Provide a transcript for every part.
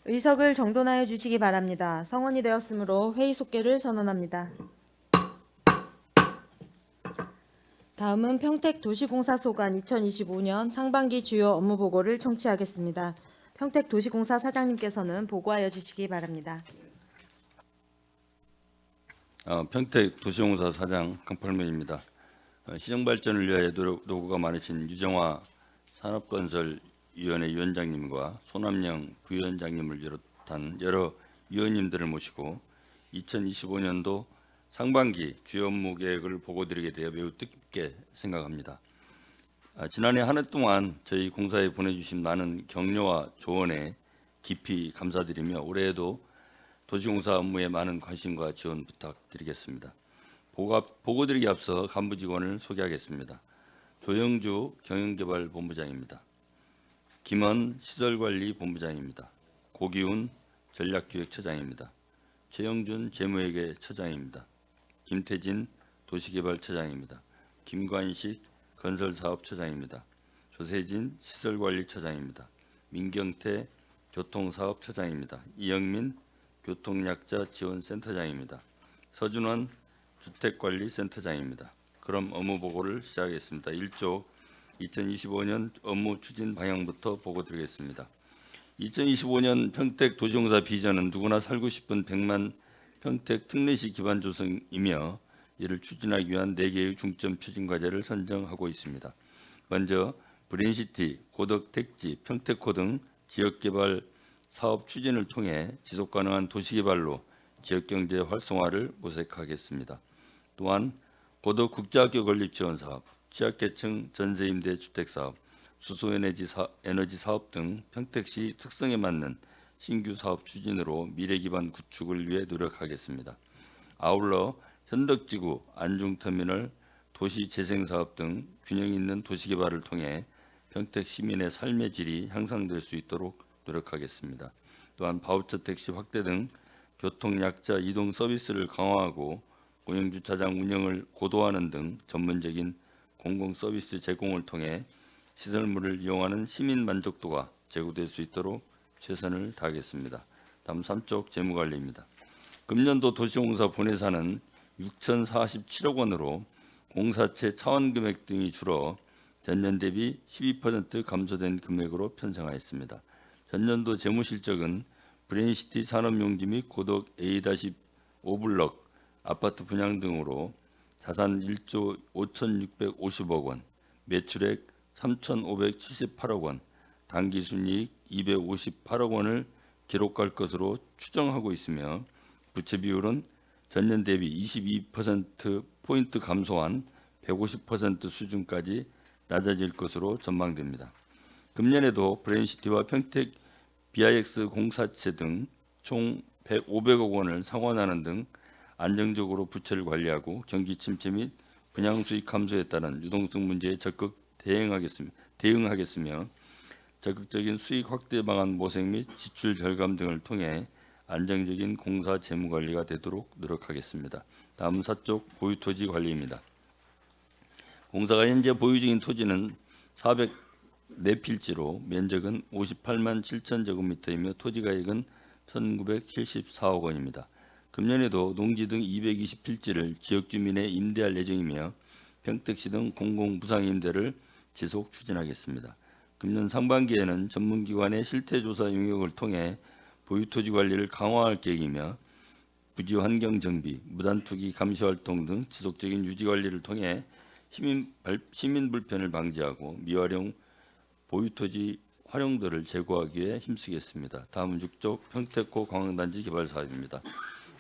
의석을 정돈하여 주시기 바랍니다. 성원이 되었으므로 회의 속개를 선언합니다. 다음은 평택도시공사 소관 2025년 상반기 주요 업무 보고를 청취하겠습니다. 평택도시공사 사장님께서는 보고하여 주시기 바랍니다. 평택도시공사 사장 강팔면입니다. 시정 발전을 위하여 노고가 많으신 유정화 산업건설위원회 위원장님과 손남영 부위원장님을 비롯한 여러 위원님들을 모시고 2025년도 상반기 주요 업무 계획을 보고드리게 되어 매우 뜻깊게 생각합니다. 지난해 한 해 동안 저희 공사에 보내주신 많은 격려와 조언에 깊이 감사드리며 올해에도 도시공사 업무에 많은 관심과 지원 부탁드리겠습니다. 보고드리기 앞서 간부 직원을 소개하겠습니다. 조영주 경영개발본부장입니다. 김원 시설관리본부장입니다. 고기훈 전략기획처장입니다. 최영준 재무회계처장입니다. 김태진 도시개발처장입니다. 김관식 건설사업처장입니다. 조세진 시설관리처장입니다. 민경태 교통사업처장입니다. 이영민 교통약자지원센터장입니다. 서준원 주택관리센터장입니다. 그럼 업무 보고를 시작하겠습니다. 1조 2025년 업무 추진 방향부터 보고드리겠습니다. 2025년 평택 도시공사 비전은 누구나 살고 싶은 100만 평택 특례시 기반 조성이며 이를 추진하기 위한 4개의 중점 추진 과제를 선정하고 있습니다. 먼저 브레인시티, 고덕택지, 평택호 등 지역개발 사업 추진을 통해 지속가능한 도시개발로 지역경제 활성화를 모색하겠습니다. 또한 고덕 국제학교 건립 지원 사업, 취약계층 전세임대 주택 사업, 수소에너지 사업 등 평택시 특성에 맞는 신규 사업 추진으로 미래 기반 구축을 위해 노력하겠습니다. 아울러 현덕지구, 안중터미널, 도시재생 사업 등 균형 있는 도시개발을 통해 평택 시민의 삶의 질이 향상될 수 있도록 노력하겠습니다. 또한 바우처 택시 확대 등 교통약자 이동 서비스를 강화하고 공영주차장 운영을 고도화하는 등 전문적인 공공서비스 제공을 통해 시설물을 이용하는 시민 만족도가 제고될 수 있도록 최선을 다하겠습니다. 다음 3쪽 재무관리입니다. 금년도 도시공사 본예산은 6,047억 원으로 공사체 차원 금액 등이 줄어 전년 대비 12% 감소된 금액으로 편성하였습니다. 전년도 재무실적은 브레인시티 산업용지 및 고덕 A-5블럭 아파트 분양 등으로 자산 1조 5,650억 원, 매출액 3,578억 원, 당기순이익 258억 원을 기록할 것으로 추정하고 있으며 부채 비율은 전년 대비 22%포인트 감소한 150% 수준까지 낮아질 것으로 전망됩니다. 금년에도 브레인시티와 평택 BIX 공사체 등 총 500억 원을 상환하는 등 안정적으로 부채를 관리하고 경기 침체 및 분양 수익 감소에 따른 유동성 문제에 적극 대응하겠으며 적극적인 수익 확대 방안 모색 및 지출 절감 등을 통해 안정적인 공사 재무 관리가 되도록 노력하겠습니다. 다음 4쪽 보유토지 관리입니다. 공사가 현재 보유 중인 토지는 404필지로 면적은 58만 7천 제곱미터이며 토지가액은 1,974억 원입니다. 금년에도 농지 등 220필지를 지역주민에 임대할 예정이며 평택시 등 공공부상임대를 지속 추진하겠습니다. 금년 상반기에는 전문기관의 실태조사 용역을 통해 보유토지 관리를 강화할 계획이며 부지 환경 정비, 무단투기 감시 활동 등 지속적인 유지 관리를 통해 시민 불편을 방지하고 미활용 보유토지 활용도를 제고하기 위해 힘쓰겠습니다. 다음은 6쪽 평택호 관광단지 개발 사업입니다.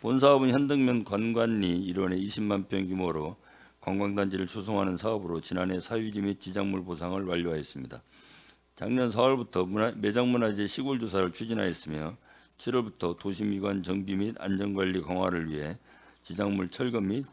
본 사업은 현덕면 관관리 일원의 20만 평 규모로 관광단지를 조성하는 사업으로 지난해 사유지 및 지작물 보상을 완료하였습니다. 작년 4월부터 매장문화재 시골 조사를 추진하였으며 7월부터 도시미관 정비 및 안전관리 강화를 위해 지작물 철거 및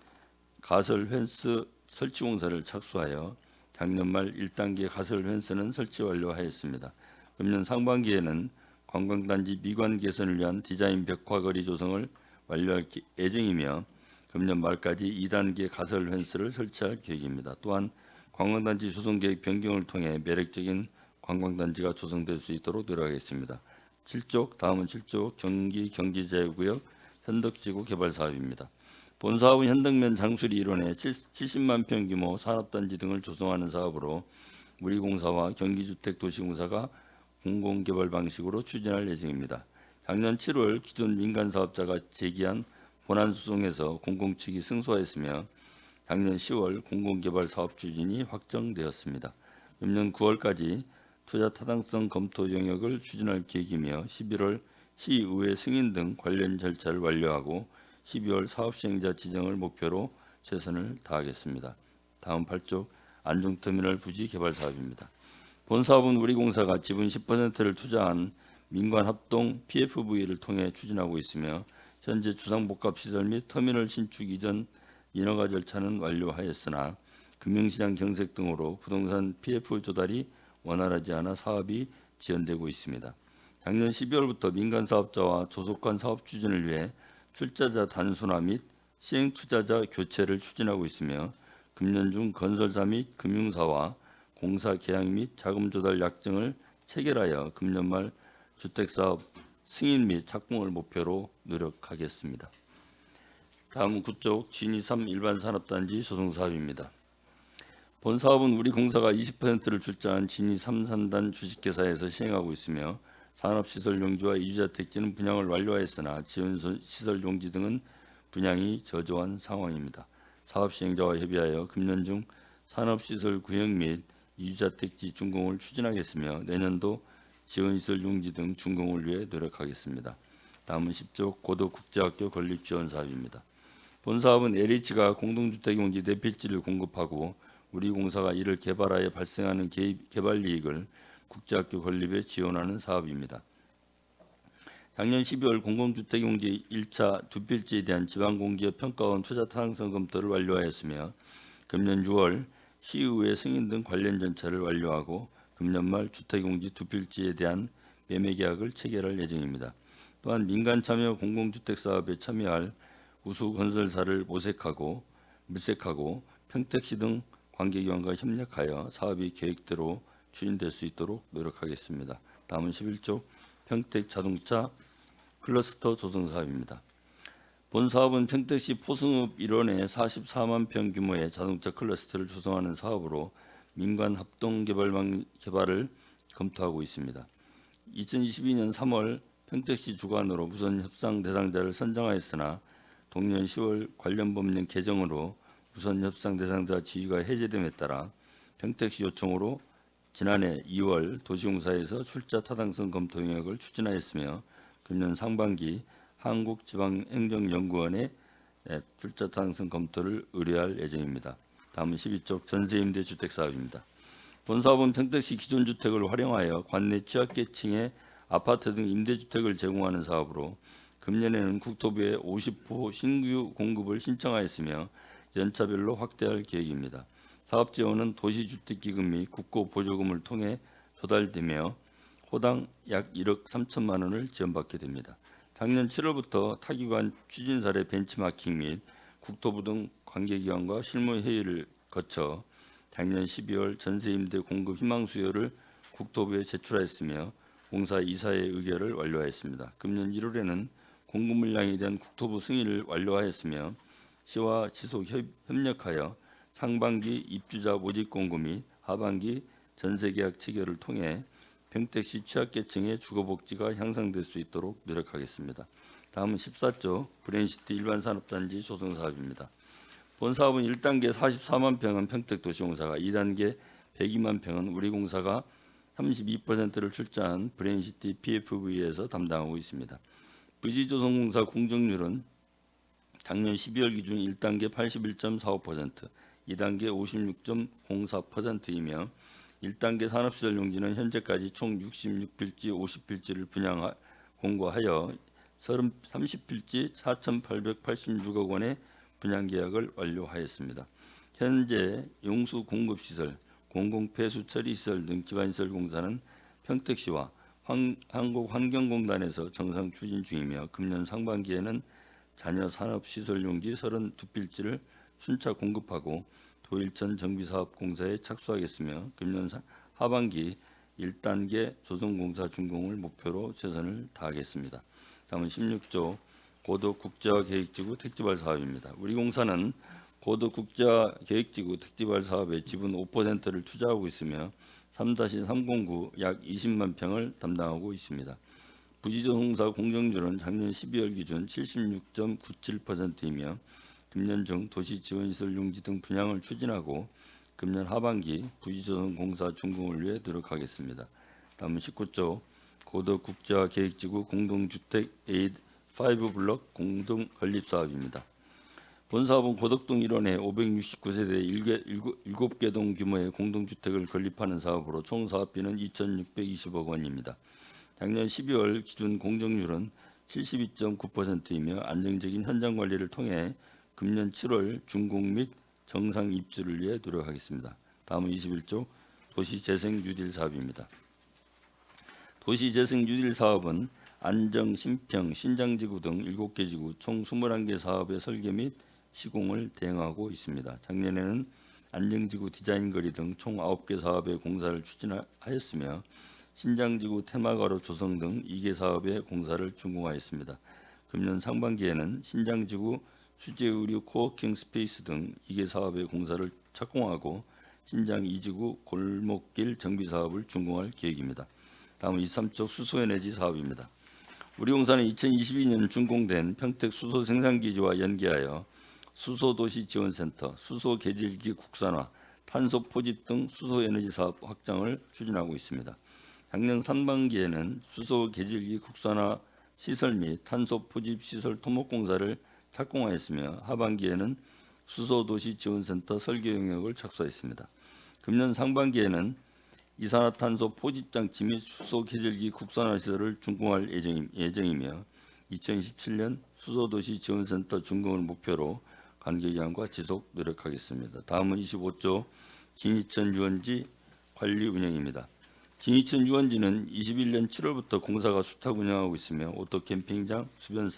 가설 펜스 설치 공사를 착수하여 작년 말 1단계 가설 펜스는 설치 완료하였습니다. 금년 상반기에는 관광단지 미관 개선을 위한 디자인 벽화거리 조성을 완료할 예정이며 금년 말까지 2단계 가설 펜스를 설치할 계획입니다. 또한 관광단지 조성 계획 변경을 통해 매력적인 관광단지가 조성될 수 있도록 노력하겠습니다. 7쪽, 다음은 7쪽 경기 경기자유구역 현덕지구 개발 사업입니다. 본 사업은 현덕면 장수리 일원에 70만 평 규모 산업단지 등을 조성하는 사업으로 우리공사와 경기주택도시공사가 공공개발 방식으로 추진할 예정입니다. 작년 7월 기존 민간 사업자가 제기한 본안 소송에서 공공 측이 승소하였으며 작년 10월 공공개발 사업 추진이 확정되었습니다. 금년 9월까지 투자 타당성 검토 영역을 추진할 계획이며 11월 시의회 승인 등 관련 절차를 완료하고 12월 사업 시행자 지정을 목표로 최선을 다하겠습니다. 다음 8쪽 안중터미널 부지 개발 사업입니다. 본 사업은 우리공사가 지분 10%를 투자한 민관 합동 PFV를 통해 추진하고 있으며 현재 주상복합시설 및 터미널 신축 이전 인허가 절차는 완료하였으나 금융시장 경색 등으로 부동산 PF 조달이 원활하지 않아 사업이 지연되고 있습니다. 작년 12월부터 민간 사업자와 조속한 사업 추진을 위해 출자자 단순화 및 시행 투자자 교체를 추진하고 있으며 금년 중 건설사 및 금융사와 공사 계약 및 자금 조달 약정을 체결하여 금년 말 주택사업 승인 및 착공을 목표로 노력하겠습니다. 다음은 9쪽 진이3 일반산업단지 조성사업입니다. 본 사업은 우리공사가 20%를 출자한 진이3 산단 주식회사에서 시행하고 있으며 산업시설 용지와 이주자택지는 분양을 완료하였으나 지원시설 용지 등은 분양이 저조한 상황입니다. 사업 시행자와 협의하여 금년 중 산업시설 구형 및 이주자택지 준공을 추진하겠으며 내년도 지원시설 용지 등 준공을 위해 노력하겠습니다. 다음은 10조 고도국제학교 건립 지원 사업입니다. 본 사업은 LH가 공동주택 용지 4필지를 공급하고 우리공사가 이를 개발하여 발생하는 개발 이익을 국제학교 건립에 지원하는 사업입니다. 작년 12월 공공주택 용지 1차 2필지에 대한 지방공기업 평가원 투자 타당성 검토를 완료하였으며 금년 6월 시의회 승인 등 관련 절차를 완료하고 금년 말 주택용지 2필지에 대한 매매 계약을 체결할 예정입니다. 또한 민간 참여 공공주택 사업에 참여할 우수 건설사를 물색하고 평택시 등 관계기관과 협력하여 사업이 계획대로 추진될 수 있도록 노력하겠습니다. 다음은 11조 평택 자동차 클러스터 조성 사업입니다. 본 사업은 평택시 포승읍 일원에 44만 평 규모의 자동차 클러스터를 조성하는 사업으로 민관 합동 개발을 검토하고 있습니다. 2022년 3월 평택시 주관으로 우선 협상 대상자를 선정하였으나 동년 10월 관련 법령 개정으로 우선 협상 대상자 지위가 해제됨에 따라 평택시 요청으로 지난해 2월 도시공사에서 출자 타당성 검토 영역을 추진하였으며 금년 상반기 한국지방행정연구원에 출자 타당성 검토를 의뢰할 예정입니다. 다음은 12쪽 전세임대 주택 사업입니다. 본 사업은 평택시 기존 주택을 활용하여 관내 취약계층의 아파트 등 임대주택을 제공하는 사업으로 금년에는 국토부에 50호 신규 공급을 신청하였으며 연차별로 확대할 계획입니다. 사업 지원은 도시주택기금 및 국고보조금을 통해 조달되며 호당 약 1억 3천만 원을 지원받게 됩니다. 작년 7월부터 타기관 추진 사례 벤치마킹 및 국토부 등 관계기관과 실무 회의를 거쳐 작년 12월 전세임대 공급 희망 수요를 국토부에 제출하였으며 공사 이사의 의결을 완료하였습니다. 금년 1월에는 공급 물량에 대한 국토부 승인을 완료하였으며 시와 지속 협력하여 상반기 입주자 모집 공급 및 하반기 전세계약 체결을 통해 평택시 취약계층의 주거복지가 향상될 수 있도록 노력하겠습니다. 다음은 14조 브레인시티 일반산업단지 조성사업입니다. 본 사업은 1단계 44만 평은 평택도시공사가, 2단계 102만 평은 우리공사가 32%를 출자한 브레인시티 PFV에서 담당하고 있습니다. 부지조성공사 공정률은 작년 12월 기준 1단계 81.45%, 2단계 56.04%이며 1단계 산업시설 용지는 현재까지 총 66필지 50필지를 공고하여 30필지 4,886억 원의 분양계약을 완료하였습니다. 현재 용수 공급시설, 공공폐수 처리시설 등 기반시설 공사는 평택시와 한국환경공단에서 정상 추진 중이며 금년 상반기에는 잔여 산업시설용지 32필지를 순차 공급하고 도일천 정비사업공사에 착수하겠으며 금년 하반기 1단계 조선공사 준공을 목표로 최선을 다하겠습니다. 다음은 16조 고도 국제화 계획지구 택지발 사업입니다. 우리 공사는 고도 국제화 계획지구 택지발 사업의 지분 5%를 투자하고 있으며 3-309 약 20만 평을 담당하고 있습니다. 부지조성사 공정률은 작년 12월 기준 76.97%이며 금년 중 도시 지원시설 용지 등 분양을 추진하고 금년 하반기 부지조성공사 준공을 위해 노력하겠습니다. 다음은 19조 고도 국제화 계획지구 공동주택 A5 블록 공동 건립 사업입니다. 본 사업은 고덕동 일원에 569세대 7개 동 규모의 공동주택을 건립하는 사업으로 총 사업비는 2,620억 원입니다. 작년 12월 기준 공정률은 72.9%이며 안정적인 현장 관리를 통해 금년 7월 준공 및 정상 입주를 위해 노력하겠습니다. 다음은 21조 도시재생 뉴딜 사업입니다. 도시재생 뉴딜 사업은 안정, 신평, 신장지구 등 7개 지구 총 21개 사업의 설계 및 시공을 대행하고 있습니다. 작년에는 안정지구 디자인거리 등 총 9개 사업의 공사를 추진하였으며 신장지구 테마가로 조성 등 2개 사업의 공사를 준공하였습니다. 금년 상반기에는 신장지구 수제의류 코워킹 스페이스 등 2개 사업의 공사를 착공하고 신장 2지구 골목길 정비 사업을 준공할 계획입니다. 다음은 23조 수소에너지 사업입니다. 우리 공사는 2022년 준공된 평택 수소 생산기지와 연계하여 수소도시지원센터, 수소계질기 국산화, 탄소 포집 등 수소에너지 사업 확장을 추진하고 있습니다. 작년 상반기에는 수소계질기 국산화 시설 및 탄소 포집 시설 토목공사를 착공하였으며 하반기에는 수소도시지원센터 설계 용역을 착수했습니다. 금년 상반기에는 이산화탄소 포집장치 및 수소계절기 국산화 시설을 준공할 예정이며 2027년 수소도시지원센터 준공을 목표로 관계기관과 지속 노력하겠습니다. 다음은 25조 진이천 유원지 관리 운영입니다. 진이천 유원지는 21년 7월부터 공사가 수탁 운영하고 있으며 오토 캠핑장, 수변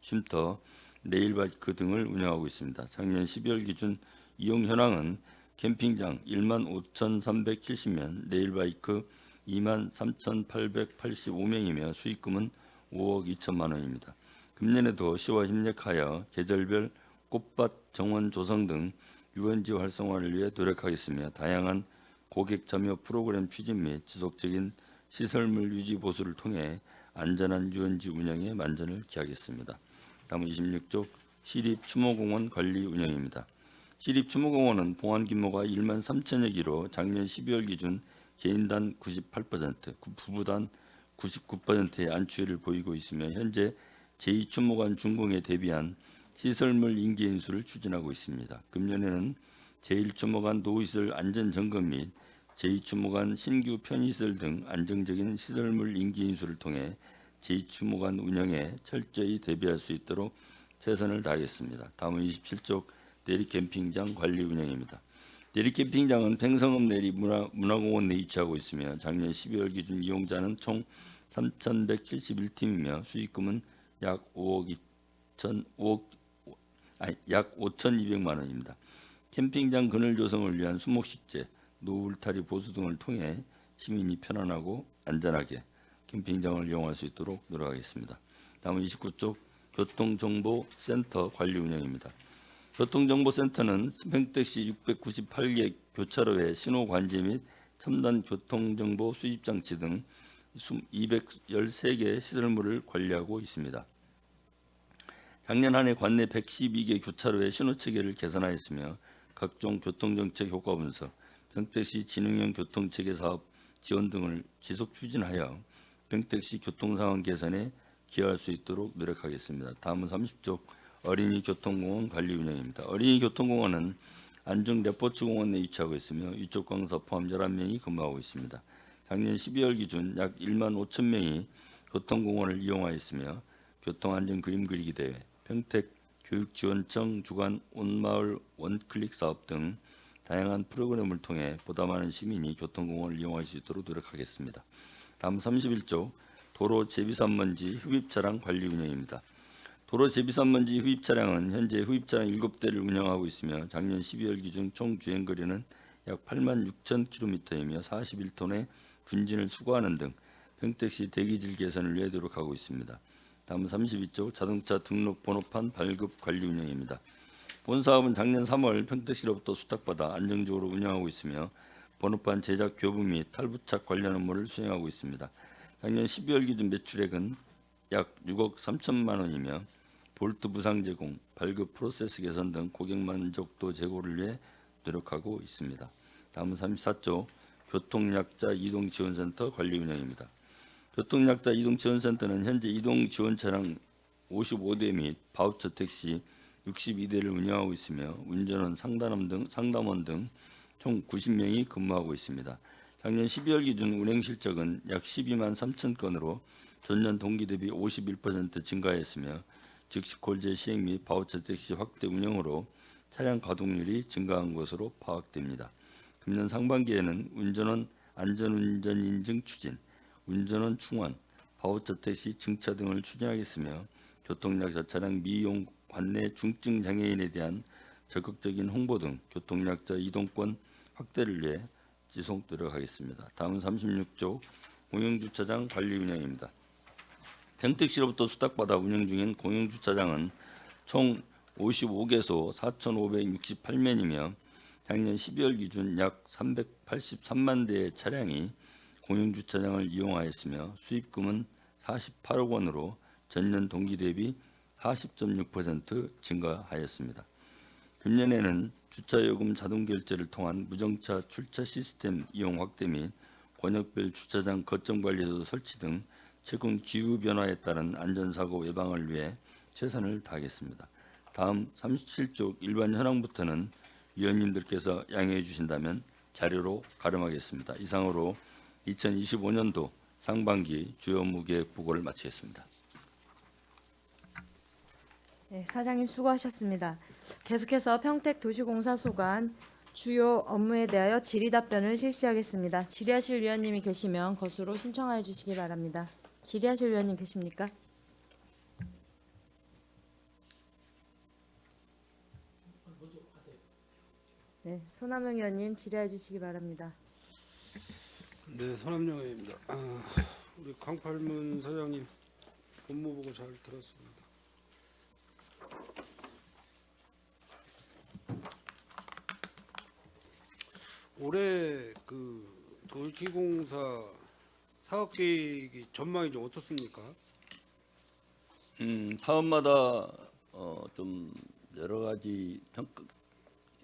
쉼터, 레일바이크 등을 운영하고 있습니다. 작년 12월 기준 이용 현황은 캠핑장 15,370명, 레일바이크 23,885명이며 수익금은 5억 2천만 원입니다. 금년에도 시와 협력하여 계절별 꽃밭 정원 조성 등 유원지 활성화를 위해 노력하겠으며 다양한 고객 참여 프로그램 추진 및 지속적인 시설물 유지 보수를 통해 안전한 유원지 운영에 만전을 기하겠습니다. 다음은 26조 시립추모공원 관리 운영입니다. 시립추모공원은 봉안 규모가 1만 3천여 기로 작년 12월 기준 개인단 98%, 부부단 99%의 안추위를 보이고 있으며 현재 제2추모관 준공에 대비한 시설물 인계 인수를 추진하고 있습니다. 금년에는 제1추모관 노후시설 안전점검 및 제2추모관 신규 편의시설 등 안정적인 시설물 인계 인수를 통해 제2추모관 운영에 철저히 대비할 수 있도록 최선을 다하겠습니다. 다음은 27조 내리캠핑장 관리 운영입니다. 내리캠핑장은 팽성읍 내리 문화공원 내에 위치하고 있으며 작년 12월 기준 이용자는 총 3,171팀이며 수익금은 약 5,200만 원입니다. 캠핑장 그늘 조성을 위한 수목식재, 노후 울타리 보수 등을 통해 시민이 편안하고 안전하게 캠핑장을 이용할 수 있도록 노력하겠습니다. 다음은 29조 교통정보센터 관리 운영입니다. 교통정보센터는 평택시 698개 교차로의 신호 관제 및 첨단 교통정보 수집장치 등 213개 시설물을 관리하고 있습니다. 작년 한 해 관내 112개 교차로의 신호체계를 개선하였으며 각종 교통정책 효과 분석, 평택시 지능형 교통체계 사업 지원 등을 지속 추진하여 평택시 교통상황 개선에 기여할 수 있도록 노력하겠습니다. 다음은 30조 어린이 교통공원 관리 운영입니다. 어린이 교통공원은 안중 레포츠공원 내에 위치하고 있으며 위쪽 강사 포함 11명이 근무하고 있습니다. 작년 12월 기준 약 1만 5천 명이 교통공원을 이용하였으며 교통안전 그림 그리기 대회, 평택 교육지원청 주관 온마을 원클릭 사업 등 다양한 프로그램을 통해 보다 많은 시민이 교통공원을 이용할 수 있도록 노력하겠습니다. 다음 31조 도로 제비산먼지 흡입차량 관리 운영입니다. 도로 제비산먼지 흡입차량은 현재 흡입차량 7대를 운영하고 있으며 작년 12월 기준 총 주행거리는 약 8만 6천 km이며 41톤의 군진을 수거하는 등 평택시 대기질 개선을 위해 노력하고 있습니다. 다음은 32조 자동차 등록 번호판 발급 관리 운영입니다. 본 사업은 작년 3월 평택시로부터 수탁받아 안정적으로 운영하고 있으며 번호판 제작 교부 및 탈부착 관련 업무를 수행하고 있습니다. 작년 12월 기준 매출액은 약 6억 3천만 원이며 볼트 부상 제공, 발급 프로세스 개선 등 고객 만족도 제고를 위해 노력하고 있습니다. 다음은 34조 교통약자 이동지원센터 관리 운영입니다. 교통약자 이동지원센터는 현재 이동지원 차량 55대 및 바우처 택시 62대를 운영하고 있으며 운전원, 상담원 등 총 90명이 근무하고 있습니다. 작년 12월 기준 운행 실적은 약 12만 3천 건으로 전년 동기 대비 51% 증가했으며 즉시 콜제 시행 및 바우처 택시 확대 운영으로 차량 가동률이 증가한 것으로 파악됩니다. 금년 상반기에는 운전원 안전운전 인증 추진, 운전원 충원, 바우처 택시 증차 등을 추진하겠으며 교통약자 차량 미이용 관내 중증 장애인에 대한 적극적인 홍보 등 교통약자 이동권 확대를 위해 지속 노력하겠습니다. 다음은 36조 공영주차장 관리 운영입니다. 평택시로부터 수탁받아 운영 중인 공영주차장은 총 55개소 4,568면이며 작년 12월 기준 약 383만 대의 차량이 공영주차장을 이용하였으며 수입금은 48억 원으로 전년 동기 대비 40.6% 증가하였습니다. 금년에는 주차요금 자동 결제를 통한 무정차 출차 시스템 이용 확대 및 권역별 주차장 거점 관리소 설치 등 최근 기후 변화에 따른 안전사고 예방을 위해 최선을 다하겠습니다. 다음 37조 일반 현황부터는 위원님들께서 양해해 주신다면 자료로 가름하겠습니다. 이상으로 2025년도 상반기 주요 업무 계획 보고를 마치겠습니다. 네, 사장님 수고하셨습니다. 계속해서 평택도시공사 소관 주요 업무에 대하여 질의 답변을 실시하겠습니다. 질의하실 위원님이 계시면 것으로 신청하여 주시기 바랍니다. 질의하실 위원님 계십니까? 네, 손남영 위원님 질의해 주시기 바랍니다. 네, 손남영 의원입니다. 우리 강팔문 사장님 업무 보고 잘 들었습니다. 올해 그 도시공사 사업 계획이 전망이 좀 어떻습니까? 사업마다 좀 여러 가지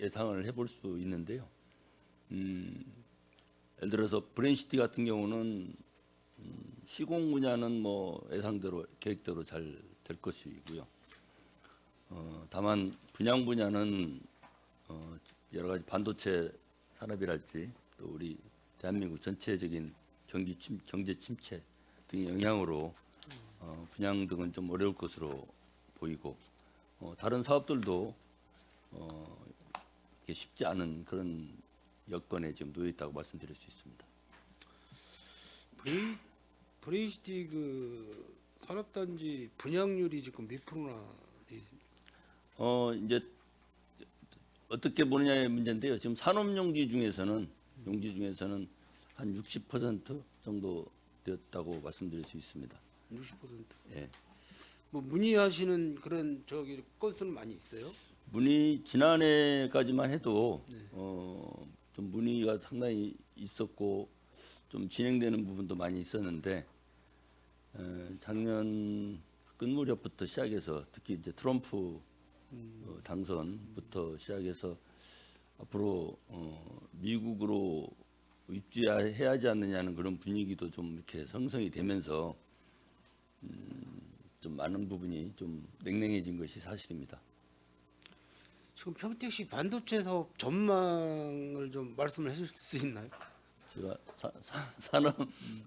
예상을 해볼 수 있는데요. 예를 들어서 브랜시티 같은 경우는 시공 분야는 뭐 예상대로 계획대로 잘 될 것이고요. 다만 분양 분야는 여러 가지 반도체 산업이랄지 또 우리 대한민국 전체적인 경제 침체 등의 영향으로 분양 등은 좀 어려울 것으로 보이고 다른 사업들도 이게 쉽지 않은 그런 여건에 지금 놓여 있다고 말씀드릴 수 있습니다. 브레이시티 그 산업단지 분양률이 지금 몇 프로나 돼 있습니까? 이제 어떻게 보느냐의 문제인데요. 지금 산업용지 중에서는 한 60% 정도 되었다고 말씀드릴 수 있습니다. 60%. 예. 뭐 문의하시는 그런 저기 건수는 많이 있어요? 문의 지난해까지만 해도 좀 문의가 상당히 있었고 좀 진행되는 부분도 많이 있었는데 작년 끝무렵부터 시작해서 특히 이제 트럼프 당선부터 시작해서 앞으로 미국으로 입주해야 하지 않느냐는 그런 분위기도 좀 이렇게 형성이 되면서 좀 많은 부분이 좀 냉랭해진 것이 사실입니다. 지금 평택시 반도체 사업 전망을 좀 말씀을 해주실 수 있나요? 제가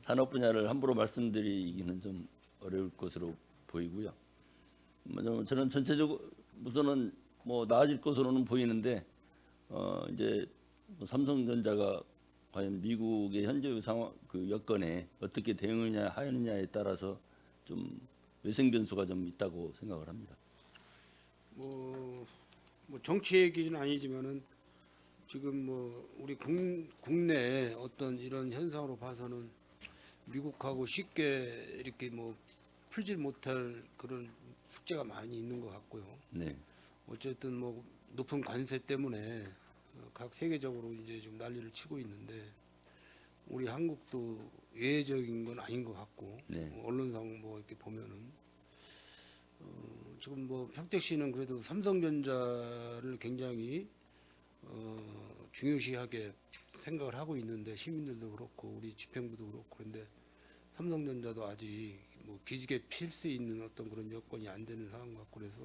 산업 분야를 함부로 말씀드리기는 좀 어려울 것으로 보이고요. 저는 전체적으로 우선은 뭐 나아질 것으로는 보이는데 이제 뭐 삼성전자가 과연 미국의 현재 상황 그 여건에 어떻게 대응하느냐에 따라서 좀 외생 변수가 좀 있다고 생각을 합니다. 뭐 정치 얘기는 아니지만은 지금 뭐 우리 국내 어떤 이런 현상으로 봐서는 미국하고 쉽게 이렇게 뭐 풀질 못할 그런 숙제가 많이 있는 것 같고요. 네. 어쨌든 뭐 높은 관세 때문에 각 세계적으로 이제 지금 난리를 치고 있는데 우리 한국도 예외적인 건 아닌 것 같고 네. 언론상 뭐 이렇게 보면은 지금 뭐 평택시는 그래도 삼성전자를 굉장히 중요시하게 생각을 하고 있는데 시민들도 그렇고 우리 집행부도 그렇고 그런데 삼성전자도 아직 뭐 기지개 필 수 있는 어떤 그런 여건이 안 되는 상황 같고 그래서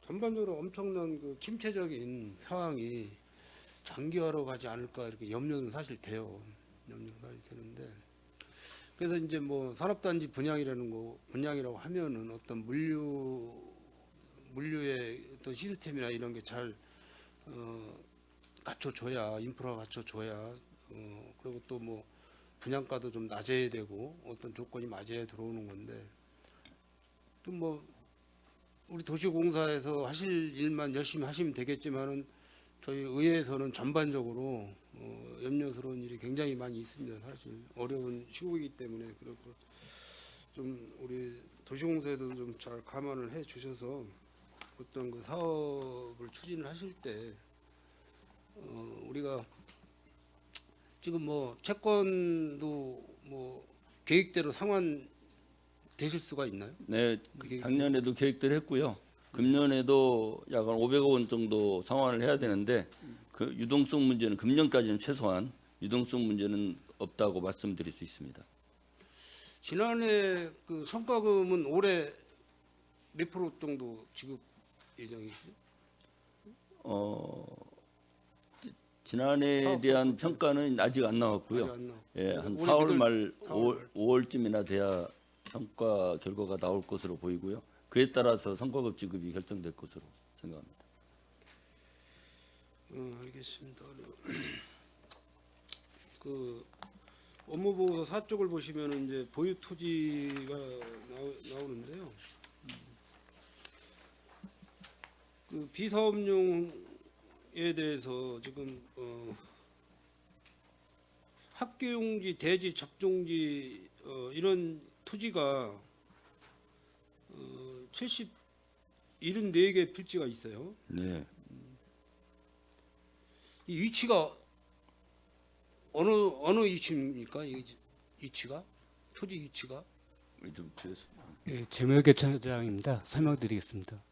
전반적으로 엄청난 그 침체적인 상황이 장기화로 가지 않을까 이렇게 염려는 사실 돼요. 염려는 사실 되는데 그래서 이제 뭐 산업단지 분양이라고 하면은 어떤 물류의 어떤 시스템이나 이런 게 잘 갖춰줘야 인프라가 갖춰줘야 그리고 또 뭐 분양가도 좀 낮아야 되고 어떤 조건이 맞아야 들어오는 건데 또 뭐 우리 도시공사에서 하실 일만 열심히 하시면 되겠지만은 저희 의회에서는 전반적으로 염려스러운 일이 굉장히 많이 있습니다. 사실 어려운 시국이기 때문에 그리고 좀 우리 도시공사에도 좀 잘 감안을 해 주셔서 어떤 그 사업을 추진을 하실 때 우리가 지금 뭐 채권도 뭐 계획대로 상환 되실 수가 있나요? 네, 그게 작년에도 계획대로 했고요. 금년에도 약 500억 원 정도 상환을 해야 되는데 그 유동성 문제는 금년까지는 최소한 유동성 문제는 없다고 말씀드릴 수 있습니다. 지난해 그 성과금은 올해 몇 프로 정도 지급 예정이시죠? 어, 지난해에 사업 대한 성과. 평가는 아직 안 아직 나왔고요. 안 나오고. 예, 한 올해 4월 몇 월- 말 4월 5월쯤이나 돼야 성과 결과가 나올 것으로 보이고요. 그에 따라서 성과급 지급이 결정될 것으로 생각합니다. 알겠습니다. 그 업무보고서 4쪽을 보시면 이제 보유 토지가 나오는데요. 그 비사업용에 대해서 지금 학교용지, 대지, 접종지 이런 토지가 74개 필지가 있어요. 네, 이 위치가 어느 위치입니까? 이 위치가 토지 위치가 좀 뒤에서. 예, 재무회계처장입니다. 설명드리겠습니다.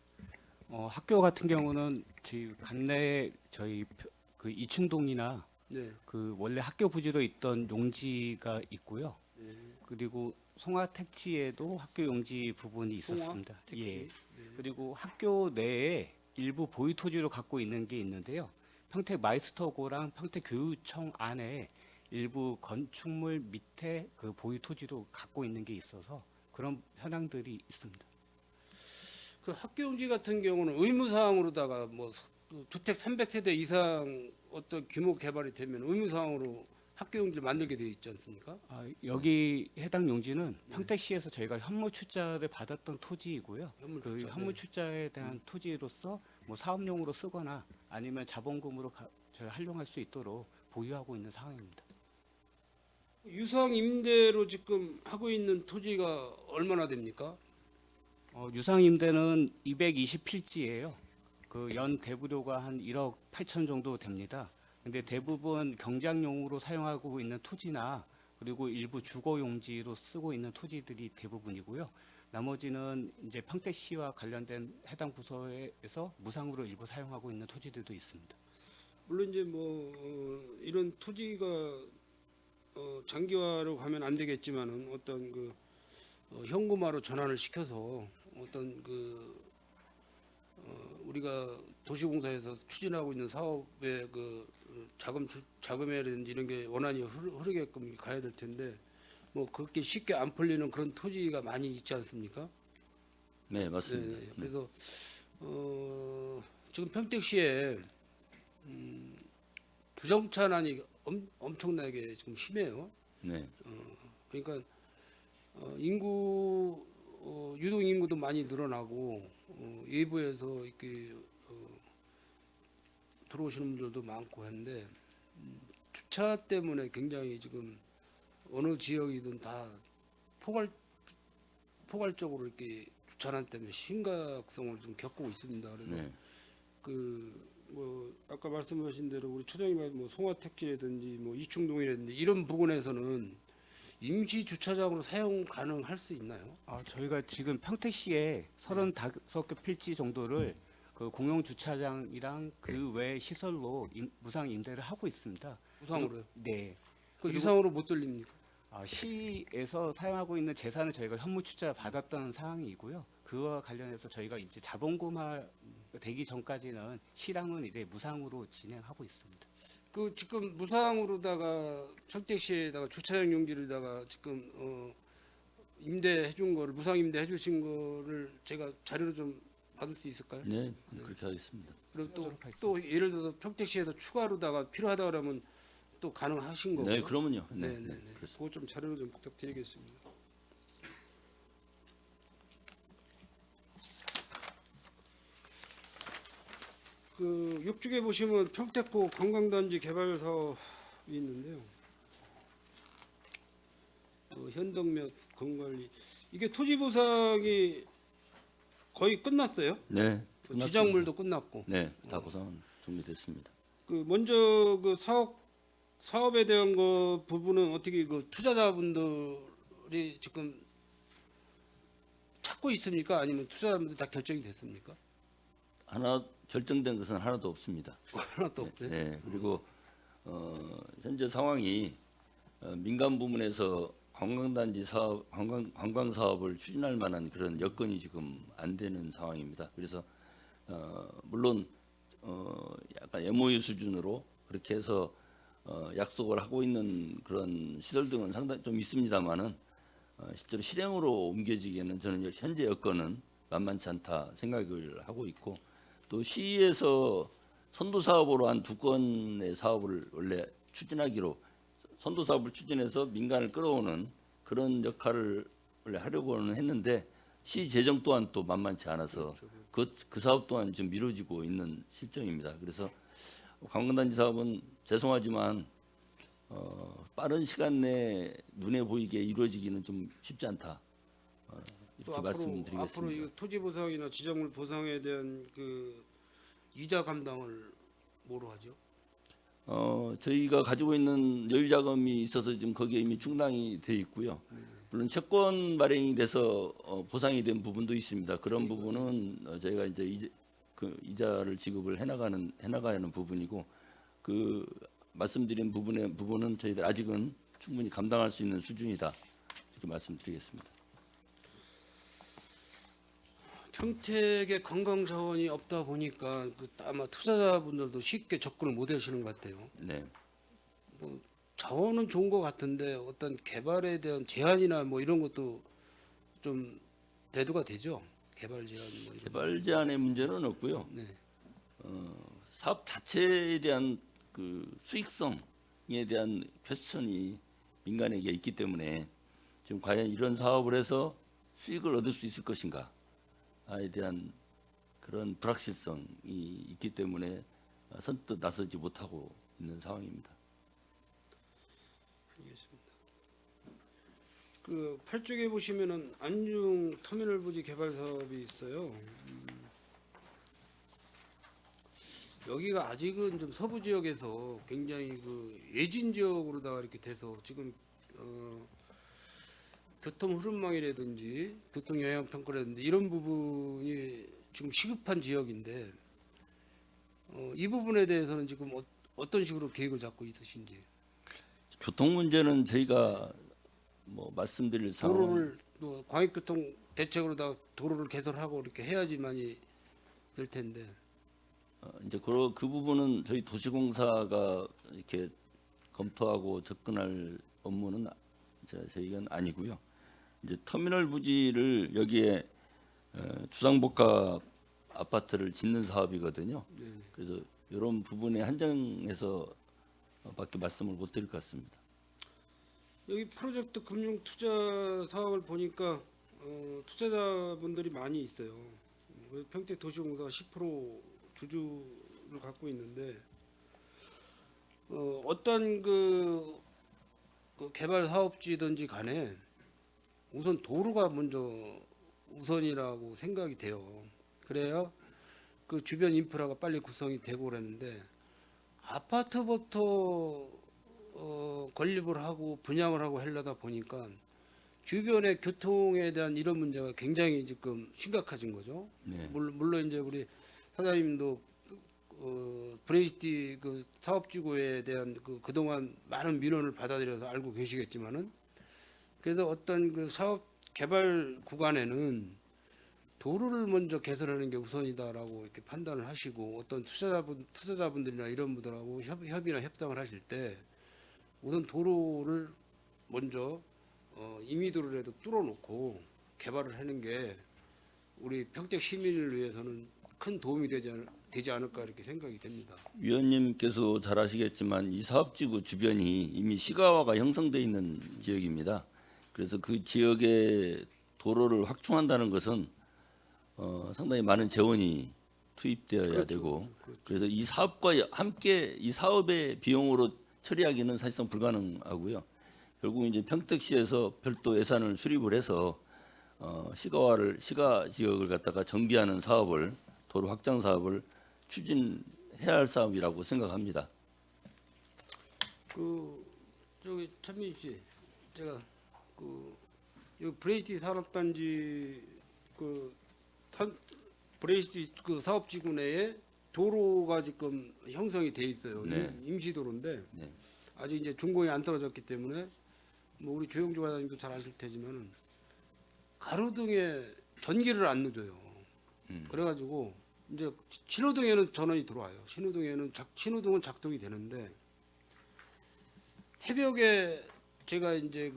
학교 같은 경우는 저희 관내에 그 이춘동이나 네. 그 원래 학교 부지로 있던 용지가 있고요. 네. 그리고 송화 택지에도 학교 용지 부분이 송화 있었습니다. 택지. 예. 네. 그리고 학교 내에 일부 보유 토지로 갖고 있는 게 있는데요. 평택 마이스터고랑 평택 교육청 안에 일부 건축물 밑에 그 보유 토지로 갖고 있는 게 있어서 그런 현황들이 있습니다. 그 학교 용지 같은 경우는 의무 사항으로다가 뭐 주택 300세대 이상 어떤 규모 개발이 되면 의무 사항으로 학교 용지를 만들게 되어 있지 않습니까? 여기 해당 용지는 평택시에서 저희가 현무 출자를 받았던 토지이고요. 현무 그 출자, 현무 네. 출자에 대한 토지로서 뭐 사업용으로 쓰거나 아니면 자본금으로 저희 활용할 수 있도록 보유하고 있는 상황입니다. 유상 임대로 지금 하고 있는 토지가 얼마나 됩니까? 유상 임대는 220필지예요. 그 연 대부료가 한 1억 8천 정도 됩니다. 근데 대부분 경작용으로 사용하고 있는 토지나 그리고 일부 주거 용지로 쓰고 있는 토지들이 대부분이고요. 나머지는 이제 평택시와 관련된 해당 부서에서 무상으로 일부 사용하고 있는 토지들도 있습니다. 물론 이제 뭐 이런 토지가 장기화로 가면 안 되겠지만은 어떤 그 현금화로 전환을 시켜서 어떤 그 우리가 도시공사에서 추진하고 있는 사업의 그 자금이라든지 이런 게 원활히 흐르게끔 가야 될 텐데 뭐 그렇게 쉽게 안 풀리는 그런 토지가 많이 있지 않습니까? 네, 맞습니다. 네, 그래서 지금 평택시에 부정차난이 엄청나게 지금 심해요. 네, 그러니까 인구 유동 인구도 많이 늘어나고 외부에서 이렇게 들어오시는 분들도 많고 한데 주차 때문에 굉장히 지금 어느 지역이든 다 포괄적으로 이렇게 주차난 때문에 심각성을 좀 겪고 있습니다. 그래서 네. 그 뭐 아까 말씀하신 대로 우리 처장님 뭐 송화택지라든지 뭐 이충동이라든지 이런 부분에서는 임시 주차장으로 사용 가능할 수 있나요? 저희가 지금 평택시에 35개 필지 정도를 그 공용 주차장이랑 그 외 시설로 무상 임대를 하고 있습니다. 무상으로요? 네. 그 그리고- 유상으로 못 돌립니까? 시에서 사용하고 있는 재산을 저희가 현무 출자 받았던 상황이고요. 그와 관련해서 저희가 이제 자본금화 되기 전까지는 시랑은 이제 무상으로 진행하고 있습니다. 그 지금 무상으로다가 평택시에다가 주차장 용지로다가 지금 임대해 준 거를 무상 임대해 주신 거를 제가 자료로 좀 받을 수 있을까요? 네, 그렇게 하겠습니다. 그리고 하도록 하겠습니다. 또 예를 들어서 평택시에서 추가로다가 필요하다 그러면 또 가능하신 거고요. 네, 그러면요. 네, 네, 네, 네, 네. 그렇습니다. 그거 좀 자료로 좀 부탁드리겠습니다. 그 옆쪽에 보시면 평택고 관광단지 개발 사업이 있는데요. 현덕몇 건관리 이게 토지 보상이 거의 끝났어요. 네, 끝났습니다. 지작물도 끝났고. 네, 다 보상 준비됐습니다. 그 먼저 그 사업에 대한 거 부분은 어떻게 그 투자자분들이 지금 찾고 있습니까? 아니면 투자자분들 다 결정이 됐습니까? 하나 결정된 것은 하나도 없습니다. 하나도 없어요. 네, 그리고 현재 상황이 민간 부문에서 관광단지 사업, 관광 사업을 추진할 만한 그런 여건이 지금 안 되는 상황입니다. 그래서 물론 약간 MOU 수준으로 그렇게 해서 약속을 하고 있는 그런 시설 등은 상당히 좀 있습니다만은 실제로 실행으로 옮겨지기에는 저는 현재 여건은 만만치 않다 생각을 하고 있고 또 시에서 선도 사업으로 한 2건의 사업을 원래 추진하기로 선도 사업을 추진해서 민간을 끌어오는 그런 역할을 원래 하려고는 했는데 시 재정 또한 또 만만치 않아서 그 사업 또한 지금 미뤄지고 있는 실정입니다. 그래서 관광단지 사업은 죄송하지만 빠른 시간 내에 눈에 보이게 이루어지기는 좀 쉽지 않다. 또 이렇게 말씀드리겠습니다. 앞으로 이 토지 보상이나 지작물 보상에 대한 그 이자 감당을 뭐로 하죠? 저희가 가지고 있는 여유 자금이 있어서 지금 거기에 이미 충당이 돼 있고요. 물론 채권 발행이 돼서 보상이 된 부분도 있습니다. 그런 부분은 저희가 이제 그 이자를 지급을 해나가야 하는 부분이고 그 말씀드린 부분은 저희들 아직은 충분히 감당할 수 있는 수준이다 이렇게 말씀드리겠습니다. 평택에 관광 자원이 없다 보니까 아마 투자자분들도 쉽게 접근을 못 하시는 것 같아요. 네. 자원은 좋은 것 같은데 어떤 개발에 대한 제한이나 뭐 이런 것도 좀 대두가 되죠. 개발 제한 뭐 이런. 개발 제한의 문제는 없고요. 네. 사업 자체에 대한 그 수익성에 대한 퀘스천이 민간에게 있기 때문에 지금 과연 이런 사업을 해서 수익을 얻을 수 있을 것인가에 대한 그런 불확실성이 있기 때문에 선뜻 나서지 못하고 있는 상황입니다. 알겠습니다. 그 8쪽에 보시면은 안중 터미널 부지 개발 사업이 있어요. 여기가 아직은 좀 서부 지역에서 굉장히 그 외진 지역으로다가 이렇게 돼서 지금 교통 흐름망이라든지 교통 영향 평가라든지 이런 부분이 지금 시급한 지역인데 이 부분에 대해서는 지금 어떤 식으로 계획을 잡고 있으신지. 교통 문제는 저희가 뭐 말씀드릴 상황 도로를 또 광역교통 대책으로다 도로를 개설하고 이렇게 해야지만이 될 텐데. 이제 그 부분은 저희 도시공사가 이렇게 검토하고 접근할 업무는 저희는 아니고요. 이제 터미널 부지를 여기에 주상복합 아파트를 짓는 사업이거든요. 네. 그래서 이런 부분에 한정해서 밖에 말씀을 못 드릴 것 같습니다. 여기 프로젝트 금융 투자 사업을 보니까 투자자분들이 많이 있어요. 평택 도시공사가 10% 주주를 갖고 있는데 어떤 그 개발 사업지든지 간에 우선 도로가 먼저 우선이라고 생각이 돼요. 그래야 그 주변 인프라가 빨리 구성이 되고 그러는데 아파트부터 건립을 하고 분양을 하고 하려다 보니까 주변의 교통에 대한 이런 문제가 굉장히 지금 심각해진 거죠. 네. 물론 이제 우리 사장님도 브레이티 그 사업지구에 대한 그동안 많은 민원을 받아들여서 알고 계시겠지만은 그래서 어떤 그 사업 개발 구간에는 도로를 먼저 개설하는 게 우선이다라고 이렇게 판단을 하시고 어떤 투자자분들이나 이런 분들하고 협의나 협상을 하실 때 우선 도로를 먼저 임의도로라도 뚫어놓고 개발을 하는 게 우리 평택 시민을 위해서는 큰 도움이 되지 않을까 이렇게 생각이 됩니다. 위원님께서 잘 아시겠지만 이 사업지구 주변이 이미 시가화가 형성돼 있는 지역입니다. 그래서 그 지역의 도로를 확충한다는 것은 상당히 많은 재원이 투입되어야 그렇죠. 되고 그렇죠. 그래서 이 사업과 함께 이 사업의 비용으로 처리하기는 사실상 불가능하고요. 결국 이제 평택시에서 별도 예산을 수립을 해서 시가 지역을 갖다가 정비하는 사업을 도로 확장 사업을 추진해야 할 사업이라고 생각합니다. 저기 천민 씨, 제가 이 브레이티 산업단지 브레이티 그 사업지구 내에 도로가 지금 형성이 돼 있어요. 네. 임시도로인데 네. 아직 이제 준공이 안 떨어졌기 때문에 뭐 우리 조영주 과장님도 잘 아실 테지만은 가로등에 전기를 안 넣어줘요. 그래가지고 이제 신호등에는 전원이 들어와요. 신호등은 작동이 되는데 새벽에 제가 이제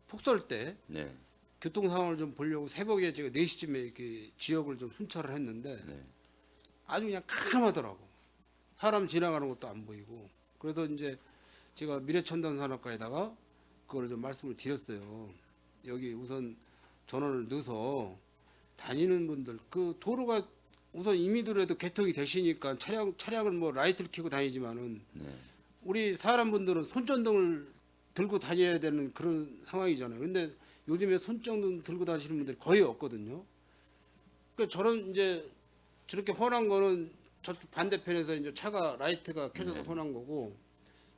폭설 때 네. 교통 상황을 좀 보려고 새벽에 제가 4시쯤에 이렇게 지역을 좀 순찰을 했는데 네. 아주 그냥 캄캄하더라고. 사람 지나가는 것도 안 보이고. 그래서 이제 제가 미래첨단산업과에다가 그걸 좀 말씀을 드렸어요. 여기 우선 전원을 넣어서 다니는 분들 그 도로가 우선 임의도로에도 개통이 되시니까 차량을 뭐 라이트를 켜고 다니지만은 네. 우리 사람분들은 손전등을 들고 다녀야 되는 그런 상황이잖아요. 근데 요즘에 손전등 들고 다니시는 분들이 거의 없거든요. 그러니까 저런 이제 저렇게 훤한 거는 저쪽 반대편에서 이제 차가 라이트가 켜져서 네. 훤한 거고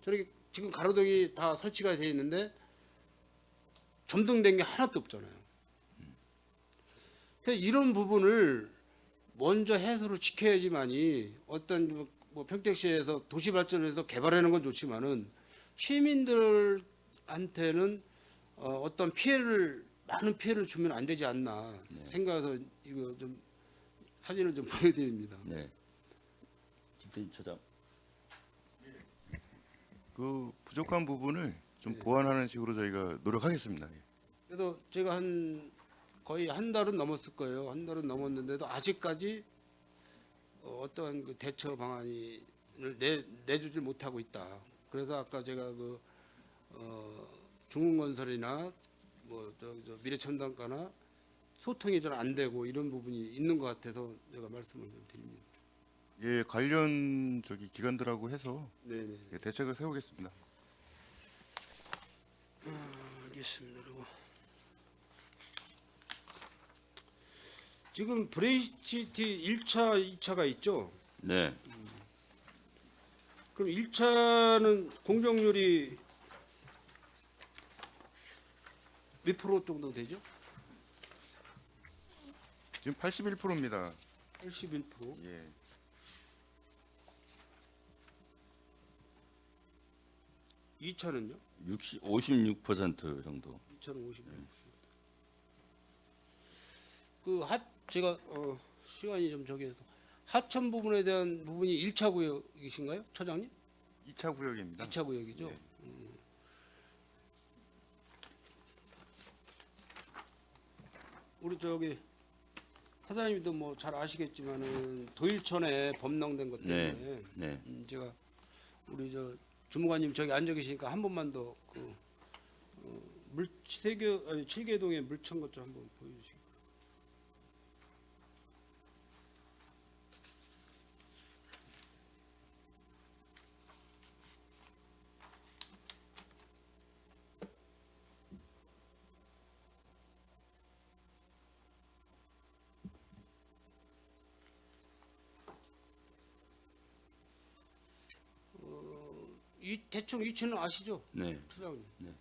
저렇게 지금 가로등이 다 설치가 돼 있는데 점등된 게 하나도 없잖아요. 그래서 이런 부분을 먼저 해소를 지켜야지만이 어떤 뭐 평택시에서 도시 발전을 해서 개발하는 건 좋지만은 시민들한테는 어떤 많은 피해를 주면 안 되지 않나 생각해서 이거 좀 사진을 좀 보여드립니다. 네. 김태진 처장. 그 부족한 부분을 좀 네. 보완하는 식으로 저희가 노력하겠습니다. 예. 그래서 제가 거의 한 달은 넘었을 거예요. 한 달은 넘었는데도 아직까지 어떠한 그 대처 방안을 내주질 못하고 있다. 그래서 아까 제가 중흥건설이나 저 미래첨단가나 소통이 잘 안 되고 이런 부분이 있는 것 같아서 제가 말씀을 좀 드립니다. 예, 관련 기관들하고 해서 네네. 예, 대책을 세우겠습니다. 알겠습니다. 그리고 지금 브레이시티 1차, 2차가 있죠. 네. 그럼 1차는 공정률이 몇 프로 정도 되죠? 지금 81%입니다. 81%. 예. 2차는요? 56% 정도. 2차는 56%. 제가 시간이 좀 저기해서 하천 부분에 대한 부분이 1차 구역이신가요, 처장님? 2차 구역입니다. 2차 구역이죠. 예. 우리 사장님도 뭐 잘 아시겠지만은 도일촌에 범람된 것 네. 때문에 네. 제가 우리 주무관님 저기 앉아 계시니까 한 번만 더 칠계동의 물천 것 좀 한번 보여주시고. 대충 위치는 아시죠, 네. 처장님? 네.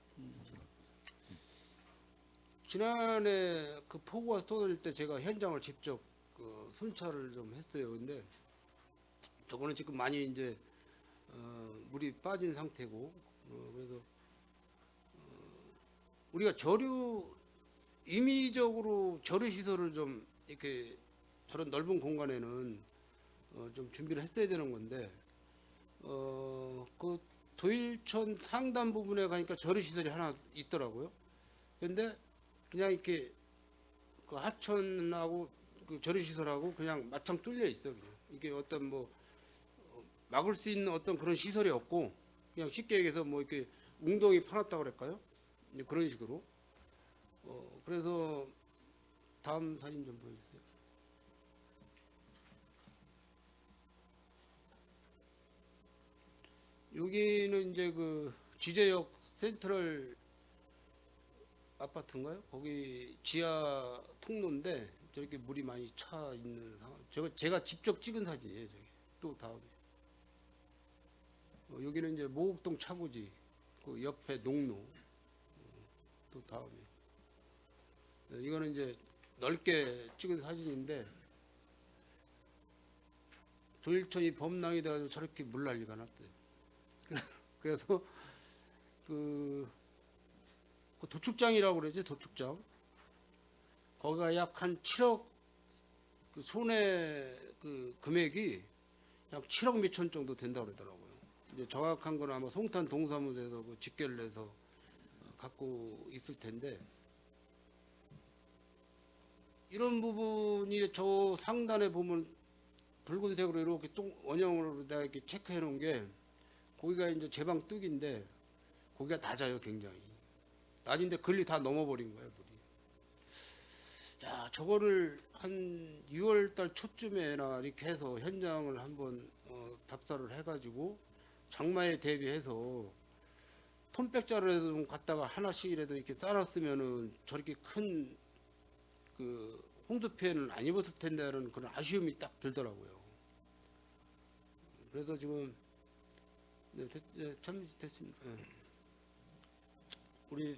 지난해 그 폭우가 쏟아질 때 제가 현장을 직접 그 순찰을 좀 했어요. 근데 저거는 지금 많이 이제 물이 빠진 상태고, 그래서 우리가 임의적으로 저류 시설을 좀 이렇게 저런 넓은 공간에는 좀 준비를 했어야 되는 건데, 그 도일천 상단 부분에 가니까 저류 시설이 하나 있더라고요. 근데 그냥 이렇게 그 하천하고 그 저류 시설하고 그냥 마창 뚫려 있어. 그냥 이게 어떤 뭐 막을 수 있는 어떤 그런 시설이 없고, 그냥 쉽게 얘기해서 뭐 이렇게 웅덩이 파놨다고 그럴까요? 이제 그런 식으로. 그래서 다음 사진 좀 보여주세요. 여기는 이제 그 지제역 센트럴 아파트인가요? 거기 지하 통로인데 저렇게 물이 많이 차 있는 상황. 제가 직접 찍은 사진이에요. 저기 또 다음에. 여기는 이제 모곡동 차고지 그 옆에 농로. 또 다음에. 이거는 이제 넓게 찍은 사진인데 조일천이 범람이 돼가지고 저렇게 물 난리가 났대요. 그래서 그 도축장이라고 그러지, 도축장. 거기가 약 한 7억 그 손해 그 금액이 약 7억 몇천 정도 된다고 그러더라고요. 이제 정확한 건 아마 송탄 동사무소에서 그 직결을 해서 갖고 있을 텐데, 이런 부분이 저 상단에 보면 붉은색으로 이렇게 원형으로 내가 이렇게 체크해 놓은 게, 거기가 이제 제방 뚝인데 거기가 낮아요. 굉장히 낮은데 근리 다 넘어버린 거예요, 물이. 야, 저거를 한 6월 달 초쯤에나 이렇게 해서 현장을 한번 답사를 해가지고 장마에 대비해서 톤백자루라도 좀 갖다가 하나씩이라도 이렇게 쌓았으면은 저렇게 큰 그 홍수 피해는 안 입었을 텐데라는 그런 아쉬움이 딱 들더라고요. 그래서 지금 참 됐습니다. 우리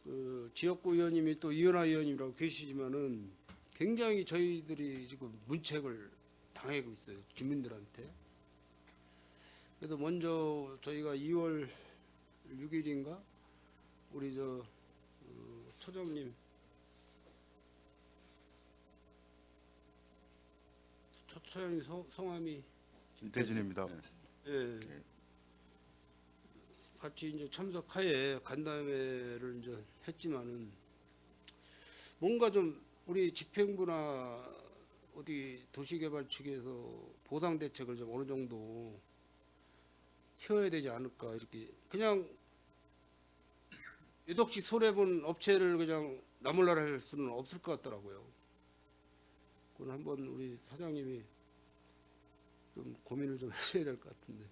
그 지역구 의원님이 또 이현아 의원님이라고 계시지만은 굉장히 저희들이 지금 문책을 당하고 있어요, 주민들한테. 그래서 먼저 저희가 2월 6일인가 우리 처장님 처장님 성함이 김태진입니다. 예. 같이 이제 참석하에 간담회를 이제 했지만은 뭔가 좀 우리 집행부나 어디 도시개발 측에서 보상 대책을 좀 어느 정도 세워야 되지 않을까, 이렇게 그냥 유독시 손해본 업체를 그냥 나몰라라 할 수는 없을 것 같더라고요. 그건 한번 우리 사장님이 좀 고민을 좀 하셔야 될 것 같은데.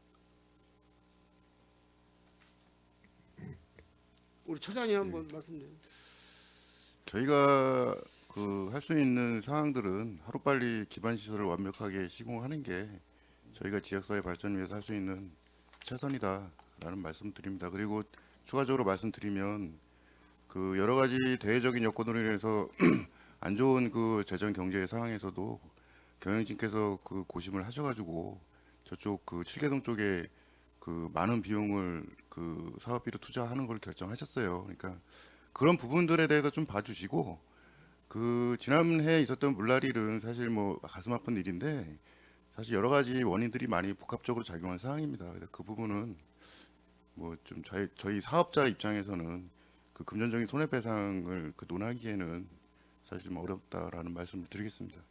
우리 처장님 한번 말씀 좀. 저희가 그 할 수 있는 사항들은 하루빨리 기반 시설을 완벽하게 시공하는 게 저희가 지역사회 발전을 위해서 할 수 있는 최선이다라는 말씀드립니다. 그리고 추가적으로 말씀드리면 그 여러 가지 대외적인 여건으로 인해서 안 좋은 그 재정 경제 상황에서도 경영진께서 그 고심을 하셔가지고 저쪽 그 칠계동 쪽에 그 많은 비용을 그 사업비로 투자하는 걸 결정하셨어요. 그러니까 그런 부분들에 대해서 좀 봐주시고, 그 지난해 있었던 물난리는 사실 뭐 가슴 아픈 일인데 사실 여러 가지 원인들이 많이 복합적으로 작용한 상황입니다. 그래서 그 부분은 뭐 좀 저희 사업자 입장에서는 그 금전적인 손해배상을 그 논하기에는 사실 좀 어렵다라는 말씀을 드리겠습니다.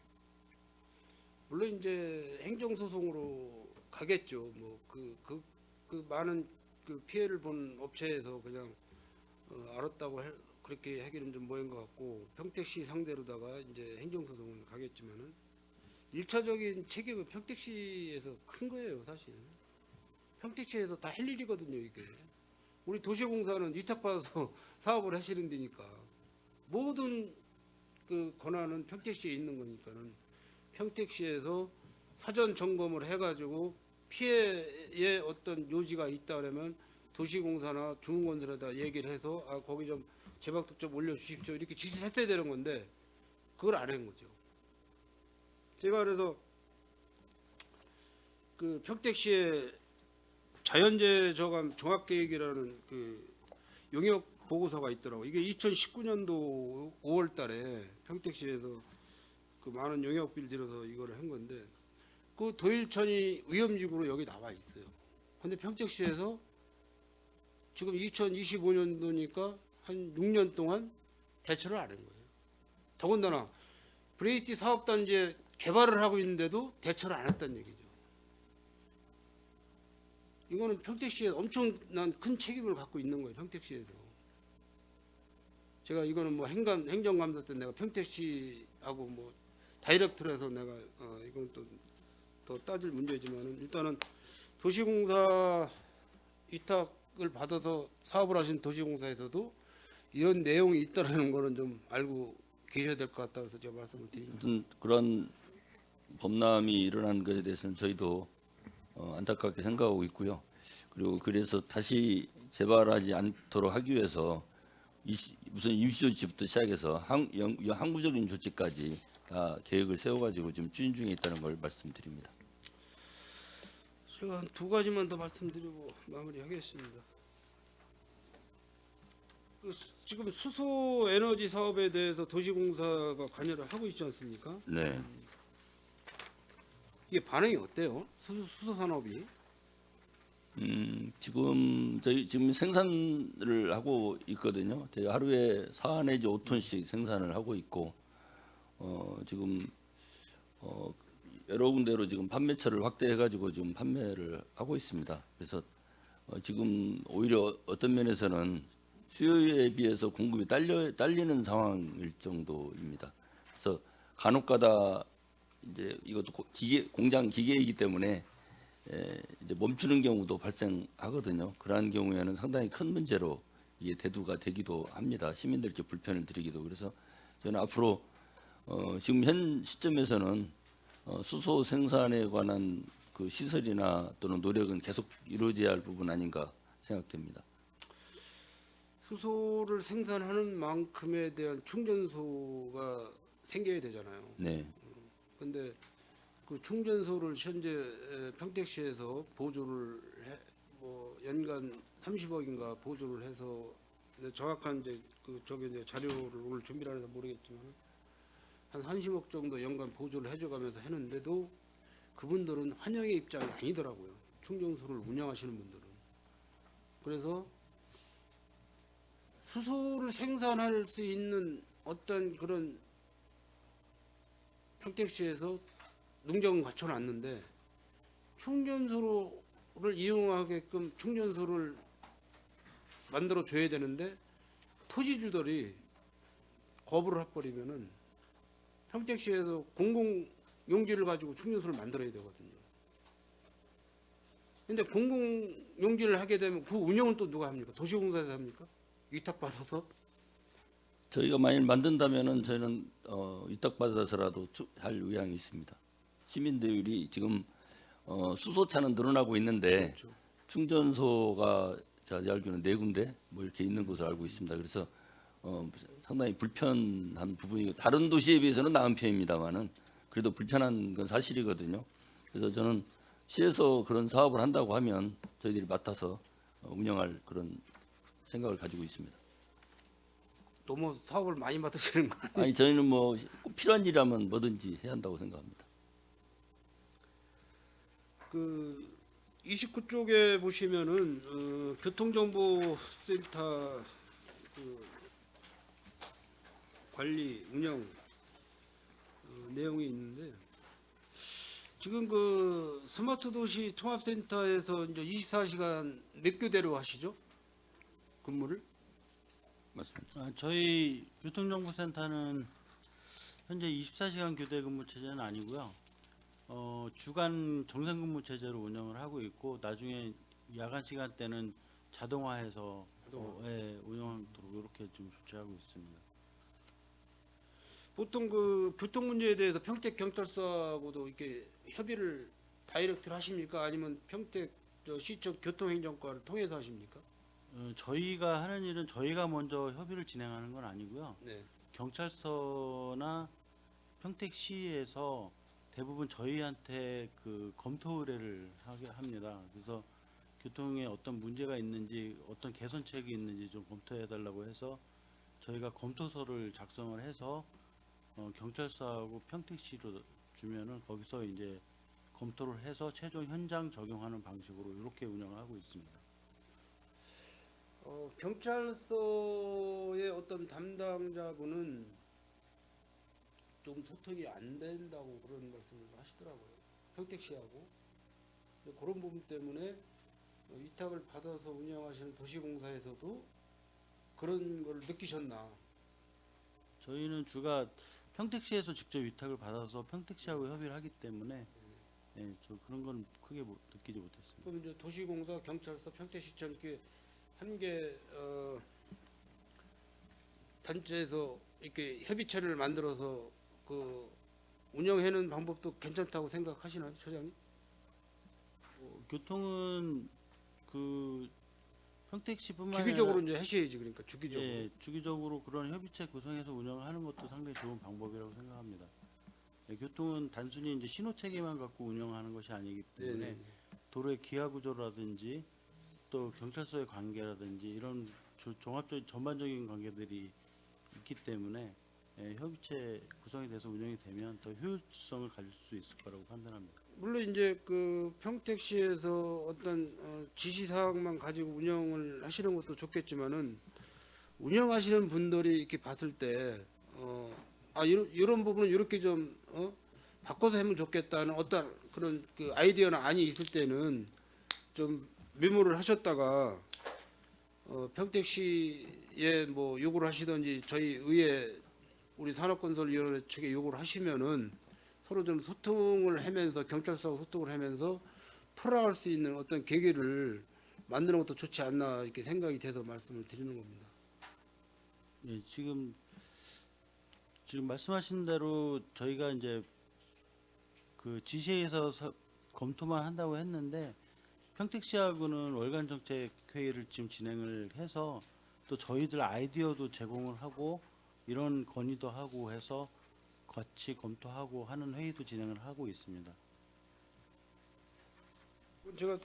물론 이제 행정소송으로 가겠죠. 뭐 그 많은 그 피해를 본 업체에서 그냥 알았다고 그렇게 하기는 좀 뭐인 것 같고, 평택시 상대로다가 이제 행정소송을 가겠지만은 1차적인 책임은 평택시에서 큰 거예요, 사실. 평택시에서 다 할 일이거든요, 이게. 우리 도시공사는 위탁받아서 사업을 하시는 데니까 모든 그 권한은 평택시에 있는 거니까는 평택시에서 사전 점검을 해가지고 피해의 어떤 요지가 있다 그러면 도시공사나 중공건설에다 얘기를 해서 아 거기 좀 제박도 좀 올려주십시오 이렇게 지시를 했어야 되는 건데 그걸 안 한 거죠. 제가 그래서 그 평택시의 자연재해 저감 종합계획이라는 그 용역 보고서가 있더라고. 이게 2019년도 5월달에 평택시에서 그 많은 용역비를 들여서 이거를 한 건데 그 도일천이 위험지구로 여기 나와 있어요. 근데 평택시에서 지금 2025년도니까 한 6년 동안 대처를 안 한 거예요. 더군다나 브레이티 사업단지에 개발을 하고 있는데도 대처를 안 했다는 얘기죠. 이거는 평택시에 엄청난 큰 책임을 갖고 있는 거예요. 평택시에서. 제가 이거는 뭐 행정감사 때 내가 평택시하고 뭐 다이렉트로 해서 내가 이건 또 더 따질 문제지만은 일단은 도시공사 위탁을 받아서 사업을 하신 도시공사에서도 이런 내용이 있다라는 거는 좀 알고 계셔야 될 것 같다 해서 제가 말씀을 드립니다. 아무튼 그런 범람이 일어난 것에 대해서는 저희도 안타깝게 생각하고 있고요. 그리고 그래서 다시 재발하지 않도록 하기 위해서 우선 임시조치부터 시작해서 항구적인 조치까지 다 계획을 세워가지고 지금 추진 중에 있다는 걸 말씀드립니다. 제가 한 두 가지만 더 말씀드리고 마무리하겠습니다. 지금 수소 에너지 사업에 대해서 도시공사가 관여를 하고 있지 않습니까? 네. 이게 반응이 어때요? 수소 산업이? 저희 지금 생산을 하고 있거든요. 저희 하루에 4 내지 5톤씩 생산을 하고 있고 지금 여러 군데로 지금 판매처를 확대해가지고 지금 판매를 하고 있습니다. 그래서 지금 오히려 어떤 면에서는 수요에 비해서 공급이 딸리는 상황일 정도입니다. 그래서 간혹가다 이제 이것도 공장 기계이기 때문에 이제 멈추는 경우도 발생하거든요. 그러한 경우에는 상당히 큰 문제로 이게 대두가 되기도 합니다. 시민들께 불편을 드리기도. 그래서 저는 앞으로 지금 현 시점에서는 수소 생산에 관한 그 시설이나 또는 노력은 계속 이루어져야 할 부분 아닌가 생각됩니다. 수소를 생산하는 만큼에 대한 충전소가 생겨야 되잖아요. 네. 근데 그 충전소를 현재 평택시에서 보조를 뭐 연간 30억인가 보조를 해서 정확한 이제 이제 자료를 오늘 준비를 해서 모르겠지만 한 30억 정도 연간 보조를 해줘가면서 했는데도 그분들은 환영의 입장이 아니더라고요. 충전소를 운영하시는 분들은. 그래서 수소를 생산할 수 있는 어떤 그런 평택시에서 농장은 갖춰놨는데 충전소를 이용하게끔 충전소를 만들어 줘야 되는데 토지주들이 거부를 해버리면은 평택시에서 공공용지를 가지고 충전소를 만들어야 되거든요. 근데 공공용지를 하게 되면 그 운영은 또 누가 합니까? 도시공사에서 합니까? 위탁받아서? 저희가 만일 만든다면은 저희는 위탁받아서라도 할 의향이 있습니다. 시민들이 지금 수소차는 늘어나고 있는데 그렇죠. 충전소가 제가 알기로는 4군데 뭐 이렇게 있는 것으로 알고 있습니다. 그래서 상당히 불편한 부분이 다른 도시에 비해서는 나은 편입니다만은 그래도 불편한 건 사실이거든요. 그래서 저는 시에서 그런 사업을 한다고 하면 저희들이 맡아서 운영할 그런 생각을 가지고 있습니다. 너무 사업을 많이 맡으시는 거 아니에요? 아니 저희는 뭐 꼭 필요한 일이라면 뭐든지 해야 한다고 생각합니다. 그 29쪽에 보시면은 교통정보센터 그 관리 운영 내용이 있는데 지금 그 스마트 도시 통합센터에서 이제 24시간 몇 교대로 하시죠? 근무를? 맞습니다. 저희 교통정보센터는 현재 24시간 교대 근무 체제는 아니고요. 주간 정상 근무 체제로 운영을 하고 있고 나중에 야간 시간대는 자동화해서 운영하도록 이렇게 좀 조치하고 있습니다. 보통 그 교통 문제에 대해서 평택 경찰서하고도 이렇게 협의를 다이렉트를 하십니까? 아니면 평택 시청 교통행정과를 통해서 하십니까? 저희가 하는 일은 저희가 먼저 협의를 진행하는 건 아니고요. 네. 경찰서나 평택시에서 대부분 저희한테 그 검토 의뢰를 하게 합니다. 그래서 교통에 어떤 문제가 있는지 어떤 개선책이 있는지 좀 검토해 달라고 해서 저희가 검토서를 작성을 해서 경찰서하고 평택시로 주면은 거기서 이제 검토를 해서 최종 현장 적용하는 방식으로 이렇게 운영을 하고 있습니다. 경찰서의 어떤 담당자분은 좀 소통이 안 된다고 그런 말씀을 하시더라고요. 평택시하고. 근데 그런 부분 때문에 위탁을 받아서 운영하시는 도시공사에서도 그런 걸 느끼셨나? 저희는 주가 평택시에서 직접 위탁을 받아서 평택시하고 협의를 하기 때문에 예, 저 그런 건 크게 느끼지 못했습니다. 그럼 이제 도시공사, 경찰서, 평택시청 이렇게 한 개 단체에서 이렇게 협의체를 만들어서 그 운영하는 방법도 괜찮다고 생각하시나요, 처장님? 교통은 그 평택시뿐만 주기적으로 아니라 이제 하셔야지, 그러니까 주기적으로. 예, 주기적으로 그런 협의체 구성해서 운영을 하는 것도 상당히 좋은 방법이라고 생각합니다. 예, 교통은 단순히 이제 신호 체계만 갖고 운영하는 것이 아니기 때문에 네네. 도로의 기하 구조라든지 또 경찰서의 관계라든지 이런 종합적인 전반적인 관계들이 있기 때문에 예, 협의체 구성이 돼서 운영이 되면 더 효율성을 가질 수 있을 거라고 판단합니다. 물론 이제 그 평택시에서 어떤 지시 사항만 가지고 운영을 하시는 것도 좋겠지만은 운영하시는 분들이 이렇게 봤을 때 이런 부분은 이렇게 좀 바꿔서 하면 좋겠다는 어떤 그런 그 아이디어나 안이 있을 때는 좀 메모를 하셨다가 평택시에 뭐 요구를 하시든지 저희 의회 우리 산업건설위원회 측에 요구를 하시면은 서로 좀 소통을 하면서 경찰서하고 소통을 하면서 풀어갈 수 있는 어떤 계기를 만드는 것도 좋지 않나 이렇게 생각이 돼서 말씀을 드리는 겁니다. 예, 지금 말씀하신 대로 저희가 이제 그 지시에서 검토만 한다고 했는데 평택시하고는 월간 정책 회의를 지금 진행을 해서 또 저희들 아이디어도 제공을 하고 이런 건의도 하고 해서 같이 검토하고 하는 회의도 진행을 하고 있습니다. 제가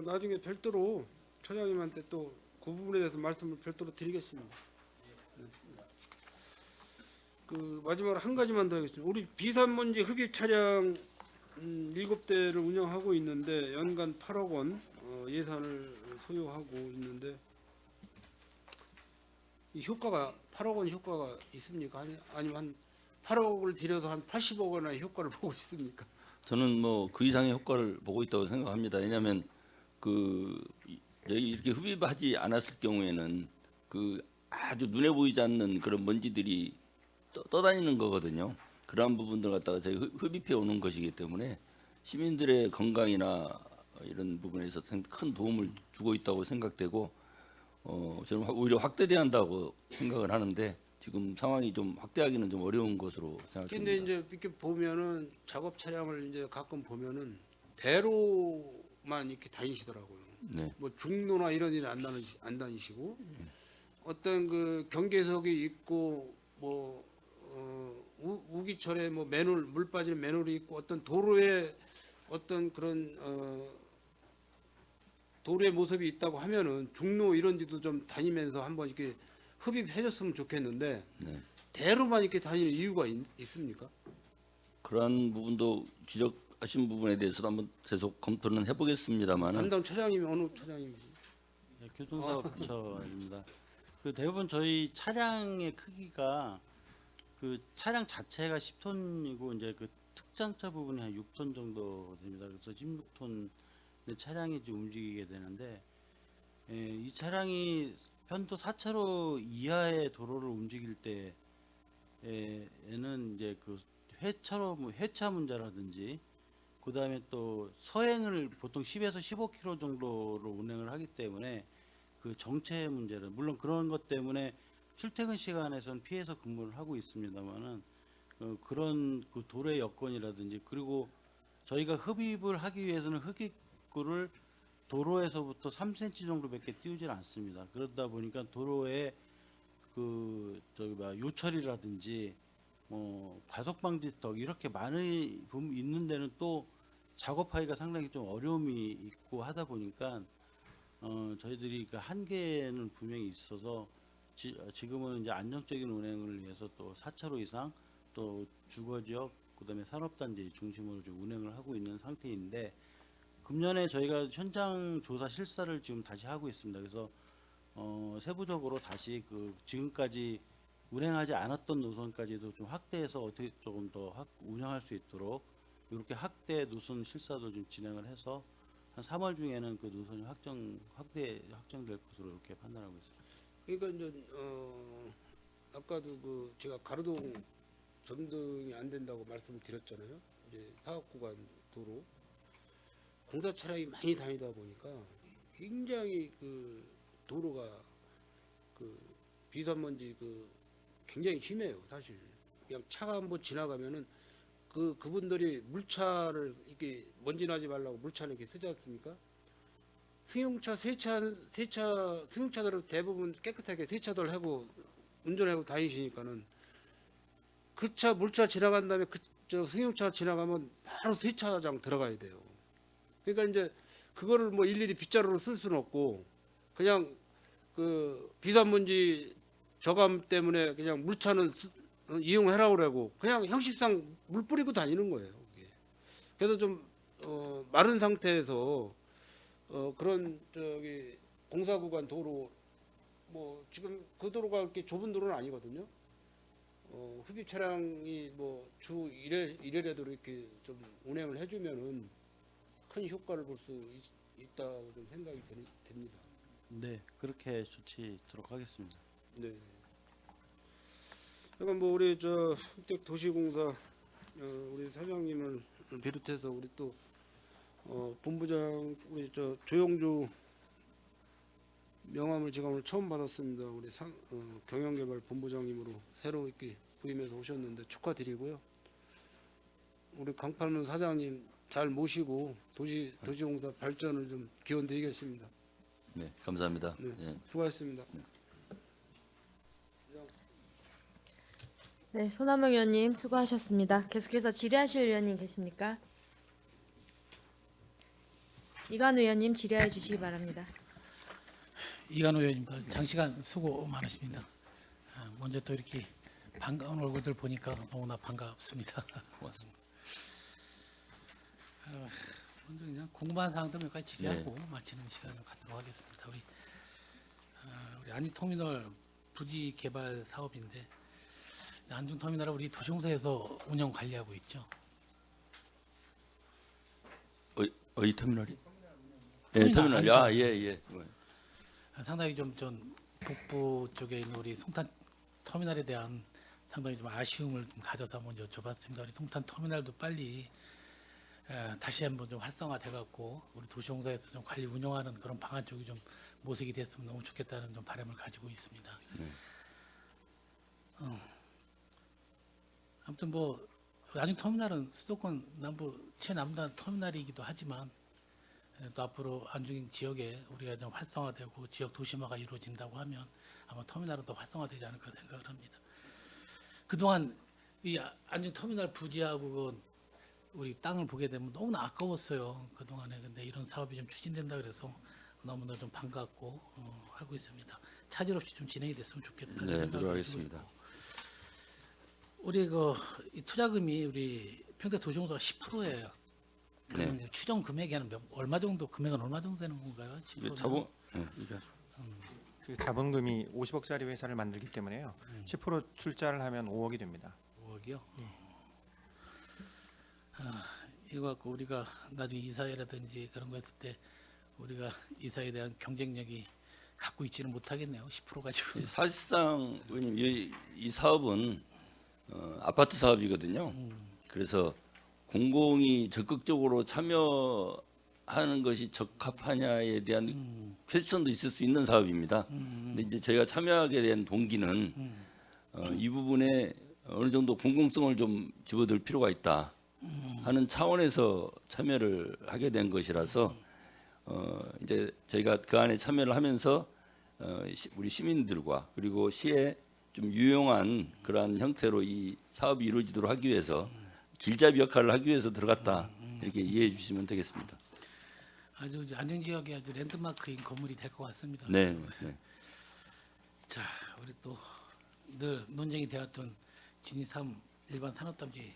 나중에 별도로 처장님한테 또 그 부분에 대해서 말씀을 별도로 드리겠습니다. 네. 그 마지막으로 한 가지만 더 하겠습니다. 우리 비산먼지 흡입 차량 7대를 운영하고 있는데 연간 8억 원 예산을 소요하고 있는데 이 효과가 8억 원 효과가 있습니까? 아니면 한 8억을 들여서 한 80억 원의 효과를 보고 있습니까? 저는 뭐 그 이상의 효과를 보고 있다고 생각합니다. 왜냐하면 그 이렇게 흡입하지 않았을 경우에는 그 아주 눈에 보이지 않는 그런 먼지들이 떠다니는 거거든요. 그러한 부분들 갖다가 저희 흡입해 오는 것이기 때문에 시민들의 건강이나 이런 부분에서 큰 도움을 주고 있다고 생각되고 저는 오히려 확대돼야 한다고 생각을 하는데 지금 상황이 좀 확대하기는 좀 어려운 것으로 생각됩니다. 근데 이제 이렇게 보면은 작업 차량을 이제 가끔 보면은 대로만 이렇게 다니시더라고요. 네. 뭐 중로나 이런 일은 안 다니시고 어떤 그 경계석이 있고 뭐 우기철에 뭐 맨홀 물 빠지는 맨홀이 있고 어떤 도로에 어떤 그런 도로의 모습이 있다고 하면은 중로 이런 데도 좀 다니면서 한번 이렇게 흡입해줬으면 좋겠는데 네. 대로만 이렇게 다니는 이유가 있습니까? 그러한 부분도 지적하신 부분에 대해서도 한번 계속 검토는 해보겠습니다만은 담당 처장님이 어느 처장님이지? 네, 교통사업처입니다. 그 대부분 저희 차량의 크기가 그 차량 자체가 10톤이고 이제 그 특장차 부분이 한 6톤 정도 됩니다. 그래서 16톤의 차량이 이제 움직이게 되는데 이 차량이 편도 4차로 이하의 도로를 움직일 때에는 이제 그 회차 문제라든지 그 다음에 또 서행을 보통 10에서 15km 정도로 운행을 하기 때문에 그 정체 문제를 물론 그런 것 때문에 출퇴근 시간에선 피해서 근무를 하고 있습니다만은 그런 그 도로의 여건이라든지 그리고 저희가 흡입을 하기 위해서는 흡입구를 도로에서부터 3cm 정도밖에 띄우질 않습니다. 그러다 보니까 도로에 그 요철이라든지 뭐 과속 방지턱 이렇게 많이 있는 데는 또 작업하기가 상당히 좀 어려움이 있고 하다 보니까 저희들이 그 한계는 분명히 있어서 지금은 이제 안정적인 운행을 위해서 또 4차로 이상 또 주거지역 그다음에 산업단지 중심으로 좀 운행을 하고 있는 상태인데 금년에 저희가 현장 조사 실사를 지금 다시 하고 있습니다. 그래서 세부적으로 다시 그 지금까지 운행하지 않았던 노선까지도 좀 확대해서 어떻게 조금 더 운영할 수 있도록 이렇게 확대 노선 실사도 좀 진행을 해서 한 3월 중에는 그 노선이 확정될 것으로 이렇게 판단하고 있습니다. 그러니까 이제 아까도 그 제가 가로등 전등이 안 된다고 말씀드렸잖아요. 이제 사업 구간 도로 공사 차량이 많이 다니다 보니까 굉장히 그 도로가 그 비단먼지 그 굉장히 심해요. 사실 그냥 차가 한번 지나가면은 그분들이 물차를 이렇게 먼지 나지 말라고 물차를 이렇게 쓰지 않습니까? 승용차들은 대부분 깨끗하게 세차들 하고 운전하고 다니시니까는 그 차 물차 지나간 다음에 저 승용차 지나가면 바로 세차장 들어가야 돼요. 그러니까 이제 그거를 뭐 일일이 빗자루로 쓸 수는 없고 그냥 그 비단먼지 저감 때문에 그냥 물차는 이용하라고 그러고 그냥 형식상 물 뿌리고 다니는 거예요. 그게. 그래서 좀 마른 상태에서 그런 저기 공사 구간 도로 뭐 지금 그 도로가 그렇게 좁은 도로는 아니거든요. 흡입 차량이 뭐 주 1회라도 이렇게 좀 운행을 해주면은 큰 효과를 볼 수 있다고 좀 생각이 됩니다. 네, 그렇게 조치하도록 하겠습니다. 네. 그러니까 뭐 우리 저 흑택도시공사 우리 사장님을 비롯해서 우리 또 본부장 우리 저 조영주 명함을 제가 오늘 처음 받았습니다. 우리 경영개발 본부장님으로 새로 이렇게 부임해서 오셨는데 축하드리고요. 우리 강팔문 사장님 잘 모시고 도시공사 발전을 좀 기원드리겠습니다. 네, 감사합니다. 네, 예. 수고하셨습니다. 네, 손한명 의원님 수고하셨습니다. 계속해서 질의하실 의원님 계십니까? 이관 의원님 질의해 주시기 바랍니다. 이관호 의원님과 장시간 수고 많으십니다. 먼저 또 이렇게 반가운 얼굴들 보니까 너무나 반갑습니다. 고맙습니다. 먼저 그냥 궁금한 사항들 몇 가지 질의하고 마치는 시간을 갖도록 하겠습니다. 우리 안중터미널 부지 개발 사업인데 안중터미널을 우리 도시공사에서 운영 관리하고 있죠. 어이 터미널이? 네, 터미널. 아, 예, 예. 상당히 좀 북부 쪽에 있는 우리 송탄 터미널에 대한 상당히 좀 아쉬움을 좀 가져서 한번 여쭤봤습니다. 우리 송탄 터미널도 빨리 다시 한번 좀 활성화돼 갖고 우리 도시공사에서 좀 관리 운영하는 그런 방안 쪽이 좀 모색이 됐으면 너무 좋겠다는 좀 바람을 가지고 있습니다. 아무튼 뭐 안중 터미널은 수도권 남부 최남단 터미널이기도 하지만 또 앞으로 안중 지역에 우리가 좀 활성화되고 지역 도시화가 이루어진다고 하면 아마 터미널은 더 활성화되지 않을까 생각을 합니다. 그동안 이 안중 터미널 부지하고 우리 땅을 보게 되면 너무나 아까웠어요. 그동안에. 근데 이런 사업이 좀 추진된다 그래서 너무나 좀 반갑고 하고 있습니다. 차질 없이 좀 진행이 됐으면 좋겠다. 네, 노력하겠습니다. 우리 이 투자금이 우리 평택도시공사가 10%예요. 그러면 추정 금액이 얼마 정도 금액은 얼마 정도 되는 건가요? 이게 자본 이게 그 자본금이 50억짜리 회사를 만들기 때문에요. 10% 출자를 하면 5억이 됩니다. 5억이요? 이거 갖고 우리가 나중에 이사회라든지 그런 거 했을 때 우리가 이사에 대한 경쟁력이 갖고 있지는 못하겠네요. 10% 가지고. 사실상 의원님 이 사업은 아파트 사업이거든요. 그래서 공공이 적극적으로 참여하는 것이 적합하냐에 대한 퀘스천도 있을 수 있는 사업입니다. 근데 이제 저희가 참여하게 된 동기는 이 부분에 어느 정도 공공성을 좀 집어들 필요가 있다. 하는 차원에서 참여를 하게 된 것이라서 이제 저희가 그 안에 참여를 하면서 우리 시민들과 그리고 시에 좀 유용한 그러한 형태로 이 사업이 이루어지도록 하기 위해서 길잡이 역할을 하기 위해서 들어갔다 이렇게 이해해 주시면 되겠습니다. 아주 이제 안정 지역의 아주 랜드마크인 건물이 될 것 같습니다. 네. 네. 자, 우리 또 늘 논쟁이 되었던 진입 3 일반 산업단지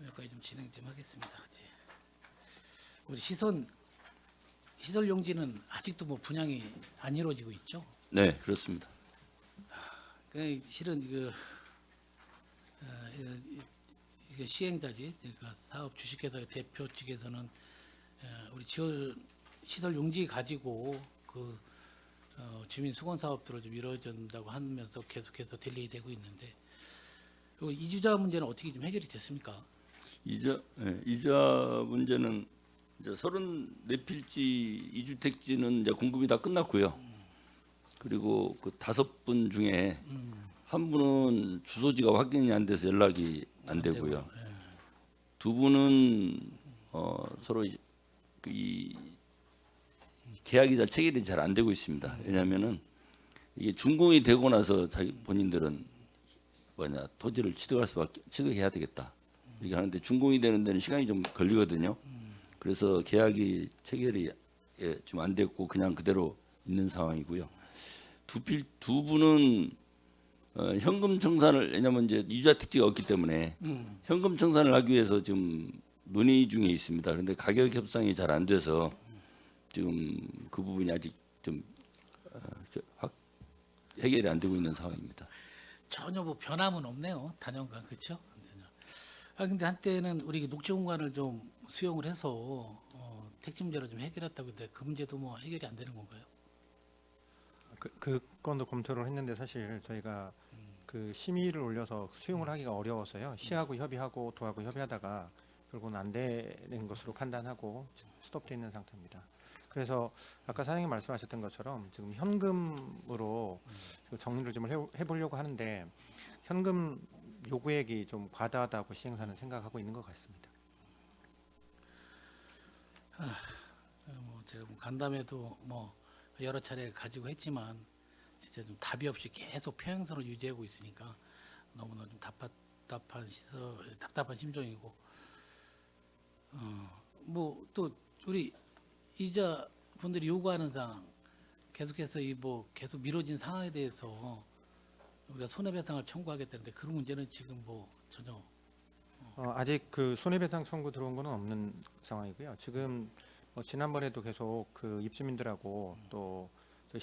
여기까지 좀 진행 좀 하겠습니다. 이제 우리 시설 용지는 아직도 뭐 분양이 안 이루어지고 있죠. 네, 그렇습니다. 그 실은 이게 시행자지, 그러니까 사업 주식회사의 대표 측에서는 우리 지원 시설 용지 가지고 그 주민 수건 사업들을 좀 이루어진다고 하면서 계속해서 딜레이되고 있는데, 그리고 이주자 문제는 어떻게 좀 해결이 됐습니까? 이자 문제는 이제 34필지 이주택지는 이제 공급이 다 끝났고요. 그리고 그 5분 중에 한 분은 주소지가 확인이 안 돼서 연락이 안 되고요. 예. 2분은 서로 이 계약이자 체결이 잘 안 되고 있습니다. 왜냐하면은 이게 준공이 되고 나서 자기 본인들은 토지를 취득해야 되겠다 이렇게 하는데 준공이 되는 데는 시간이 좀 걸리거든요. 그래서 계약이 체결이 좀 안 됐고 그냥 그대로 있는 상황이고요. 두 분은 현금 청산을, 왜냐하면 이제 이주자 특지가 없기 때문에 현금 청산을 하기 위해서 지금 논의 중에 있습니다. 그런데 가격 협상이 잘 안 돼서 지금 그 부분이 아직 좀 해결이 안 되고 있는 상황입니다. 전혀 뭐 변함은 없네요. 단연간 그렇죠? 근데 한때는 우리 녹지 공간을 좀 수용을 해서 택지 문제를 좀 해결했다고 했는데 그 문제도 뭐 해결이 안 되는 건가요? 그 건도 검토를 했는데 사실 저희가 그 심의를 올려서 수용을 하기가 어려워서요. 시하고 협의하고 도하고 협의하다가 결국은 안 되는 것으로 판단하고 스톱돼 있는 상태입니다. 그래서 아까 사장님 말씀하셨던 것처럼 지금 현금으로 정리를 좀 해보려고 하는데 현금 요구액이 좀 과다하다고 시행사는 생각하고 있는 것 같습니다. 뭐 제가 뭐 간담회도 뭐 여러 차례 가지고 했지만 진짜 좀 답이 없이 계속 평행선을 유지하고 있으니까 너무나 좀 답답한 심정이고, 뭐 또 우리 이자 분들이 요구하는 사항 계속해서 이 뭐 계속 미뤄진 상황에 대해서 우리가 손해배상을 청구하겠다는데 그런 문제는 지금 뭐 전혀 아직 그 손해배상 청구 들어온 거는 없는 상황이고요. 지금 지난번에도 계속 그 입주민들하고 또 저희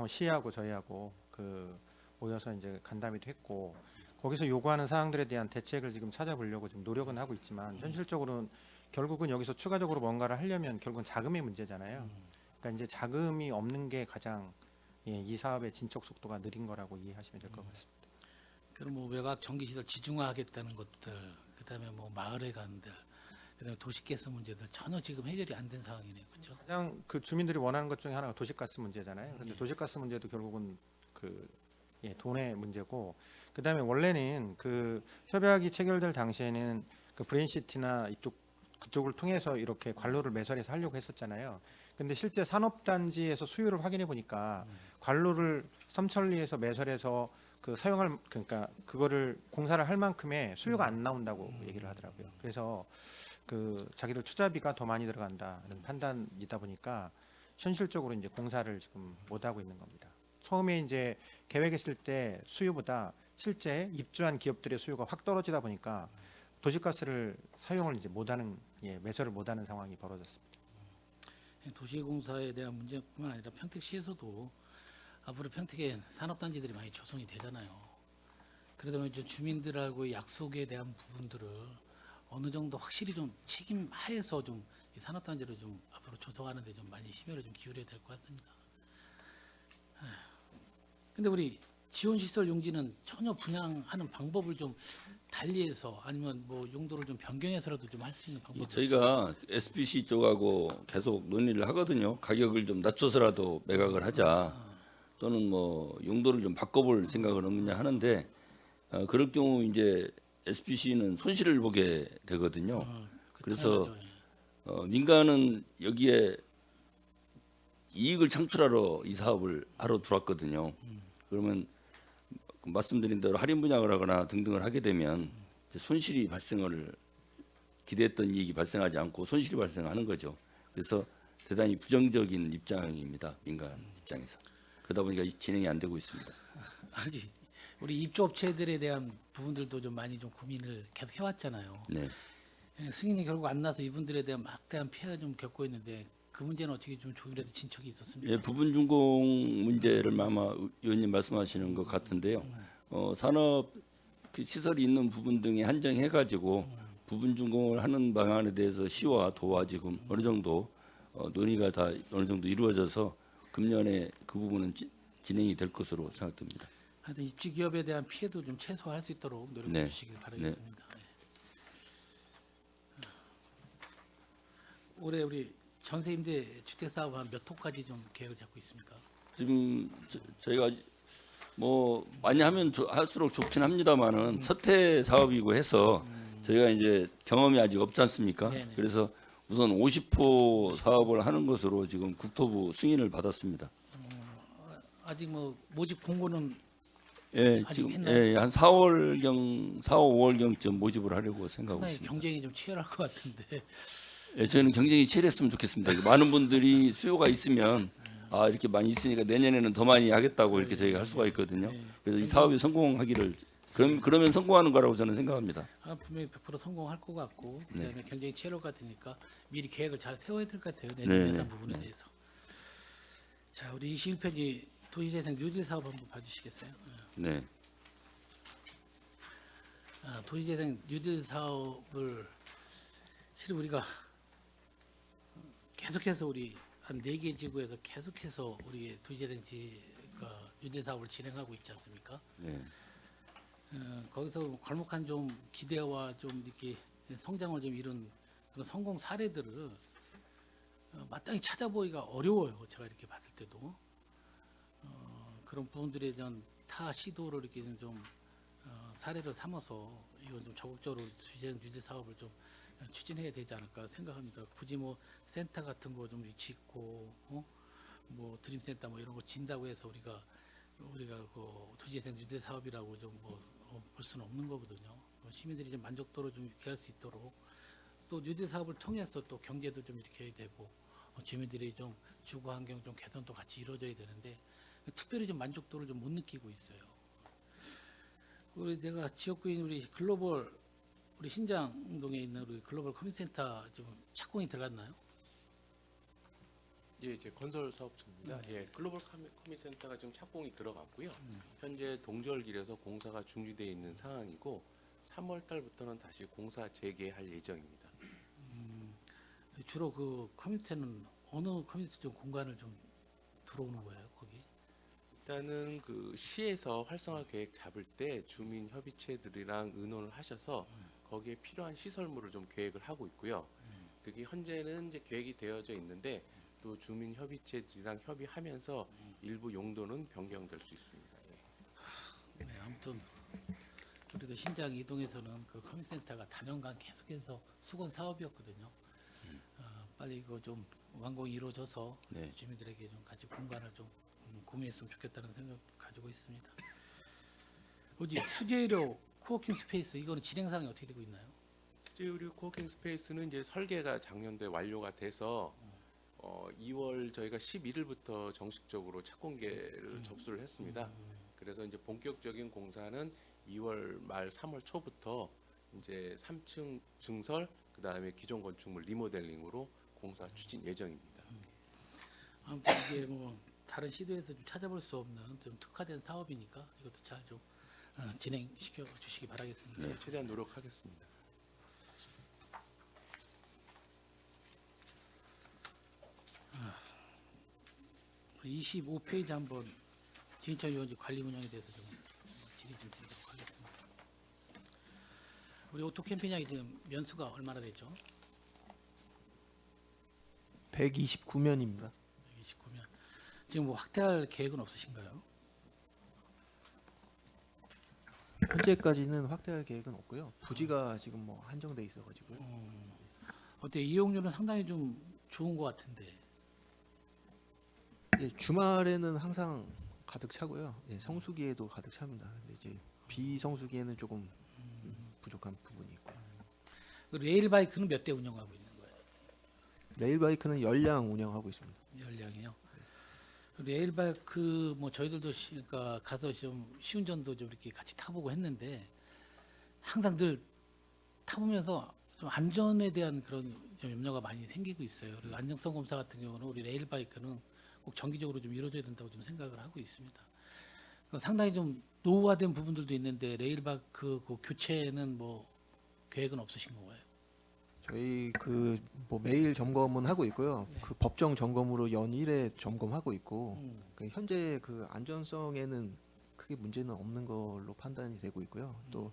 시하고 저희하고 그 모여서 이제 간담회도 했고 거기서 요구하는 사항들에 대한 대책을 지금 찾아보려고 지금 노력은 하고 있지만 현실적으로는 결국은 여기서 추가적으로 뭔가를 하려면 결국은 자금의 문제잖아요. 그러니까 이제 자금이 없는 게 가장 이 사업의 진척 속도가 느린 거라고 이해하시면 될 것 같습니다. 그럼 뭐 외곽 전기시설 지중화하겠다는 것들, 그다음에 뭐 마을에 간들, 그다음에 도시가스 문제들 전혀 지금 해결이 안 된 상황이네요, 그렇죠? 가장 그 주민들이 원하는 것 중에 하나가 도시가스 문제잖아요. 그런데 도시가스 문제도 결국은 그 돈의 문제고, 그다음에 원래는 그 협약이 체결될 당시에는 그 브레인시티나 그쪽을 통해서 이렇게 관로를 매설해서 하려고 했었잖아요. 근데 실제 산업단지에서 수요를 확인해 보니까 관로를 삼천리에서 매설해서 그러니까 그거를 공사를 할 만큼의 수요가 안 나온다고 얘기를 하더라고요. 그래서 그 자기들 투자비가 더 많이 들어간다는 판단이다 보니까 현실적으로 이제 공사를 지금 못 하고 있는 겁니다. 처음에 이제 계획했을 때 수요보다 실제 입주한 기업들의 수요가 확 떨어지다 보니까 도시가스를 사용을 이제 못하는 매설을 못하는 상황이 벌어졌습니다. 도시공사에 대한 문제뿐만 아니라 평택시에서도 앞으로 평택에 산업단지들이 많이 조성이 되잖아요. 그러다 보니 주민들하고의 약속에 대한 부분들을 어느 정도 확실히 좀 책임하에서 좀 이 산업단지를 좀 앞으로 조성하는 데 좀 많이 심혈을 좀 기울여야 될 것 같습니다. 근데 우리 지원시설 용지는 전혀 분양하는 방법을 좀 달리해서 아니면 뭐 용도를 좀 변경해서라도 좀 할 수 있는 방법이 저희가 SPC 쪽하고 계속 논의를 하거든요. 가격을 좀 낮춰서라도 매각을 하자, 또는 뭐 용도를 좀 바꿔볼 생각은 없느냐 하는데 그럴 경우 이제 SPC는 손실을 보게 되거든요. 그래서 당연하죠. 예. 민간은 여기에 이익을 창출하러 이 사업을 하러 들어왔거든요. 그러면 말씀드린 대로 할인 분양을 하거나 등등을 하게 되면 이제 손실이 발생을 기대했던 이익이 발생하지 않고 손실이 발생하는 거죠. 그래서 대단히 부정적인 입장입니다. 민간 입장에서. 그러다 보니까 진행이 안 되고 있습니다. 아니 우리 입주업체들에 대한 부분들도 좀 많이 좀 고민을 계속 해왔잖아요. 네. 예, 승인이 결국 안 나서 이분들에 대한 막대한 피해가 좀 겪고 있는데 그 문제는 어떻게 좀 조율해서 진척이 있었습니까? 예, 부분 준공 문제를 아마 의원님 말씀하시는 것 같은데요. 산업 그 시설이 있는 부분 등에 한정해 가지고 부분 준공을 하는 방안에 대해서 시와 도와 지금 어느 정도 논의가 다 어느 정도 이루어져서 금년에 그 부분은 진행이 될 것으로 생각됩니다. 하여튼 입주 기업에 대한 피해도 좀 최소화할 수 있도록 노력해 네. 주시길 바라겠습니다. 네. 올해 우리 전세 임대 주택 사업 한 몇 호까지 좀 계획을 잡고 있습니까? 지금 저희가 뭐 많이 하면 할수록 좋긴 합니다만은 첫 해 사업이고 해서 저희가 이제 경험이 아직 없지 않습니까? 네네. 그래서 우선 50호 사업을 하는 것으로 지금 국토부 승인을 받았습니다. 아직 뭐 모집 공고는 예, 아직 지금 했나요? 한 4월 5월경쯤 모집을 하려고 생각하고 상당히 있습니다. 경쟁이 좀 치열할 것 같은데 예, 저희는 경쟁이 치열했으면 좋겠습니다. 많은 분들이 수요가 있으면 이렇게 많이 있으니까 내년에는 더 많이 하겠다고 이렇게 저희가 할 수가 있거든요. 그래서 이 사업이 성공하기를 그러면 성공하는 거라고 저는 생각합니다. 분명히 100% 성공할 것 같고 네. 그다음에 경쟁이 치열할 것 같으니까 미리 계획을 잘 세워야 될 것 같아요. 네, 내년 예산 네, 부분에 네. 대해서. 자, 우리 21페이지 도시재생 뉴딜 사업 한번 봐주시겠어요? 네. 도시재생 뉴딜 사업을 실은 우리가 계속해서 우리 한 4개 지구에서 계속해서 우리 도시재생 뉴딜 사업을 진행하고 있지 않습니까? 네. 거기서 괄목한 좀 기대와 좀 이렇게 성장을 좀 이룬 그런 성공 사례들을 마땅히 찾아보기가 어려워요. 제가 이렇게 봤을 때도 그런 부분들에 대한 타 시도를 이렇게 좀 사례를 삼아서 이건 좀 적극적으로 주재생 뉴딜 사업을 좀 추진해야 되지 않을까 생각합니다. 굳이 뭐 센터 같은 거 좀 짓고 뭐 드림센터 뭐 이런 거 진다고 해서 우리가 그 도시재생 뉴딜 사업이라고 좀 뭐 볼 수는 없는 거거든요. 시민들이 좀 만족도를 좀 이렇게 할 수 있도록 또 뉴딜 사업을 통해서 또 경제도 좀 이렇게 해야 되고 주민들이 좀 주거 환경 좀 개선도 같이 이루어져야 되는데 특별히 좀 만족도를 좀 못 느끼고 있어요. 우리 내가 지역구인 우리 글로벌 우리 신장동에 있는 우리 글로벌 커뮤니티센터 좀 착공이 들어갔나요? 예, 이제 건설 사업 중입니다. 예, 글로벌 커뮤니센터가 지금 착공이 들어갔고요. 현재 동절기라서 공사가 중지되어 있는 상황이고 3월 달부터는 다시 공사 재개할 예정입니다. 주로 그 커뮤니티는 어느 커뮤니티 좀 공간을 좀 들어오는 거예요, 거기? 일단은 그 시에서 활성화 계획 잡을 때 주민 협의체들이랑 의논을 하셔서 거기에 필요한 시설물을 좀 계획을 하고 있고요. 그게 현재는 이제 계획이 되어져 있는데 또 주민 협의체들이랑 협의하면서 일부 용도는 변경될 수 있습니다. 예. 네, 아무튼 우리도 신장 이동에서는 그 커뮤니티센터가 단연간 계속해서 수건 사업이었거든요. 빨리 이거 좀 완공이 이루어져서 네. 주민들에게 좀 같이 공간을 좀 고민했으면 좋겠다는 생각 가지고 있습니다. 어디 수제의료 코워킹 스페이스 이거는 진행 사항이 어떻게 되고 있나요? 수제의료 코워킹 스페이스는 이제 설계가 작년도에 완료가 돼서 2월 저희가 11일부터 정식적으로 착공계를 접수를 했습니다. 그래서 이제 본격적인 공사는 2월 말 3월 초부터 이제 3층 증설 그다음에 기존 건축물 리모델링으로 공사 추진 예정입니다. 아무튼 이게 뭐 다른 시도에서 좀 찾아볼 수 없는 좀 특화된 사업이니까 이것도 잘 좀 진행시켜 주시기 바라겠습니다. 네, 최대한 노력하겠습니다. 그 25페이지 한번 진천 유원지 관리 운영에 대해서 좀 질의 좀 드리도록 하겠습니다. 우리 오토 캠핑장이 지금 면수가 얼마나 되죠? 129면입니다. 29면. 지금 뭐 확대할 계획은 없으신가요? 현재까지는 확대할 계획은 없고요. 부지가 지금 뭐 한정돼 있어가지고요. 어때 이용률은 상당히 좀 좋은 것 같은데. 예, 주말에는 항상 가득 차고요. 예, 성수기에도 가득 찹니다. 근데 이제 비성수기에는 조금 부족한 부분이 있고요. 그 레일바이크는 몇 대 운영하고 있는 거예요? 레일바이크는 열량 운영하고 있습니다. 열량이요. 레일바이크 뭐 저희들도 그러니까 가서 좀 시운전도 좀 이렇게 같이 타보고 했는데 항상 늘 타보면서 좀 안전에 대한 그런 좀 염려가 많이 생기고 있어요. 그리고 안정성 검사 같은 경우는 우리 레일바이크는 꼭 정기적으로 좀 이루어져야 된다고 좀 생각을 하고 있습니다. 상당히 좀 노후화된 부분들도 있는데 레일바이크 그 교체는 뭐 계획은 없으신 건가요? 저희 그 뭐 매일 점검은 하고 있고요. 네. 그 법정 점검으로 연일에 점검하고 있고 음. 그 현재 그 안전성에는 크게 문제는 없는 걸로 판단이 되고 있고요. 또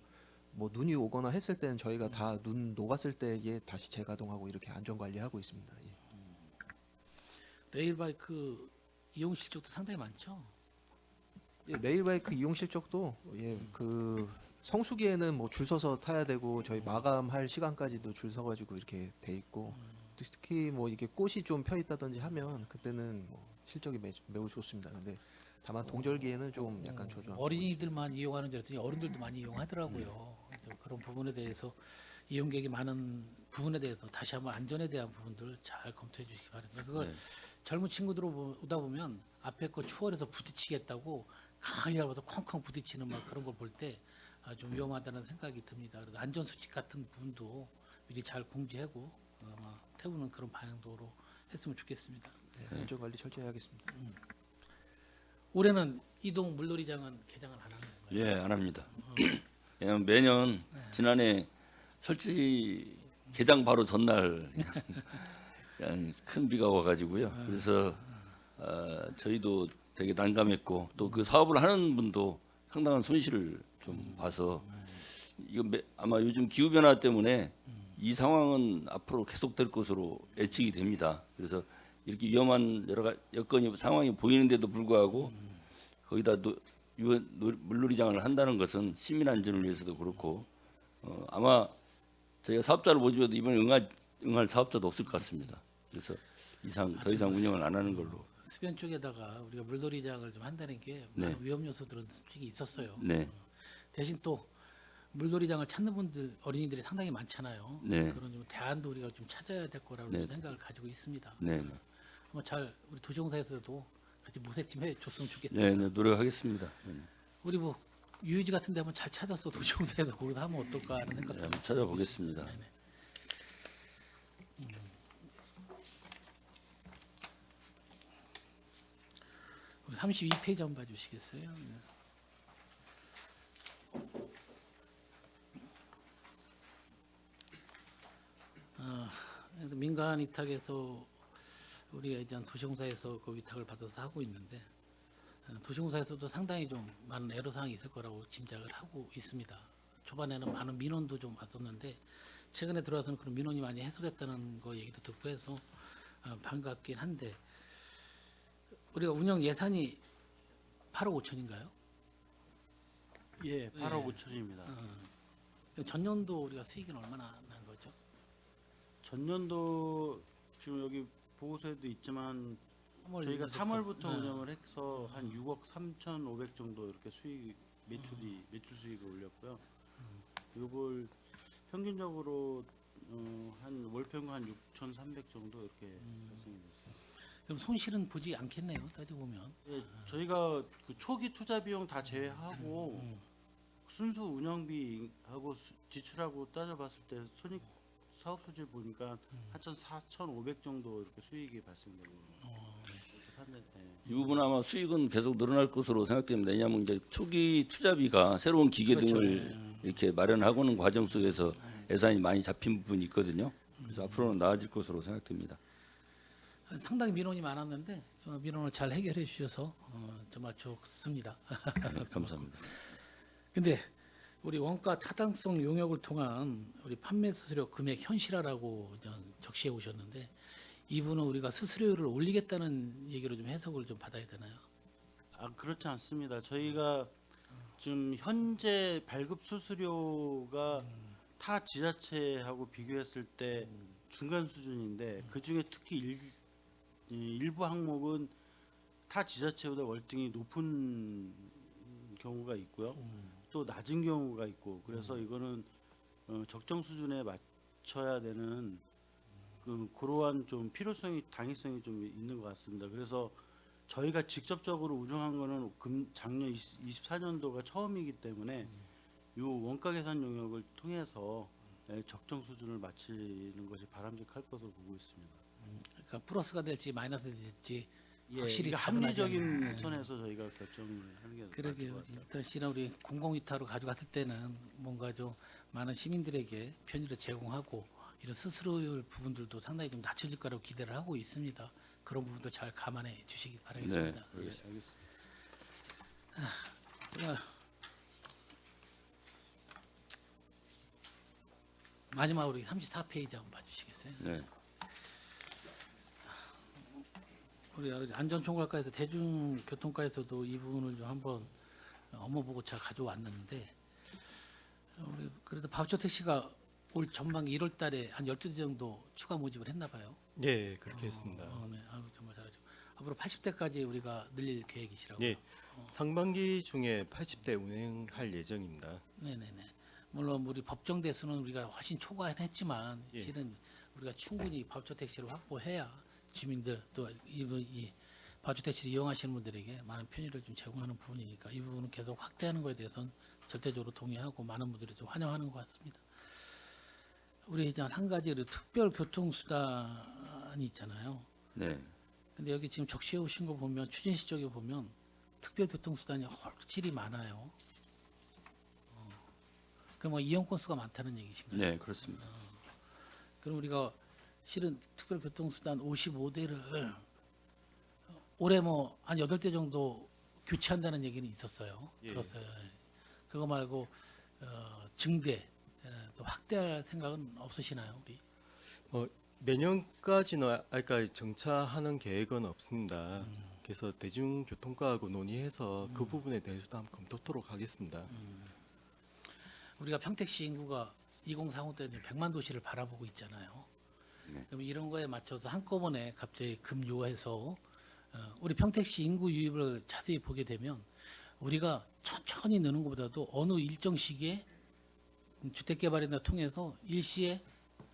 뭐 눈이 오거나 했을 때는 저희가 다 눈 녹았을 때에 다시 재가동하고 이렇게 안전 관리하고 있습니다. 예. 레일바이크 이용 실적도 상당히 많죠. 예, 레일바이크 이용 실적도 예, 그 성수기에는 뭐 줄 서서 타야 되고 저희 마감할 시간까지도 줄 서가지고 이렇게 돼 있고 특히 뭐 이게 꽃이 좀 펴 있다든지 하면 그때는 뭐 실적이 매우 좋습니다. 근데 다만 동절기에는 좀 약간 조정. 어린이들만 이용하는 줄 알았더니 어른들도 많이 이용하더라고요. 그래서 그런 부분에 대해서 이용객이 많은 부분에 대해서 다시 한번 안전에 대한 부분들 잘 검토해 주시기 바랍니다. 그걸 네. 젊은 친구들 오다 보면 앞에 거 추월해서 부딪히겠다고 강하게 밟아서 쾅쾅 부딪히는 막 그런 걸 볼 때 좀 위험하다는 생각이 듭니다. 그래서 안전 수칙 같은 부분도 미리 잘 공지하고 아마 태우는 그런 방향도로 했으면 좋겠습니다. 네, 안전 관리 철저히 하겠습니다. 올해는 이동 물놀이장은 개장을 안 하는 건가요? 예, 안 합니다. 왜냐하면 매년 지난해 설치 개장 바로 전날 그냥 큰 비가 와가지고요. 그래서 저희도 되게 난감했고 또 그 사업을 하는 분도 상당한 손실을 좀 봐서 이거 아마 요즘 기후 변화 때문에 이 상황은 앞으로 계속될 것으로 예측이 됩니다. 그래서 이렇게 위험한 여러 가지 여건이 상황이 보이는데도 불구하고 거기다 물놀이장을 한다는 것은 시민 안전을 위해서도 그렇고 아마 저희가 사업자를 모집해도 이번에 응할 사업자도 없을 것 같습니다. 그래서 더 이상 운영을 안 하는 걸로. 수변 쪽에다가 우리가 물놀이장을 좀 한다는 게 네. 많은 위험 요소들은 솔직히 있었어요. 네. 대신 또 물놀이장을 찾는 분들 어린이들이 상당히 많잖아요. 네. 그런 좀 대안도 우리가 좀 찾아야 될 거라고 네. 생각을 가지고 있습니다. 네, 네, 한번 잘 우리 도시공사에서도 같이 모색 좀 해줬으면 좋겠다. 네, 네, 노력하겠습니다. 네, 우리 뭐 유유지 같은데 한번 잘 찾아서 도시공사에서 거기서 하면 어떨까 하는 생각도 네, 한번 찾아보겠습니다. 네네. 32페이지 한번 봐주시겠어요? 네. 민간 위탁에서 우리가 이제 도시공사에서 그 위탁을 받아서 하고 있는데 도시공사에서도 상당히 좀 많은 애로사항이 있을 거라고 짐작을 하고 있습니다. 초반에는 많은 민원도 좀 왔었는데 최근에 들어와서는 그런 민원이 많이 해소됐다는 거 얘기도 듣고 해서 반갑긴 한데 우리가 운영 예산이 8억 5천인가요? 예, 8억 5천입니다. 전년도 우리가 수익은 얼마나 난 거죠? 전년도 지금 여기 보고서에도 있지만 저희가 3월부터 운영을 해서 한 6억 3,500 정도 이렇게 매출 수익을 올렸고요. 이걸 평균적으로 한 월 평균 한 6,300 정도 이렇게 발생이 됐어요. 그럼 손실은 보지 않겠네요. 따지고 보면. 예, 저희가 그 초기 투자 비용 다 제외하고 순수 운영비하고 지출하고 따져봤을 때 손익 사업 수질 보니까 한 4,500 정도 이렇게 수익이 발생되고 이렇게 판단. 이 부분 아마 수익은 계속 늘어날 것으로 생각됩니다. 왜냐하면 이제 초기 투자비가 새로운 기계 그렇죠. 등을 이렇게 마련하고는 과정 속에서 예산이 많이 잡힌 부분이 있거든요. 그래서 앞으로는 나아질 것으로 생각됩니다. 상당히 민원이 많았는데 정말 민원을 잘 해결해 주셔서 정말 좋습니다. 네, 감사합니다. 근데 우리 원가 타당성 용역을 통한 우리 판매 수수료 금액 현실화라고 적시해 오셨는데 이분은 우리가 수수료를 올리겠다는 얘기로 좀 해석을 좀 받아야 되나요? 그렇지 않습니다. 저희가 지금 현재 발급 수수료가 타 지자체하고 비교했을 때 중간 수준인데 그 중에 특히 일부 항목은 타 지자체보다 월등히 높은 경우가 있고요. 또 낮은 경우가 있고 그래서 이거는 적정 수준에 맞춰야 되는 그러한 좀 필요성이 당위성이 좀 있는 것 같습니다. 그래서 저희가 직접적으로 운영한 거는 작년 24년도가 처음이기 때문에 이 원가 계산 용역을 통해서 적정 수준을 맞추는 것이 바람직할 것으로 보고 있습니다. 그러니까 플러스가 될지 마이너스가 될지 예, 확실히 이게 가분하지 합리적인 않은- 선에서 저희가 결정을 하는 게 맞을 그러게요. 것 같아요. 일단 실은 우리 공공위탁으로 가져갔을 때는 뭔가 좀 많은 시민들에게 편의를 제공하고 이런 수수료율 부분들도 상당히 좀 낮춰질 거라고 기대를 하고 있습니다. 그런 부분도 잘 감안해 주시기 네, 바라겠습니다. 알겠습니다. 알겠습니다. 제가 마지막으로 34페이지 한번 봐주시겠어요? 네. 우리 안전총괄과에서 대중교통과에서도 이 부분을 좀 한번 업무 보고차 가져왔는데 우리 그래도 밥조 택시가 올 전반기 1월 달에 한 12대 정도 추가 모집을 했나 봐요. 예, 그렇게 했습니다. 네. 정말 잘하죠. 앞으로 80대까지 우리가 늘릴 계획이시라고요? 예, 상반기 중에 80대 운행할 예정입니다. 네네네. 물론 우리 법정 대수는 우리가 훨씬 초과했지만 예. 실은 우리가 충분히 밥조 택시를 확보해야 주민들 또 이 밥조 택시를 이용하시는 분들에게 많은 편의를 좀 제공하는 부분이니까 이 부분은 계속 확대하는 것에 대해서는 절대적으로 동의하고 많은 분들이 좀 환영하는 것 같습니다. 우리 이제 한 가지 특별 교통수단이 있잖아요. 네. 근데 여기 지금 적시해 오신 거 보면 추진시 쪽에 보면 특별 교통수단이 확실히 많아요. 그럼 뭐 이용 건수가 많다는 얘기신가요? 네, 그렇습니다. 그럼 우리가 실은 특별 교통수단 55대를 올해 뭐 한 8대 정도 교체한다는 얘기는 있었어요. 예. 들었어요. 그거 말고 증대 또 확대할 생각은 없으시나요, 우리? 내년까지는 아직까지 정차하는 계획은 없습니다. 그래서 대중교통과하고 논의해서 그 부분에 대해서도 한번 검토토록 하겠습니다. 우리가 평택시 인구가 2045 때는 100만 도시를 바라보고 있잖아요. 네. 그럼 이런 거에 맞춰서 한꺼번에 갑자기 급요해서 우리 평택시 인구 유입을 자세히 보게 되면 우리가 천천히 느는 것보다도 어느 일정 시기에 주택 개발이나 통해서 일시에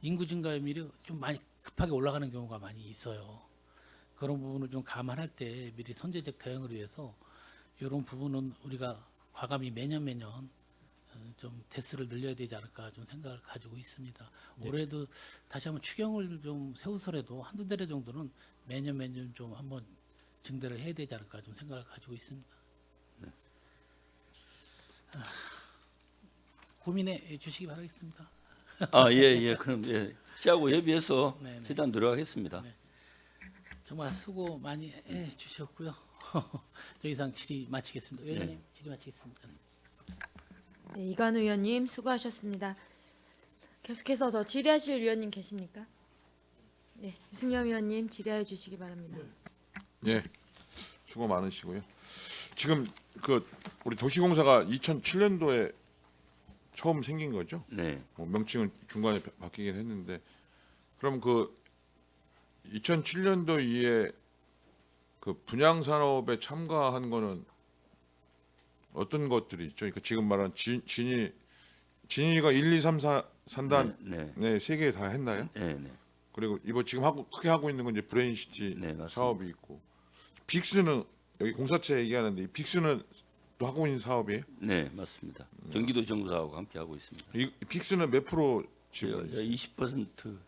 인구 증가율이 좀 많이 급하게 올라가는 경우가 많이 있어요. 그런 부분을 좀 감안할 때 미리 선제적 대응을 위해서 이런 부분은 우리가 과감히 매년 좀 대수를 늘려야 되지 않을까 좀 생각을 가지고 있습니다. 네. 올해도 다시 한번 추경을 좀 세우서라도 한두 대례 정도는 매년 좀 한번 증대를 해야 되지 않을까 좀 생각을 가지고 있습니다. 네. 고민해 주시기 바라겠습니다. 아, 예. 그럼 시하고 협의해서 네, 네. 최대한 노력하겠습니다. 네. 정말 수고 많이 해 주셨고요. 저 이상 질의 마치겠습니다. 의원님 질의 마치겠습니다. 네, 이관우 의원님 수고하셨습니다. 계속해서 더 질의하실 위원님 계십니까? 네, 유승영 의원님 질의해 주시기 바랍니다. 예, 수고 많으시고요. 지금 우리 도시공사가 2007년도에 처음 생긴 거죠? 네. 뭐 명칭은 중간에 바뀌긴 했는데, 그럼 2007년도 이후에 분양 산업에 참가한 거는 어떤 것들이 있죠? 그러니까 지금 말한 진이가 1, 2, 3, 4 산단 네. 네, 3개 다 했나요? 네. 그리고 이번 지금 크게 하고 있는 건 이제 브레인시티 네, 맞습니다. 사업이 있고, 빅스는 여기 공사체 얘기하는데 이 빅스는 또 하고 있는 사업이에요? 네, 맞습니다. 경기도 정부하고 함께 하고 있습니다. 이 빅스는 몇 프로 지분? 20%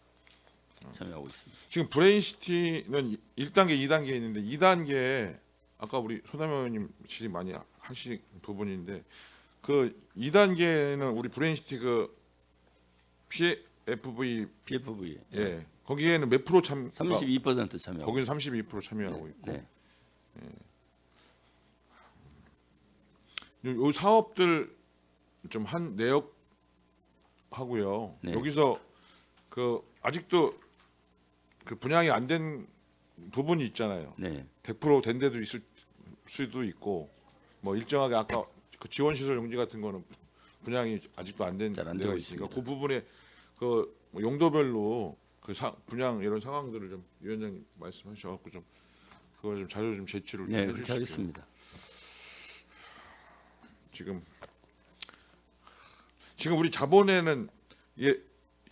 참여하고 있습니다. 지금 브레인시티는 1단계, 2단계 있는데 2단계 아까 우리 소담 의원님 질의 많이 하신 부분인데 2단계는 우리 브레인시티 PFV 예 거기에는 몇 프로 32% 참여하고 거기는 32% 참여하고 있고 네. 요 사업들 좀 한 내역 하고요. 네. 여기서 아직도 분양이 안 된 부분이 있잖아요. 네. 100% 된 데도 있을 수도 있고 뭐 일정하게 아까 그 지원 시설 용지 같은 거는 분양이 아직도 안 된 잘안 데가 되고 있으니까 있습니다. 그 부분에 그뭐 용도별로 그 분양 이런 상황들을 좀 위원장님 말씀하셔갖고 좀 그걸 좀 자료 좀 제출을 좀 네, 그렇게 해주시고요. 하겠습니다. 지금 우리 자본에는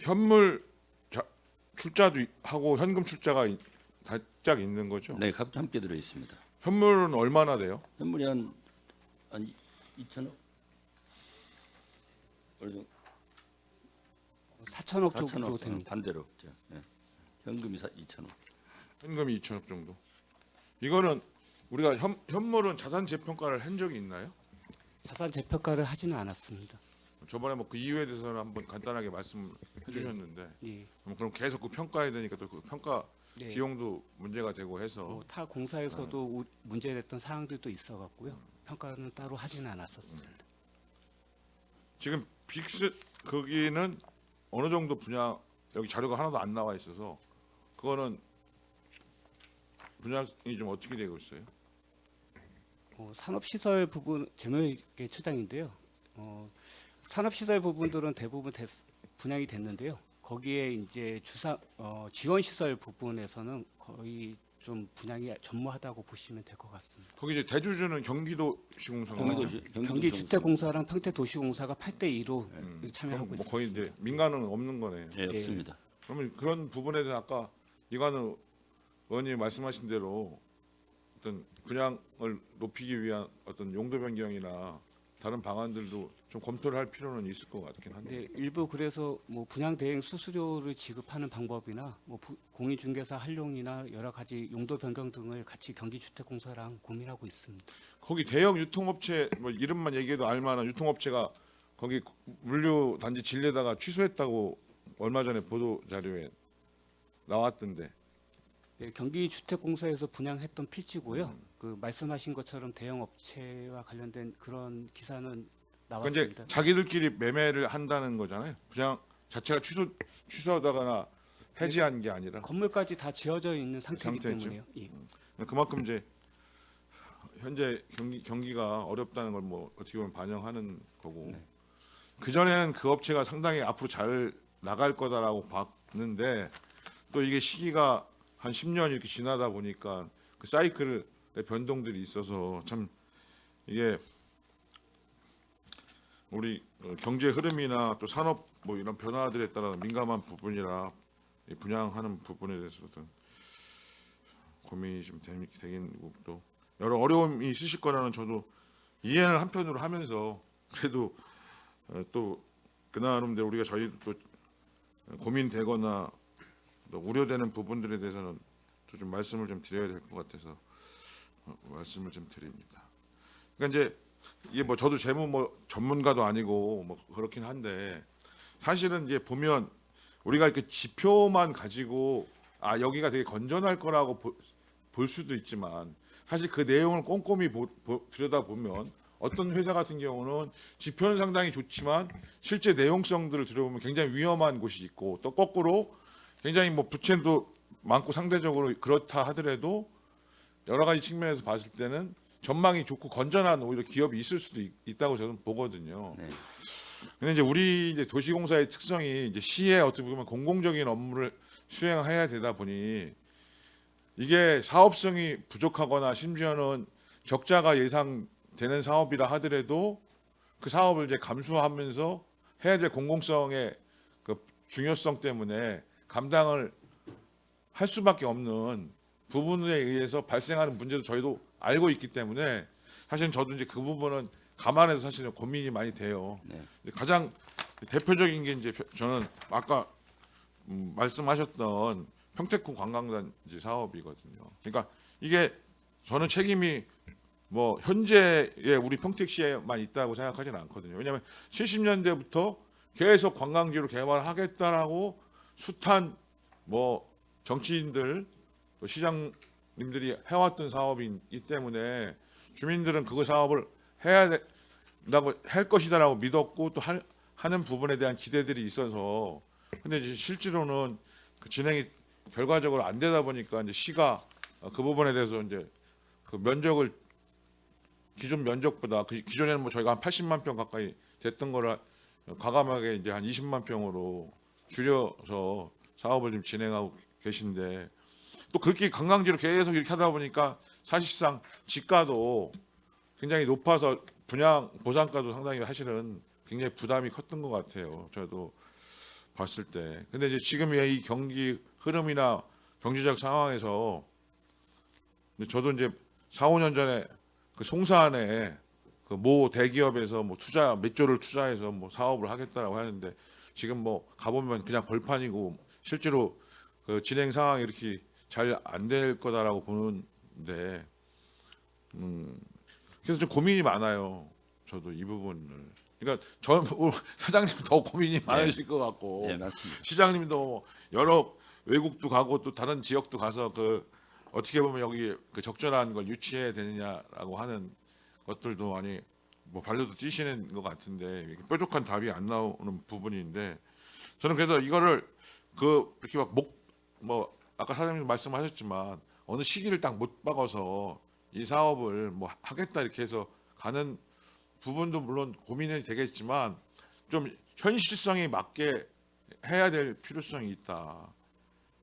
현물 출자도 하고 현금 출자가 각각 있는 거죠? 네, 함께 들어 있습니다. 현물은 얼마나 돼요? 현물이 한 2천억? 어느 정도? 4천억 정도 4천억 됩니다. 반대로. 네. 현금이 2천억. 현금이 2천억 정도. 이거는 우리가 현물은 자산 재평가를 한 적이 있나요? 자산 재평가를 하지는 않았습니다. 저번에 뭐 그 이유에 대해서는 한번 간단하게 말씀해 주셨는데 예. 그럼 계속 그 평가해야 되니까 또 그 평가 네. 비용도 문제가 되고 해서 뭐 타 공사에서도 문제됐던 사항들도 있어갖고요. 평가는 따로 하지는 않았었습니다. 지금 빅스 거기는 어느 정도 분야 여기 자료가 하나도 안 나와 있어서 그거는 분양이 좀 어떻게 되고 있어요? 산업시설 부분 재무회계 처장인데요. 산업시설 부분들은 대부분 분양이 됐는데요. 거기에 이제 지원시설 부분에서는 거의 좀 분양이 전무하다고 보시면 될 것 같습니다. 거기 이제 대주주는 경기도시공사가 경기주택공사랑 평택도시공사가 8대2로 참여하고 뭐 있습니다. 거의 이제 민간은 없는 거네요. 네, 없습니다. 그러면 그런 부분에 대해서 아까 이관우 의원님이 말씀하신 대로 어떤 분양을 높이기 위한 어떤 용도 변경이나 다른 방안들도 좀 검토를 할 필요는 있을 것 같긴 한데. 네, 일부 그래서 뭐 분양 대행 수수료를 지급하는 방법이나 뭐 공인중개사 활용이나 여러 가지 용도 변경 등을 같이 경기주택공사랑 고민하고 있습니다. 거기 대형 유통업체 뭐 이름만 얘기해도 알만한 유통업체가 거기 물류 단지 질려다가 취소했다고 얼마 전에 보도 자료에 나왔던데. 네, 경기주택공사에서 분양했던 필지고요. 그 말씀하신 것처럼 대형 업체와 관련된 그런 기사는 그건 이제 나왔습니다. 자기들끼리 매매를 한다는 거잖아요. 분양 자체가 취소하다거나 해지한 게 아니라 건물까지 다 지어져 있는 상태이기 상태죠. 때문에요. 예. 그만큼 이제 현재 경기가 어렵다는 걸 뭐 어떻게 보면 반영하는 거고 그 전에는 그 업체가 상당히 앞으로 잘 나갈 거다라고 봤는데 또 이게 시기가 한 10년 이렇게 지나다 보니까 그 사이클의 변동들이 있어서 참 이게 우리 경제 흐름이나 또 산업 뭐 이런 변화들에 따라 민감한 부분이라 이 분양하는 부분에 대해서도 고민이 좀 되긴 또 여러 어려움이 있으실 거라는 저도 이해는 한편으로 하면서 그래도 또 그나름대로 우리가 저희도 또 고민되거나 또 우려되는 부분들에 대해서는 또 좀 말씀을 좀 드려야 될 것 같아서 말씀을 좀 드립니다. 그러니까 이제 이게 뭐 저도 재무 뭐 전문가도 아니고 뭐 그렇긴 한데 사실은 이제 보면 우리가 이렇게 지표만 가지고 아 여기가 되게 건전할 거라고 볼 수도 있지만 사실 그 내용을 꼼꼼히 들여다 보면 어떤 회사 같은 경우는 지표는 상당히 좋지만 실제 내용성들을 들여보면 굉장히 위험한 곳이 있고 또 거꾸로 굉장히 뭐 부채도 많고 상대적으로 그렇다 하더라도 여러 가지 측면에서 봤을 때는 전망이 좋고 건전한 오히려 기업이 있을 수도 있다고 저는 보거든요. 네. 근데 이제 우리 이제 도시공사의 특성이 이제 시의 어떻게 보면 공공적인 업무를 수행해야 되다 보니 이게 사업성이 부족하거나 심지어는 적자가 예상되는 사업이라 하더라도 그 사업을 이제 감수하면서 해야 될 공공성의 그 중요성 때문에 감당을 할 수밖에 없는 부분에 의해서 발생하는 문제도 저희도 알고 있기 때문에 사실 저도 이제 그 부분은 감안해서 사실은 고민이 많이 돼요. 네. 가장 대표적인 게 이제 저는 아까 말씀하셨던 평택구 관광단지 사업이거든요. 그러니까 이게 저는 책임이 뭐 현재의 우리 평택시에만 있다고 생각하지는 않거든요. 왜냐하면 70년대부터 계속 관광지로 개발하겠다라고 숱한 뭐 정치인들 또 시장님들이 해왔던 사업이기 때문에 주민들은 그 사업을 해야 된다고 할 것이다라고 믿었고 또 하는 부분에 대한 기대들이 있어서 근데 이제 실제로는 그 진행이 결과적으로 안 되다 보니까 이제 시가 그 부분에 대해서 이제 그 면적을 기존 면적보다 기존에는 뭐 저희가 한 80만 평 가까이 됐던 거를 과감하게 이제 한 20만 평으로 줄여서 사업을 좀 진행하고 계신데 또 그렇게 관광지로 계속 이렇게 하다 보니까 사실상 지가도 굉장히 높아서 분양 보상가도 상당히 사실은 굉장히 부담이 컸던 것 같아요. 저도 봤을 때. 근데 이제 지금의 이 경기 흐름이나 경제적 상황에서 저도 이제 4, 5년 전에 그 송사안에 그 모 대기업에서 뭐 투자 몇 조를 투자해서 뭐 사업을 하겠다라고 하는데 지금 뭐 가보면 그냥 벌판이고 실제로 그 진행 상황이 이렇게 잘 안 될 거다라고 보는데 그래서 좀 고민이 많아요. 저도 이 부분을. 그러니까 저 사장님 더 고민이 많으실 것 같고 네, 맞습니다. 시장님도 여러 외국도 가고 또 다른 지역도 가서 그 어떻게 보면 여기 그 적절한 걸 유치해야 되느냐라고 하는 것들도 많이 뭐 발로도 뛰시는 것 같은데 이렇게 뾰족한 답이 안 나오는 부분인데 저는 그래서 이거를 그 이렇게 막 뭐 아까 사장님 말씀하셨지만 어느 시기를 딱 못 박아서 이 사업을 뭐 하겠다 이렇게 해서 가는 부분도 물론 고민이 되겠지만 좀 현실성에 맞게 해야 될 필요성이 있다.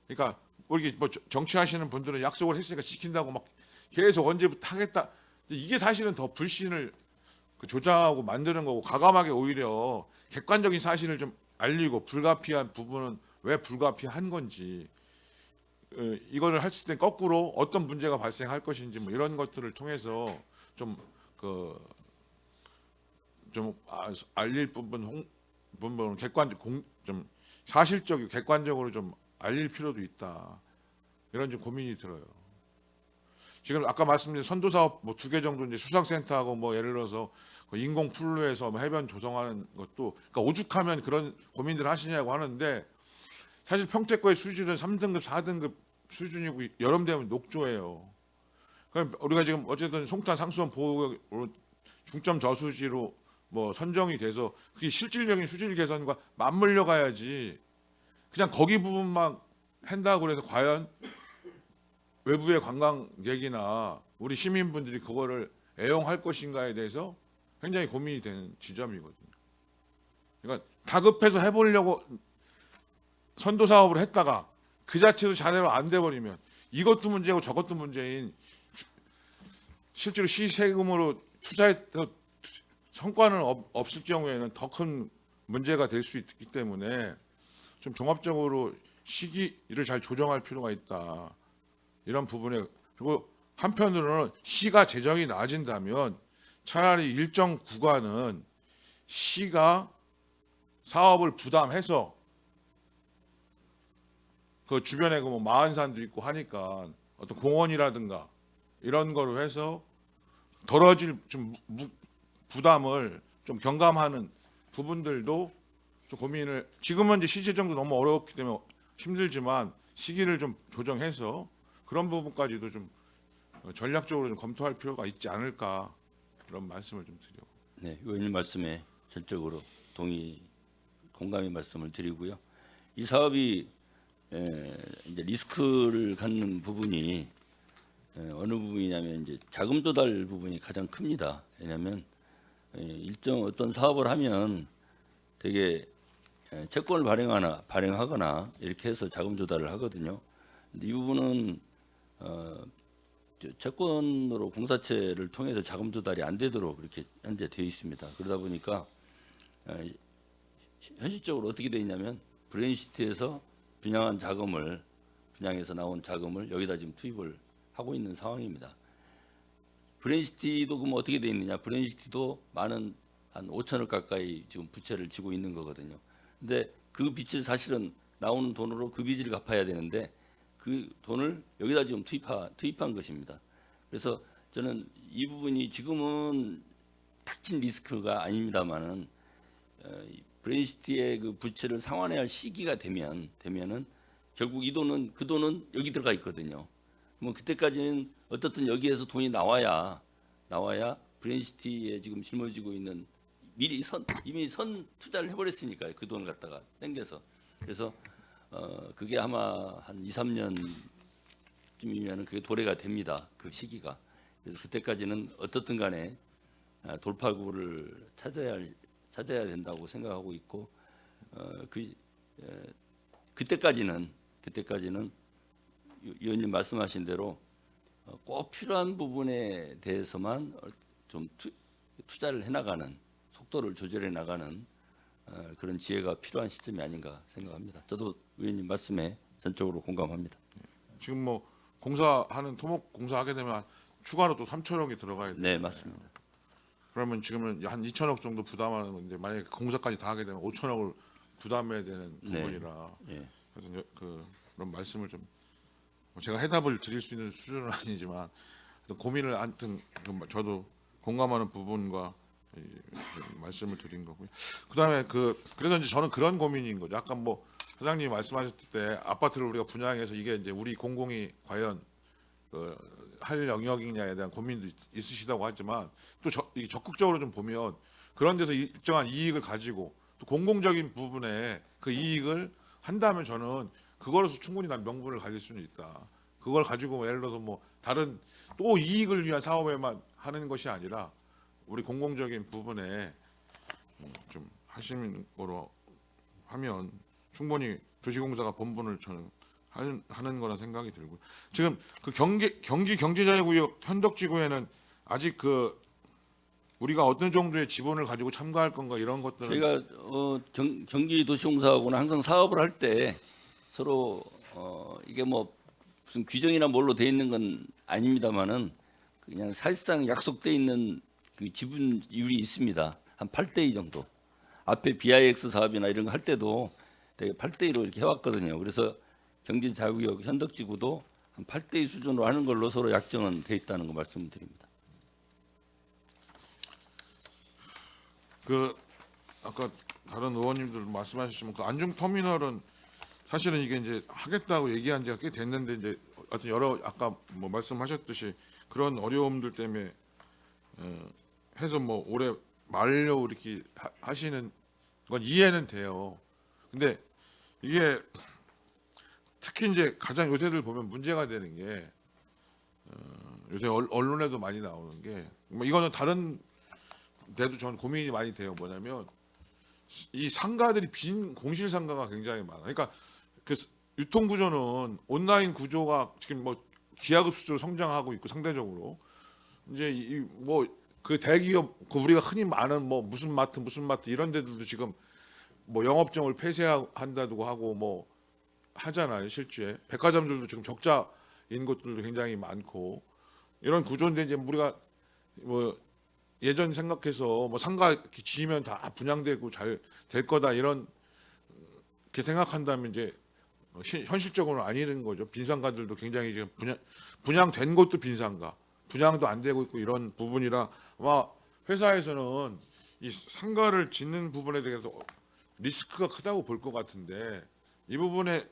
그러니까 우리 뭐 정치하시는 분들은 약속을 했으니까 지킨다고 막 계속 언제부터 하겠다. 이게 사실은 더 불신을 조장하고 만드는 거고 과감하게 오히려 객관적인 사실을 좀 알리고 불가피한 부분은 왜 불가피한 건지 이거를 했을 때 거꾸로 어떤 문제가 발생할 것인지 뭐 이런 것들을 통해서 좀 알릴 부분은 좀 사실적이고 객관적으로 좀 알릴 필요도 있다. 이런 좀 고민이 들어요. 지금 아까 말씀드린 선도 사업 뭐 2개 정도 이제 수상센터하고 뭐 예를 들어서 그 인공 풀로에서 뭐 해변 조성하는 것도 그러니까 오죽하면 그런 고민들 하시냐고 하는데 사실 평택과의 수준은 3등급, 4등급 수준이고 여름 되면 녹조예요. 그럼 우리가 지금 어쨌든 송탄 상수원 보호구역으로 중점 저수지로 뭐 선정이 돼서 그게 실질적인 수질 개선과 맞물려 가야지 그냥 거기 부분만 한다고 그래서 과연 외부의 관광객이나 우리 시민분들이 그거를 애용할 것인가에 대해서 굉장히 고민이 되는 지점이거든요. 그러니까 다급해서 해보려고 선도 사업을 했다가 그 자체도 제대로 안 돼버리면 이것도 문제고 저것도 문제인 실제로 시세금으로 투자해서 성과는 없을 경우에는 더 큰 문제가 될 수 있기 때문에 좀 종합적으로 시기를 잘 조정할 필요가 있다. 이런 부분에 그리고 한편으로는 시가 재정이 나아진다면 차라리 일정 구간은 시가 사업을 부담해서 그 주변에 그 뭐 마흔산도 있고 하니까 어떤 공원이라든가 이런 거로 해서 덜어질 좀 부담을 좀 경감하는 부분들도 좀 고민을 지금은 이제 시재정도 너무 어렵기 때문에 힘들지만 시기를 좀 조정해서 그런 부분까지도 좀 전략적으로 좀 검토할 필요가 있지 않을까 그런 말씀을 좀 드려요. 네, 의원님 말씀에 전적으로 공감의 말씀을 드리고요. 이 사업이 이제 리스크를 갖는 부분이 어느 부분이냐면 이제 자금 조달 부분이 가장 큽니다. 왜냐하면 일정 어떤 사업을 하면 되게 채권을 발행하거나 이렇게 해서 자금 조달을 하거든요. 근데 이 부분은 채권으로 공사채를 통해서 자금 조달이 안 되도록 그렇게 현재 되어 있습니다. 그러다 보니까 현실적으로 어떻게 되어 있냐면 브레인시티에서 분양해서 나온 자금을 여기다 지금 투입을 하고 있는 상황입니다. 브레인시티도 그럼 어떻게 되어 있느냐? 브레인시티도 많은 한 5천억 가까이 지금 부채를 지고 있는 거거든요. 근데 그 빚을 사실은 나오는 돈으로 그 빚을 갚아야 되는데 그 돈을 여기다 지금 투입한 것입니다. 그래서 저는 이 부분이 지금은 닥친 리스크가 아닙니다만은 브레인시티의 그 부채를 상환해야 할 시기가 되면은 결국 그 돈은 여기 들어가 있거든요. 뭐 그때까지는 어떻든 여기에서 돈이 나와야 브레인시티에 지금 짊어지고 있는 이미 선 투자를 해버렸으니까요. 그 돈을 갖다가 땡겨서 그래서 그게 아마 한 2, 3년쯤이면 그게 도래가 됩니다. 그 시기가. 그래서 그때까지는 어떻든 간에 돌파구를 찾아야 된다고 생각하고 있고 그때까지는 위원님 말씀하신 대로 꼭 필요한 부분에 대해서만 좀 투자를 해나가는 속도를 조절해 나가는 그런 지혜가 필요한 시점이 아닌가 생각합니다. 저도 위원님 말씀에 전적으로 공감합니다. 지금 뭐 공사하는 토목 공사하게 되면 추가로 또 3천억이 들어가야 돼요. 네, 맞습니다. 그러면 지금은 한 2천억 정도 부담하는 건데 만약에 공사까지 다 하게 되면 5천억을 부담해야 되는 네. 부분이라 예. 그래서 그런 말씀을 좀 제가 해답을 드릴 수 있는 수준은 아니지만 고민을 하여튼 저도 공감하는 부분과 말씀을 드린 거고요. 그다음에 그래서 이제 저는 그런 고민인 거죠. 아까 뭐 사장님이 말씀하셨을 때 아파트를 우리가 분양해서 이게 이제 우리 공공이 과연 할 영역이냐에 대한 고민도 있으시다고 하지만 또 적극적으로 좀 보면 그런 데서 일정한 이익을 가지고 또 공공적인 부분에 그 이익을 한다면 저는 그거로서 충분히 난 명분을 가질 수는 있다. 그걸 가지고 예를 들어서 뭐 다른 또 이익을 위한 사업에만 하는 것이 아니라 우리 공공적인 부분에 좀 하시는 거로 하면 충분히 도시공사가 본분을 저는 하는 거라 생각이 들고요. 지금 그 경기 경제자유구역 현덕지구에는 아직 우리가 어떤 정도의 지분을 가지고 참가할 건가 이런 것들은 저희가 경기도시공사하고는 항상 사업을 할 때 서로 이게 뭐 무슨 규정이나 뭘로 돼 있는 건 아닙니다만은 그냥 사실상 약속돼 있는 그 지분율이 있습니다. 한 8대2 정도. 앞에 BIX 사업이나 이런 거 할 때도 되게 8대2로 이렇게 해왔거든요. 그래서 경제자유구역 현덕지구도 한 8대2 수준으로 하는 걸로 서로 약정은 돼 있다는 거 말씀드립니다. 아까 다른 의원님들 말씀하셨지만 그 안중터미널은 사실은 이게 이제 하겠다고 얘기한 지가 꽤 됐는데 이제 하여튼 여러 아까 뭐 말씀하셨듯이 그런 어려움들 때문에 해서 뭐 올해 말려고 이렇게 하시는 건 이해는 돼요. 근데 이게 특히 이제 가장 요새들 보면 문제가 되는 게 요새 언론에도 많이 나오는 게 뭐 이거는 다른 데도 전 고민이 많이 돼요. 뭐냐면 이 상가들이 빈 공실 상가가 굉장히 많아. 그러니까 그 유통 구조는 온라인 구조가 지금 뭐 기하급수적으로 성장하고 있고 상대적으로 이제 뭐 그 대기업 우리가 흔히 많은 뭐 무슨 마트 이런 데들도 지금 뭐 영업점을 폐쇄한다고 하고 뭐 하잖아요. 실제 백화점들도 지금 적자인 곳들도 굉장히 많고 이런 구조인데 이제 우리가 뭐 예전 생각해서 뭐 상가 이렇게 지으면 다 분양되고 잘 될 거다 이런 게 생각한다면 이제 현실적으로는 아니는 거죠. 빈상가들도 굉장히 지금 분양된 곳도 빈상가, 분양도 안 되고 있고 이런 부분이라 아마 회사에서는 이 상가를 짓는 부분에 대해서 리스크가 크다고 볼 것 같은데 이 부분에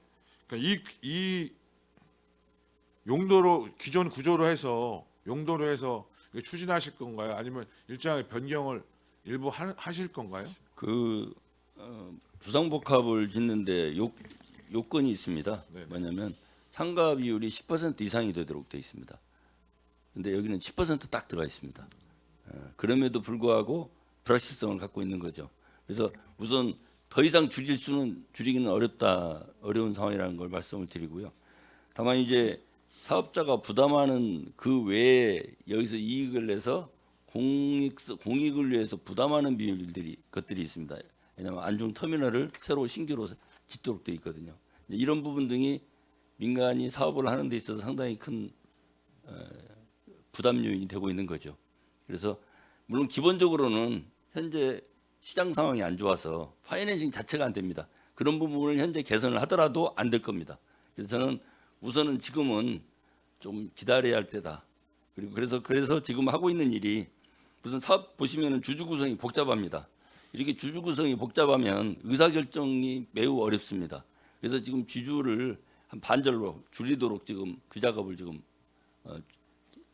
그러니까 이 용도로 기존 구조로 해서 용도로 해서 추진하실 건가요? 아니면 일정의 변경을 일부 하실 건가요? 부상복합을 짓는데 요건이 있습니다. 네네. 뭐냐면 상가 비율이 10% 이상이 되도록 되어 있습니다. 근데 여기는 10% 딱 들어가 있습니다. 그럼에도 불구하고 불확실성을 갖고 있는 거죠. 그래서 우선 더 이상 줄이기는 어려운 상황이라는 걸 말씀을 드리고요. 다만 이제 사업자가 부담하는 그 외에 여기서 이익을 내서 공익을 위해서 부담하는 것들이 있습니다. 왜냐하면 안중 터미널을 새로 신규로 짓도록 되어 있거든요. 이런 부분 등이 민간이 사업을 하는 데 있어서 상당히 큰 부담 요인이 되고 있는 거죠. 그래서 물론 기본적으로는 현재 시장 상황이 안 좋아서 파이낸싱 자체가 안 됩니다. 그런 부분을 현재 개선을 하더라도 안 될 겁니다. 그래서 저는 우선은 지금은 좀 기다려야 할 때다. 그리고 그래서 지금 하고 있는 일이 무슨 사업 보시면은 주주 구성이 복잡합니다. 이렇게 주주 구성이 복잡하면 의사결정이 매우 어렵습니다. 그래서 지금 주주를 한 반절로 줄이도록 지금 그 작업을 지금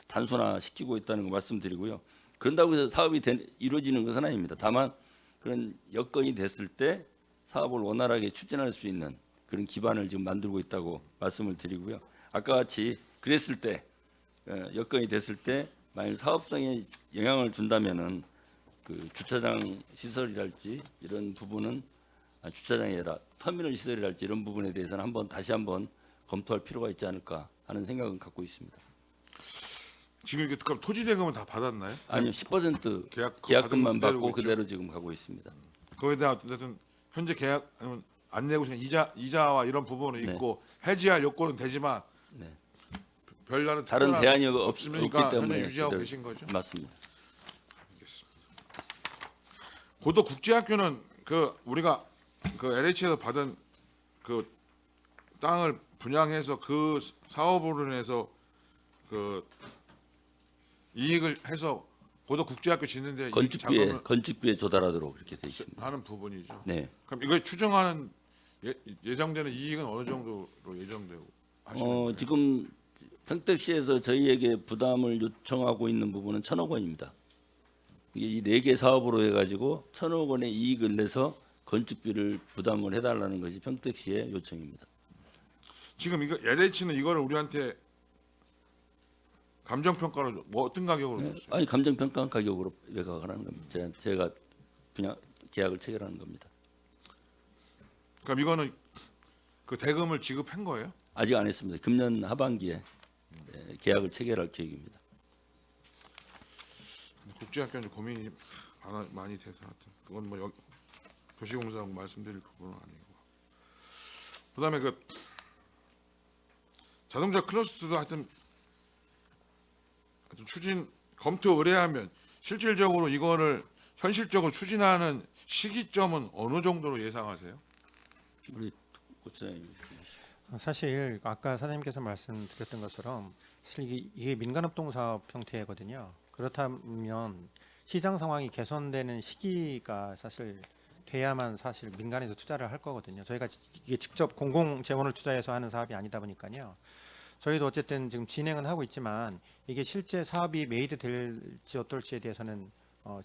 단순화시키고 있다는 거 말씀드리고요. 그런다고 해서 사업이 이루어지는 것은 아닙니다. 다만 그런 여건이 됐을 때 사업을 원활하게 추진할 수 있는 그런 기반을 지금 만들고 있다고 말씀을 드리고요. 아까 같이 그랬을 때 여건이 됐을 때 만약 사업성에 영향을 준다면은 그 주차장 시설이랄지 이런 부분은 주차장이 아니라 터미널 시설이랄지 이런 부분에 대해서는 다시 한번 검토할 필요가 있지 않을까 하는 생각은 갖고 있습니다. 지금 이게 그럼 토지 대금은 다 받았나요? 아니요, 10% 계약금만 계약금만 받은 받고 그대로 그대로 지금 가고 있습니다. 거기에 대한 어쨌든 현재 계약 안 내고 지금 이자와 이런 부분은 네. 있고 해지할 요건은 되지만 네. 별다른 다른 특별한 대안이 없으니까 없기 때문에 현재 유지하고 그대로- 계신 거죠? 맞습니다. 고도 국제학교는 그 우리가 그 LH에서 받은 그 땅을 분양해서 그 사업으로 인해서 그 이익을 해서 고도 국제학교 짓는데 이 자금을 건축비에 조달하도록 그렇게 돼 있습니다. 하는 부분이죠. 네. 그럼 이걸 추정하는 예정되는 이익은 어느 정도로 예정되고 하시는 거예요? 지금 평택시에서 저희에게 부담을 요청하고 있는 부분은 1,000억 원입니다. 이 4개 사업으로 해가지고 1,000억 원의 이익을 내서 건축비를 부담을 해달라는 것이 평택시의 요청입니다. 지금 이거 LH는 이거를 우리한테 감정평가로 뭐 어떤 가격으로 줬어요? 아니 감정평가 가격으로 매각을 하는 겁니다. 제가 분양 계약을 체결하는 겁니다. 그럼 이거는 그 대금을 지급한 거예요? 아직 안 했습니다. 금년 하반기에 계약을 체결할 계획입니다. 국제학교는 고민이 많이 돼서 하여튼 그건 뭐 도시공사하고 말씀드릴 부분은 아니고 그다음에 그 자동차 클러스터도 하여튼 추진 검토 의뢰하면 실질적으로 이거를 현실적으로 추진하는 시기점은 어느 정도로 예상하세요? 우리 고차장님. 사실 아까 사장님께서 말씀드렸던 것처럼 사실 이게 민간합동 사업 형태거든요. 그렇다면 시장 상황이 개선되는 시기가 사실 돼야만 사실 민간에서 투자를 할 거거든요. 저희가 이게 직접 공공 재원을 투자해서 하는 사업이 아니다 보니까요. 저희도 어쨌든 지금 진행은 하고 있지만 이게 실제 사업이 메이드 될지 어떨지에 대해서는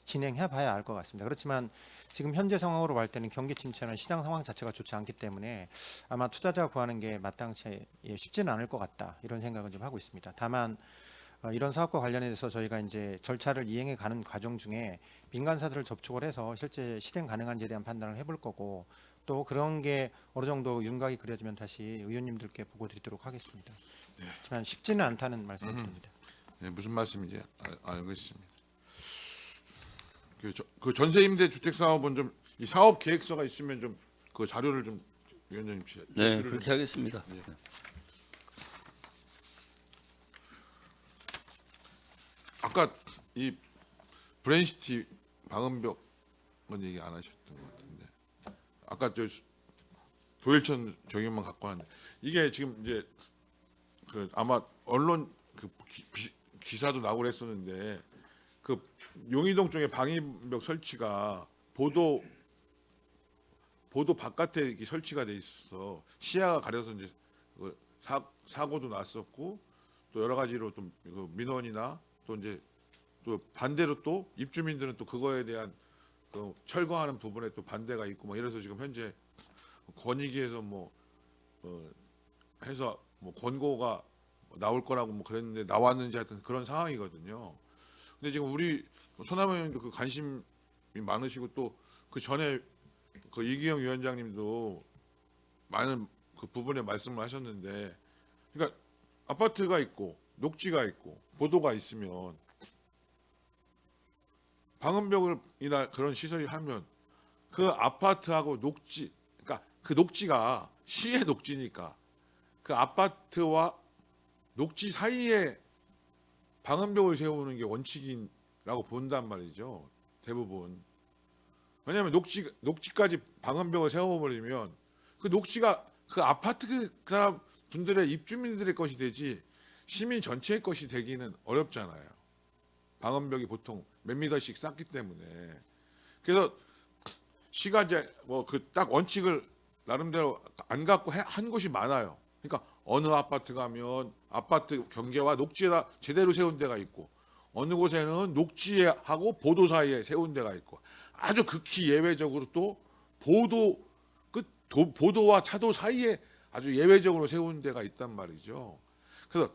진행해 봐야 알 것 같습니다. 그렇지만 지금 현재 상황으로 볼 때는 경기 침체나 시장 상황 자체가 좋지 않기 때문에 아마 투자자 구하는 게 마땅치 쉽지는 않을 것 같다. 이런 생각은 좀 하고 있습니다. 다만 이런 사업과 관련해서 저희가 이제 절차를 이행해 가는 과정 중에 민간사들을 접촉을 해서 실제 실행 가능한지에 대한 판단을 해볼 거고 또 그런 게 어느 정도 윤곽이 그려지면 다시 의원님들께 보고 드리도록 하겠습니다. 하지만 쉽지는 않다는 말씀드립니다. 네, 무슨 말씀인지 알고 있습니다. 그 전세 임대 주택 사업은 좀 이 사업 계획서가 있으면 좀 그 자료를 좀 위원장님 네, 그렇게 하겠습니다. 네. 아까 이 브레인시티 방음벽은 얘기 안 하셨던 것 같은데 아까 저 도일천 정의만 갖고 왔는데 이게 지금 이제 그 아마 언론 그 기사도 나오고 그랬었는데 그 용의동 쪽에 방음벽 설치가 보도 바깥에 이렇게 설치가 돼 있어서 시야가 가려서 이제 그 사고도 났었고 또 여러 가지로 또 그 민원이나 또 이제 또 반대로 또 입주민들은 또 그거에 대한 그 철거하는 부분에 또 반대가 있고 뭐 이래서 지금 현재 권익위에서 해서 권고가 나올 거라고 뭐 그랬는데 나왔는지 하여튼 그런 상황이거든요. 근데 지금 우리 손남원 의원님도 그 관심이 많으시고 또 그 전에 그 이기영 위원장님도 많은 그 부분에 말씀을 하셨는데 그러니까 아파트가 있고 녹지가 있고 보도가 있으면 방음벽이나 그런 시설이 하면 그 아파트하고 녹지 그러니까 그 녹지가 시의 녹지니까 그 아파트와 녹지 사이에 방음벽을 세우는 게 원칙이라고 본단 말이죠. 대부분. 왜냐하면 녹지까지 방음벽을 세워버리면 그 녹지가 그 아파트 그 사람 분들의 입주민들의 것이 되지 시민 전체의 것이 되기는 어렵잖아요. 방음벽이 보통 몇 미터씩 쌓기 때문에. 그래서 시가 이제 뭐 그 딱 원칙을 나름대로 안 갖고 한 곳이 많아요. 그러니까 어느 아파트 가면 아파트 경계와 녹지에다 제대로 세운 데가 있고 어느 곳에는 녹지하고 보도 사이에 세운 데가 있고 아주 극히 예외적으로 또 보도와 차도 사이에 아주 예외적으로 세운 데가 있단 말이죠. 그래서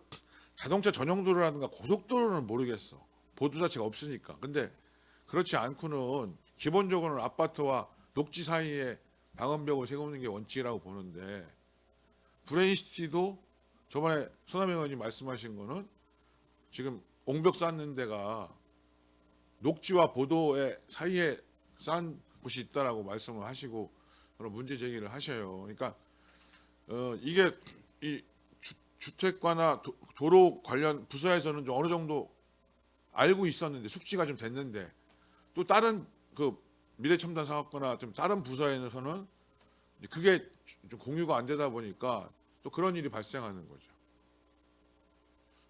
자동차 전용도로라든가 고속도로는 모르겠어. 보도 자체가 없으니까. 근데 그렇지 않고는 기본적으로는 아파트와 녹지 사이에 방음벽을 세우는 게 원칙이라고 보는데 브레인시티도 저번에 손아명 의원님 말씀하신 거는 지금 옹벽 쌓는 데가 녹지와 보도의 사이에 쌓은 곳이 있다라고 말씀을 하시고 그런 문제 제기를 하셔요. 그러니까 이게 이 주택과나 도로 관련 부서에서는 좀 어느 정도 알고 있었는데 숙지가 좀 됐는데 또 다른 그 미래첨단 사업거나 좀 다른 부서에서는 그게 좀 공유가 안 되다 보니까 또 그런 일이 발생하는 거죠.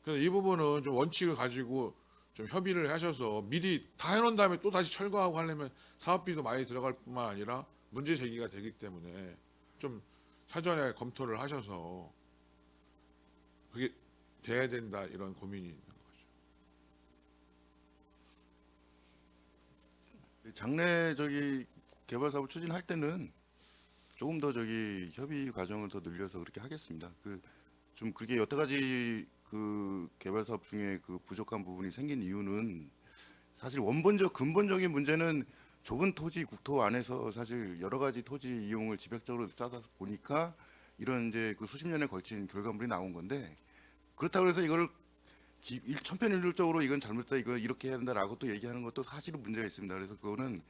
그래서 이 부분은 좀 원칙을 가지고 좀 협의를 하셔서 미리 다 해놓은 다음에 또 다시 철거하고 하려면 사업비도 많이 들어갈 뿐만 아니라 문제 제기가 되기 때문에 좀 사전에 검토를 하셔서 그게 돼야 된다 이런 고민이 있는 거죠. 장래 개발 사업을 추진할 때는 조금 더 협의 과정을 더 늘려서 그렇게 하겠습니다. 좀 그렇게 여태까지 개발 사업 중에 부족한 부분이 생긴 이유는 사실 근본적인 문제는 좁은 토지 국토 안에서 사실 여러 가지 토지 이용을 집약적으로 쌓다 보니까 이런 수십 년에 걸친 결과물이 나온 건데 그렇다고 해서 이거를 천편일률적으로 이건 잘못됐다 이거 이렇게 해야 된다라고 또 얘기하는 것도 사실은 문제가 있습니다. 그래서 그거는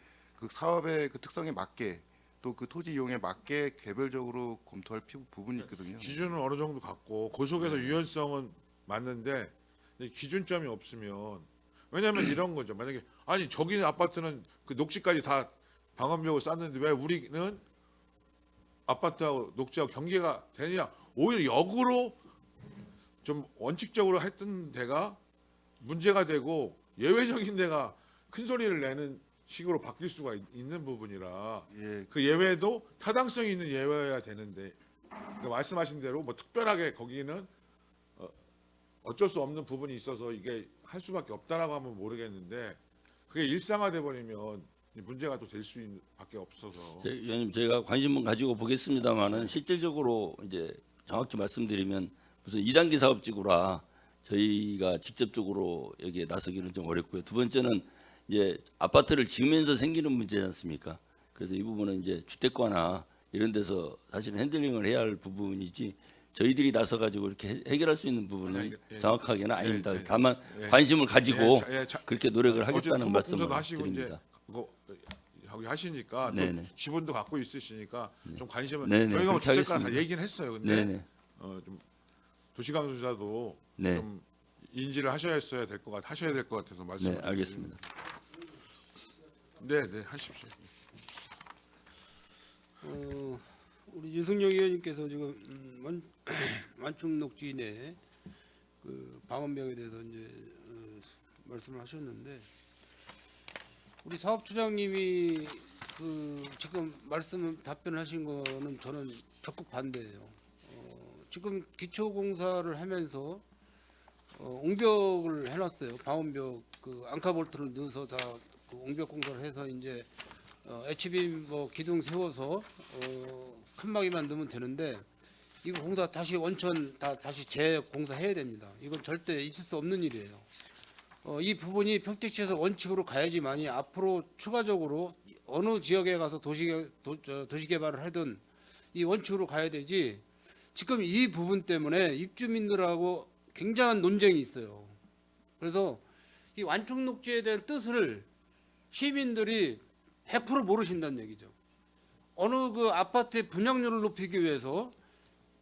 사업의 특성에 맞게 또 토지 이용에 맞게 개별적으로 검토할 부분이 있거든요. 기준은 어느 정도 갖고 고속에서 유연성은 맞는데 기준점이 없으면 왜냐하면 이런 거죠. 만약에 아니 저기 아파트는 그 녹지까지 다 방음벽을 쌓는데 왜 우리는 아파트하고 녹지하고 경계가 되냐? 오히려 역으로 좀 원칙적으로 했던 데가 문제가 되고 예외적인 데가 큰 소리를 내는 식으로 바뀔 수가 있는 부분이라 그 예외도 타당성이 있는 예외여야 되는데 그러니까 말씀하신 대로 뭐 특별하게 거기는 어쩔 수 없는 부분이 있어서 이게 할 수밖에 없다라고 하면 모르겠는데 그게 일상화돼 버리면 문제가 또 될 수밖에 없어서. 위원님 제가 관심은 가지고 보겠습니다만은 실질적으로 이제 정확히 말씀드리면 무슨 2단계 사업지구라 저희가 직접적으로 여기에 나서기는 좀 어렵고요. 두 번째는 이제 아파트를 지으면서 생기는 문제지 않습니까? 그래서 이 부분은 이제 주택과나 이런 데서 사실은 핸들링을 해야 할 부분이지 저희들이 나서 가지고 이렇게 해결할 수 있는 부분은 정확하게는 아닙니다. 다만 관심을 가지고 그렇게 노력을 하겠다는 말씀을 드립니다. 그거 여기 하시니까 또 지분도 갖고 있으시니까 좀 관심을 저희가 뭐 주택가 다 얘기는 했어요. 근데 좀 도시강조자도 좀 인지를 하셔야 될 것 같아서 말씀을 네, 알겠습니다. 네, 하십시오. 우리 유승용 의원님께서 지금 완충 녹지 내 방음벽에 대해서 이제 말씀을 하셨는데 우리 사업처장님이 지금 답변하신 거는 저는 적극 반대예요. 지금 기초공사를 하면서 옹벽을 해놨어요. 방음벽 앙카볼트를 넣어서 다 옹벽 공사를 해서 이제 H빔 기둥 세워서 칸막이만 넣으면 되는데 이거 공사 다시 원천 다시 재공사해야 됩니다. 이건 절대 있을 수 없는 일이에요. 이 부분이 평택시에서 원칙으로 가야지만이 앞으로 추가적으로 어느 지역에 가서 도시 개발을 하든 이 원칙으로 가야 되지. 지금 이 부분 때문에 입주민들하고 굉장한 논쟁이 있어요. 그래서 이 완충 녹지에 대한 뜻을 시민들이 100% 모르신다는 얘기죠. 어느 아파트의 분양률을 높이기 위해서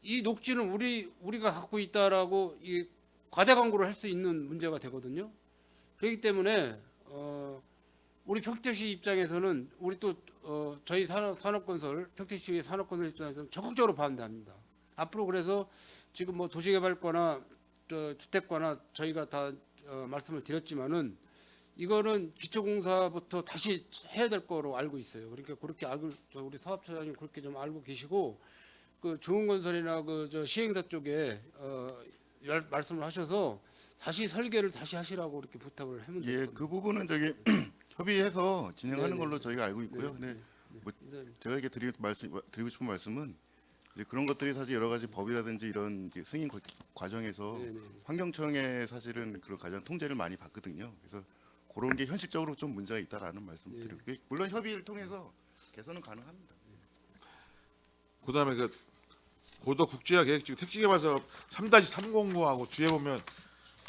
이 녹지는 우리가 갖고 있다라고 이 과대 광고를 할 수 있는 문제가 되거든요. 그렇기 때문에 우리 평택시 입장에서는 우리 또 저희 산업건설 평택시의 산업건설 입장에서는 적극적으로 반대합니다. 앞으로 그래서 지금 도시개발과나 주택과나 저희가 다 말씀을 드렸지만은 이거는 기초공사부터 다시 해야 될 거로 알고 있어요. 그러니까 그렇게 우리 사업처장님 그렇게 좀 알고 계시고 좋은건설이나 시행사 쪽에 말씀을 하셔서 다시 설계를 다시 하시라고 이렇게 부탁을 하면 돼요. 그 부분은 협의해서 진행하는 걸로 저희가 알고 있고요. 제가 이게 드리고 싶은 말씀은 이제 그런 것들이 사실 여러 가지 법이라든지 이런 이제 승인 과정에서 네네. 환경청에 사실은 그런 가장 통제를 많이 받거든요. 그래서 그런 게 현실적으로 좀 문제가 있다라는 말씀드리고 물론 협의를 통해서 개선은 가능합니다. 그다음에 그 고도 국제화 계획지구 택지개발사업 3-309하고 뒤에 보면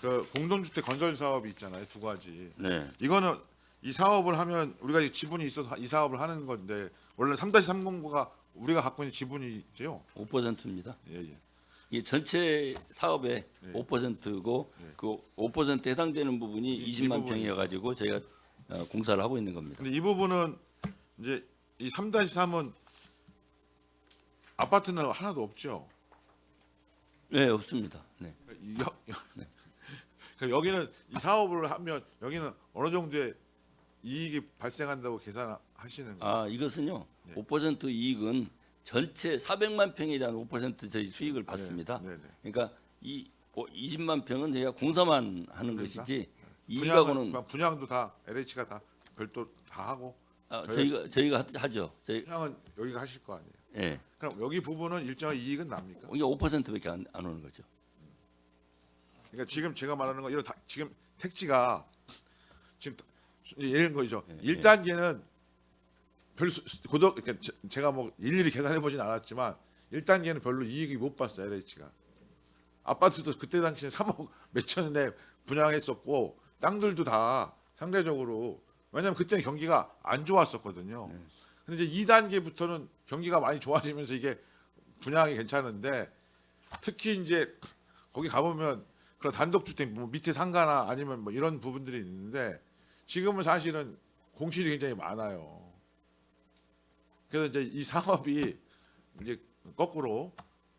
그 공동주택 건설 사업이 있잖아요. 두 가지. 네. 이거는 이 사업을 하면 우리가 이 지분이 있어서 이 사업을 하는 건데 원래 3-309가 우리가 갖고 있는 지분이죠. 5%입니다. 예, 예. 이 전체 사업의 예. 5%고 예. 그 5%에 해당되는 부분이 이 20만 부분이죠. 평이어 가지고 저희가 공사를 하고 있는 겁니다. 근데 이 부분은 이제 이 3-3은 아파트는 하나도 없죠. 네, 없습니다. 네. 그러니까 여기는 이 사업을 하면 여기는 어느 정도의 이익이 발생한다고 계산하시는 거예요. 아, 이것은요. 네. 5% 이익은 전체 400만 평에 대한 5% 저희 수익을 받습니다. 네, 네. 그러니까 이 20만 평은 저희가 공사만 하는 그러니까. 것이지 이익하고는 분양도 다 LH가 다 별도 다 하고 저희가 하죠. 저희 분양은 여기가 하실 거 아니에요. 예. 그럼 여기 부분은 일정한 이익은 납니까? 이게 5%밖에 안 오는 거죠. 그러니까 지금 제가 말하는 건 이런 지금 택지가 지금 예를 거죠. 예, 1단계는 별 고도 그러니까 제가 뭐 일일이 계산해 보진 않았지만 1단계는 별로 이익이 못 봤어요. LH가. 아파트도 그때 당시에 3억 몇천에 분양했었고 땅들도 다 상대적으로 왜냐하면 그때는 경기가 안 좋았었거든요. 근데 이제 2단계부터는 경기가 많이 좋아지면서 이게 분양이 괜찮은데 특히 이제 거기 가보면 그런 단독주택 뭐 밑에 상가나 아니면 뭐 이런 부분들이 있는데 지금은 사실은 공실이 굉장히 많아요. 그래서 이제 이 사업이 이제 거꾸로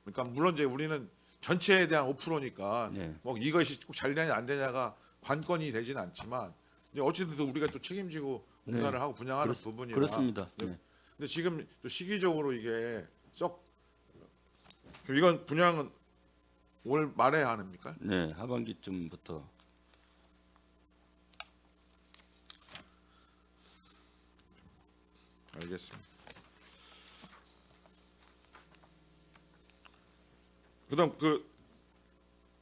그러니까 물론 이제 우리는 전체에 대한 5%니까 네. 뭐 이것이 꼭 잘 되냐 안 되냐가 관건이 되지는 않지만 이제 어쨌든 우리가 또 책임지고 공사를 네. 하고 분양하는 부분이라 그렇습니다. 네. 네. 근데 지금 또 시기적으로 이게 썩 이건 분양은 올 말에 합니까? 네, 하반기쯤부터 알겠습니다. 그다음 그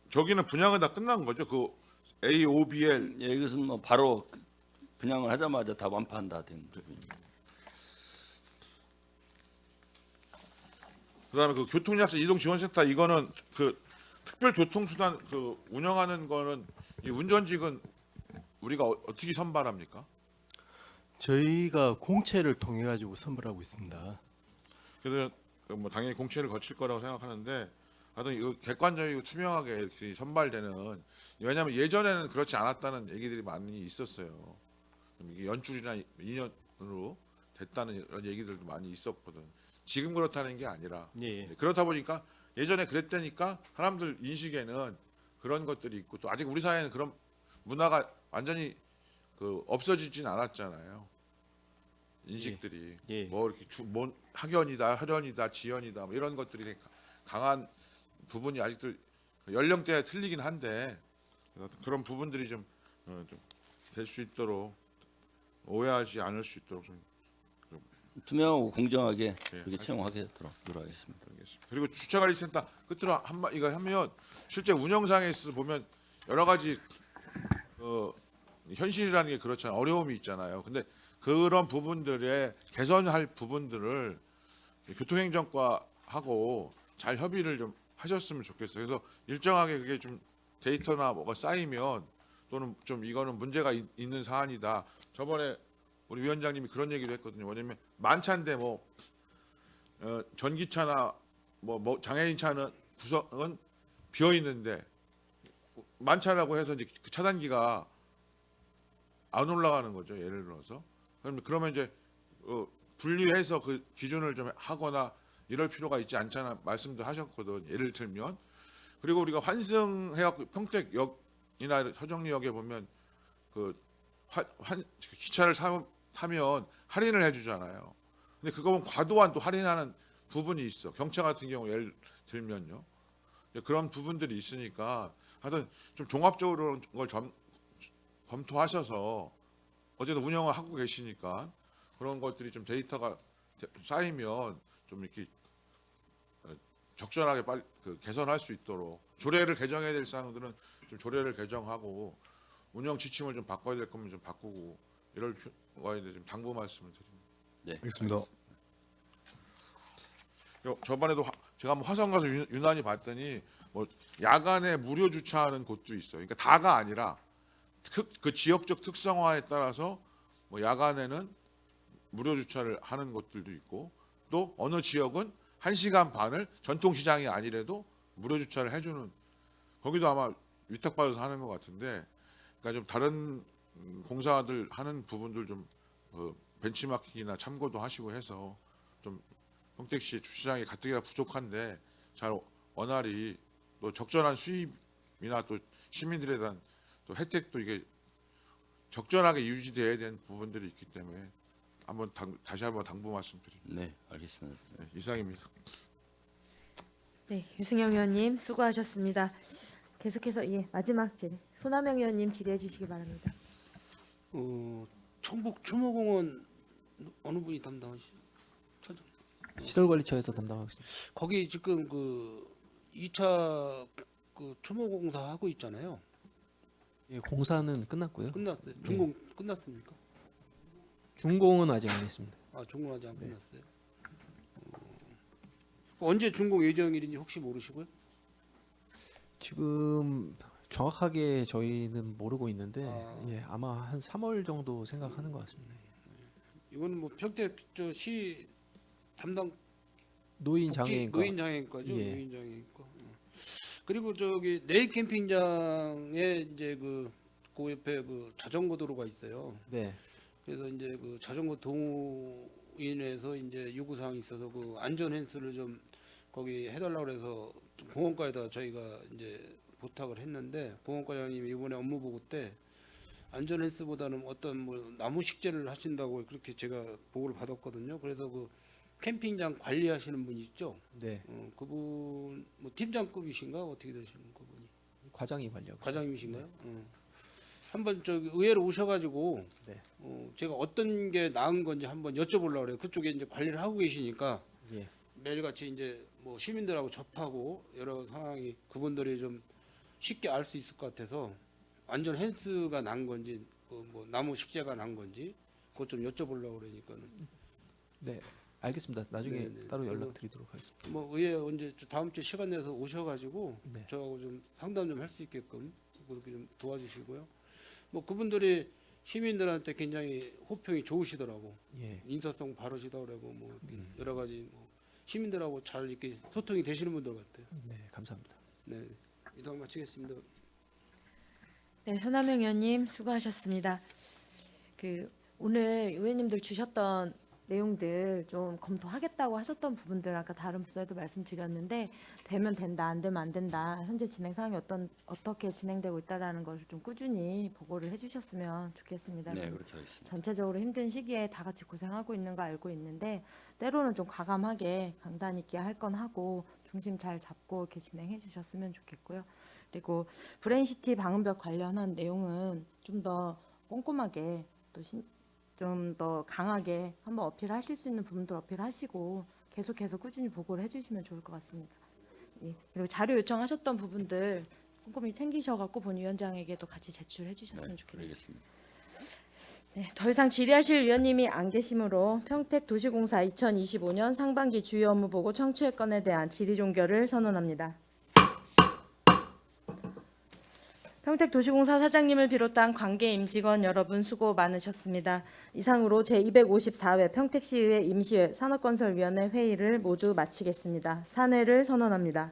저기는 분양은 다 끝난 거죠? 그 AOBL 예, 이것은 뭐 바로 분양을 하자마자 다 완판다 된 부분입니다. 그다음에 그 교통약자 이동지원센터 이거는 그 특별교통수단 그 운영하는 거는 이 운전직은 우리가 어떻게 선발합니까? 저희가 공채를 통해 가지고 선발하고 있습니다. 그래서 뭐 당연히 공채를 거칠 거라고 생각하는데 하여튼 이거 객관적이고 투명하게 이렇게 선발되는 왜냐하면 예전에는 그렇지 않았다는 얘기들이 많이 있었어요. 이게 연줄이나 2년으로 됐다는 이런 얘기들도 많이 있었거든. 지금 그렇다는 게 아니라 예. 그렇다 보니까 예전에 그랬다니까 사람들 인식에는 그런 것들이 있고 또 아직 우리 사회는 그런 문화가 완전히 그 없어지진 않았잖아요. 인식들이 예. 뭐 이렇게 뭐 학연이다, 혈연이다, 지연이다 뭐 이런 것들이 강한 부분이 아직도 연령대가 틀리긴 한데 그런 부분들이 좀 될 수 있도록 오해하지 않을 수 있도록 좀 투명하고 공정하게 예, 이렇게 채용하도록 노력하겠습니다. 알겠습니다. 그리고 주차관리센터 끝으로 이거 하면 실제 운영상에서 보면 여러 가지 현실이라는 게 그렇잖아요. 어려움이 있잖아요. 근데 그런 부분들에 개선할 부분들을 교통행정과하고 잘 협의를 좀 하셨으면 좋겠어요. 그래서 일정하게 그게 좀 데이터나 뭐가 쌓이면 또는 좀 이거는 문제가 있는 사안이다. 저번에 우리 위원장님이 그런 얘기도 했거든요. 왜냐면 만차인데 뭐 전기차나 뭐 장애인차는 구석은 비어 있는데 만차라고 해서 이제 그 차단기가 안 올라가는 거죠. 예를 들어서 그러면 이제 분리해서 그 기준을 좀 하거나 이럴 필요가 있지 않잖아 말씀도 하셨거든. 예를 들면 그리고 우리가 환승해갖고 평택역이나 서정리역에 보면 기차를 타면 할인을 해주잖아요. 근데 그거 보면 과도한 또 할인하는 부분이 있어. 경차 같은 경우 예를 들면요. 그런 부분들이 있으니까 하여튼 좀 종합적으로 걸 검토하셔서 어쨌든 운영을 하고 계시니까 그런 것들이 좀 데이터가 쌓이면 좀 이렇게 적절하게 빨리 개선할 수 있도록 조례를 개정해야 될 사항들은 좀 조례를 개정하고 운영 지침을 좀 바꿔야 될 거면 좀 바꾸고 이럴 거에 대해 좀 당부 말씀을 드립니다. 네, 알겠습니다. 저번에도 제가 한번 화성 가서 유난히 봤더니 뭐 야간에 무료 주차하는 곳도 있어요. 그러니까 다가 아니라 그 지역적 특성화에 따라서 뭐 야간에는 무료 주차를 하는 곳들도 있고 또 어느 지역은 1시간 반을 전통시장이 아니래도 무료 주차를 해주는 거기도 아마 위탁받아서 하는 것 같은데 그러니까 좀 다른 공사들 하는 부분들 좀 벤치마킹이나 참고도 하시고 해서 좀 평택시 주차장이 가뜩이나 부족한데 잘 원활히 또 적절한 수입이나 또 시민들에 대한 또 혜택도 이게 적절하게 유지돼야 되는 부분들이 있기 때문에 다시 한번 당부 말씀드립니다. 네, 알겠습니다. 네, 이상입니다. 네, 유승영 의원님 수고하셨습니다. 계속해서 마지막 질의 손하명 의원님 질의해 주시기 바랍니다. 청북 추모공원 어느 분이 담당하시죠? 시설관리처에서 담당하겠습니다. 거기 지금 2차 추모공사 하고 있잖아요. 예, 공사는 끝났고요. 끝났어요. 준공 끝났습니까? 준공은 아직 안 했습니다. 준공 아직 안 끝났어요. 언제 준공 예정일인지 혹시 모르시고요? 지금 정확하게 저희는 모르고 있는데 아마 한 3월 정도 생각하는 것 같습니다. 이거는 뭐 평택 시 담당 노인 장애인과 노인 장애인과죠. 예. 노인 장애인과. 그리고 네일 캠핑장에 이제 그 옆에 자전거 도로가 있어요. 네. 그래서 이제 자전거 동호인에서 이제 요구 사항이 있어서 안전 펜스를 좀 거기 해달라고 그래서 공원과에다 저희가 이제 부탁을 했는데 공원과장님이 이번에 업무 보고 때 안전 펜스보다는 어떤 나무 식재를 하신다고 그렇게 제가 보고를 받았거든요. 그래서 캠핑장 관리하시는 분 있죠? 네. 그분 팀장급이신가 어떻게 되시는 그분이? 과장이 관리하고. 과장님이신가요? 한번 의회로 오셔가지고 네. 제가 어떤 게 나은 건지 한번 여쭤보려고 그래요. 그쪽에 이제 관리를 하고 계시니까 예. 매일같이 이제 시민들하고 접하고 여러 상황이 그분들이 좀 쉽게 알 수 있을 것 같아서 안전 펜스가 난 건지 나무 식재가 난 건지 그것 좀 여쭤보려고 그러니까는. 네. 알겠습니다. 나중에 네네. 따로 연락드리도록 하겠습니다. 의회 언제 다음 주 시간 내서 오셔가지고 네. 저하고 좀 상담 좀 할 수 있게끔 그렇게 좀 도와주시고요. 그분들이 시민들한테 굉장히 호평이 좋으시더라고. 예. 인사성 바르시다 그러고 여러 가지 시민들하고 잘 이렇게 소통이 되시는 분들 같아요. 네, 감사합니다. 네, 이상 마치겠습니다. 네, 손하명 의원님 수고하셨습니다. 오늘 의원님들 주셨던 내용들 좀 검토하겠다고 하셨던 부분들 아까 다른 부서에도 말씀드렸는데 되면 된다, 안 되면 안 된다. 현재 진행 사항이 어떻게 진행되고 있다라는 것을 좀 꾸준히 보고를 해주셨으면 좋겠습니다. 네, 지금 그렇게 하겠습니다. 전체적으로 힘든 시기에 다 같이 고생하고 있는 거 알고 있는데 때로는 좀 과감하게 강단 있게 할 건 하고 중심 잘 잡고 이렇게 진행해 주셨으면 좋겠고요. 그리고 브레인시티 방음벽 관련한 내용은 좀 더 꼼꼼하게 또 좀 더 강하게 한번 어필하실 수 있는 부분들 어필하시고 계속해서 꾸준히 보고를 해주시면 좋을 것 같습니다. 예. 그리고 자료 요청하셨던 부분들 꼼꼼히 챙기셔갖고 본위원장에게도 같이 제출해 주셨으면 좋겠습니다. 알겠습니다. 네, 더 이상 질의하실 위원님이 안 계시므로 평택도시공사 2025년 상반기 주요 업무 보고 청취의 건에 대한 질의 종결을 선언합니다. 평택도시공사 사장님을 비롯한 관계 임직원 여러분 수고 많으셨습니다. 이상으로 제254회 평택시의회 임시회 산업건설위원회 회의를 모두 마치겠습니다. 산회를 선언합니다.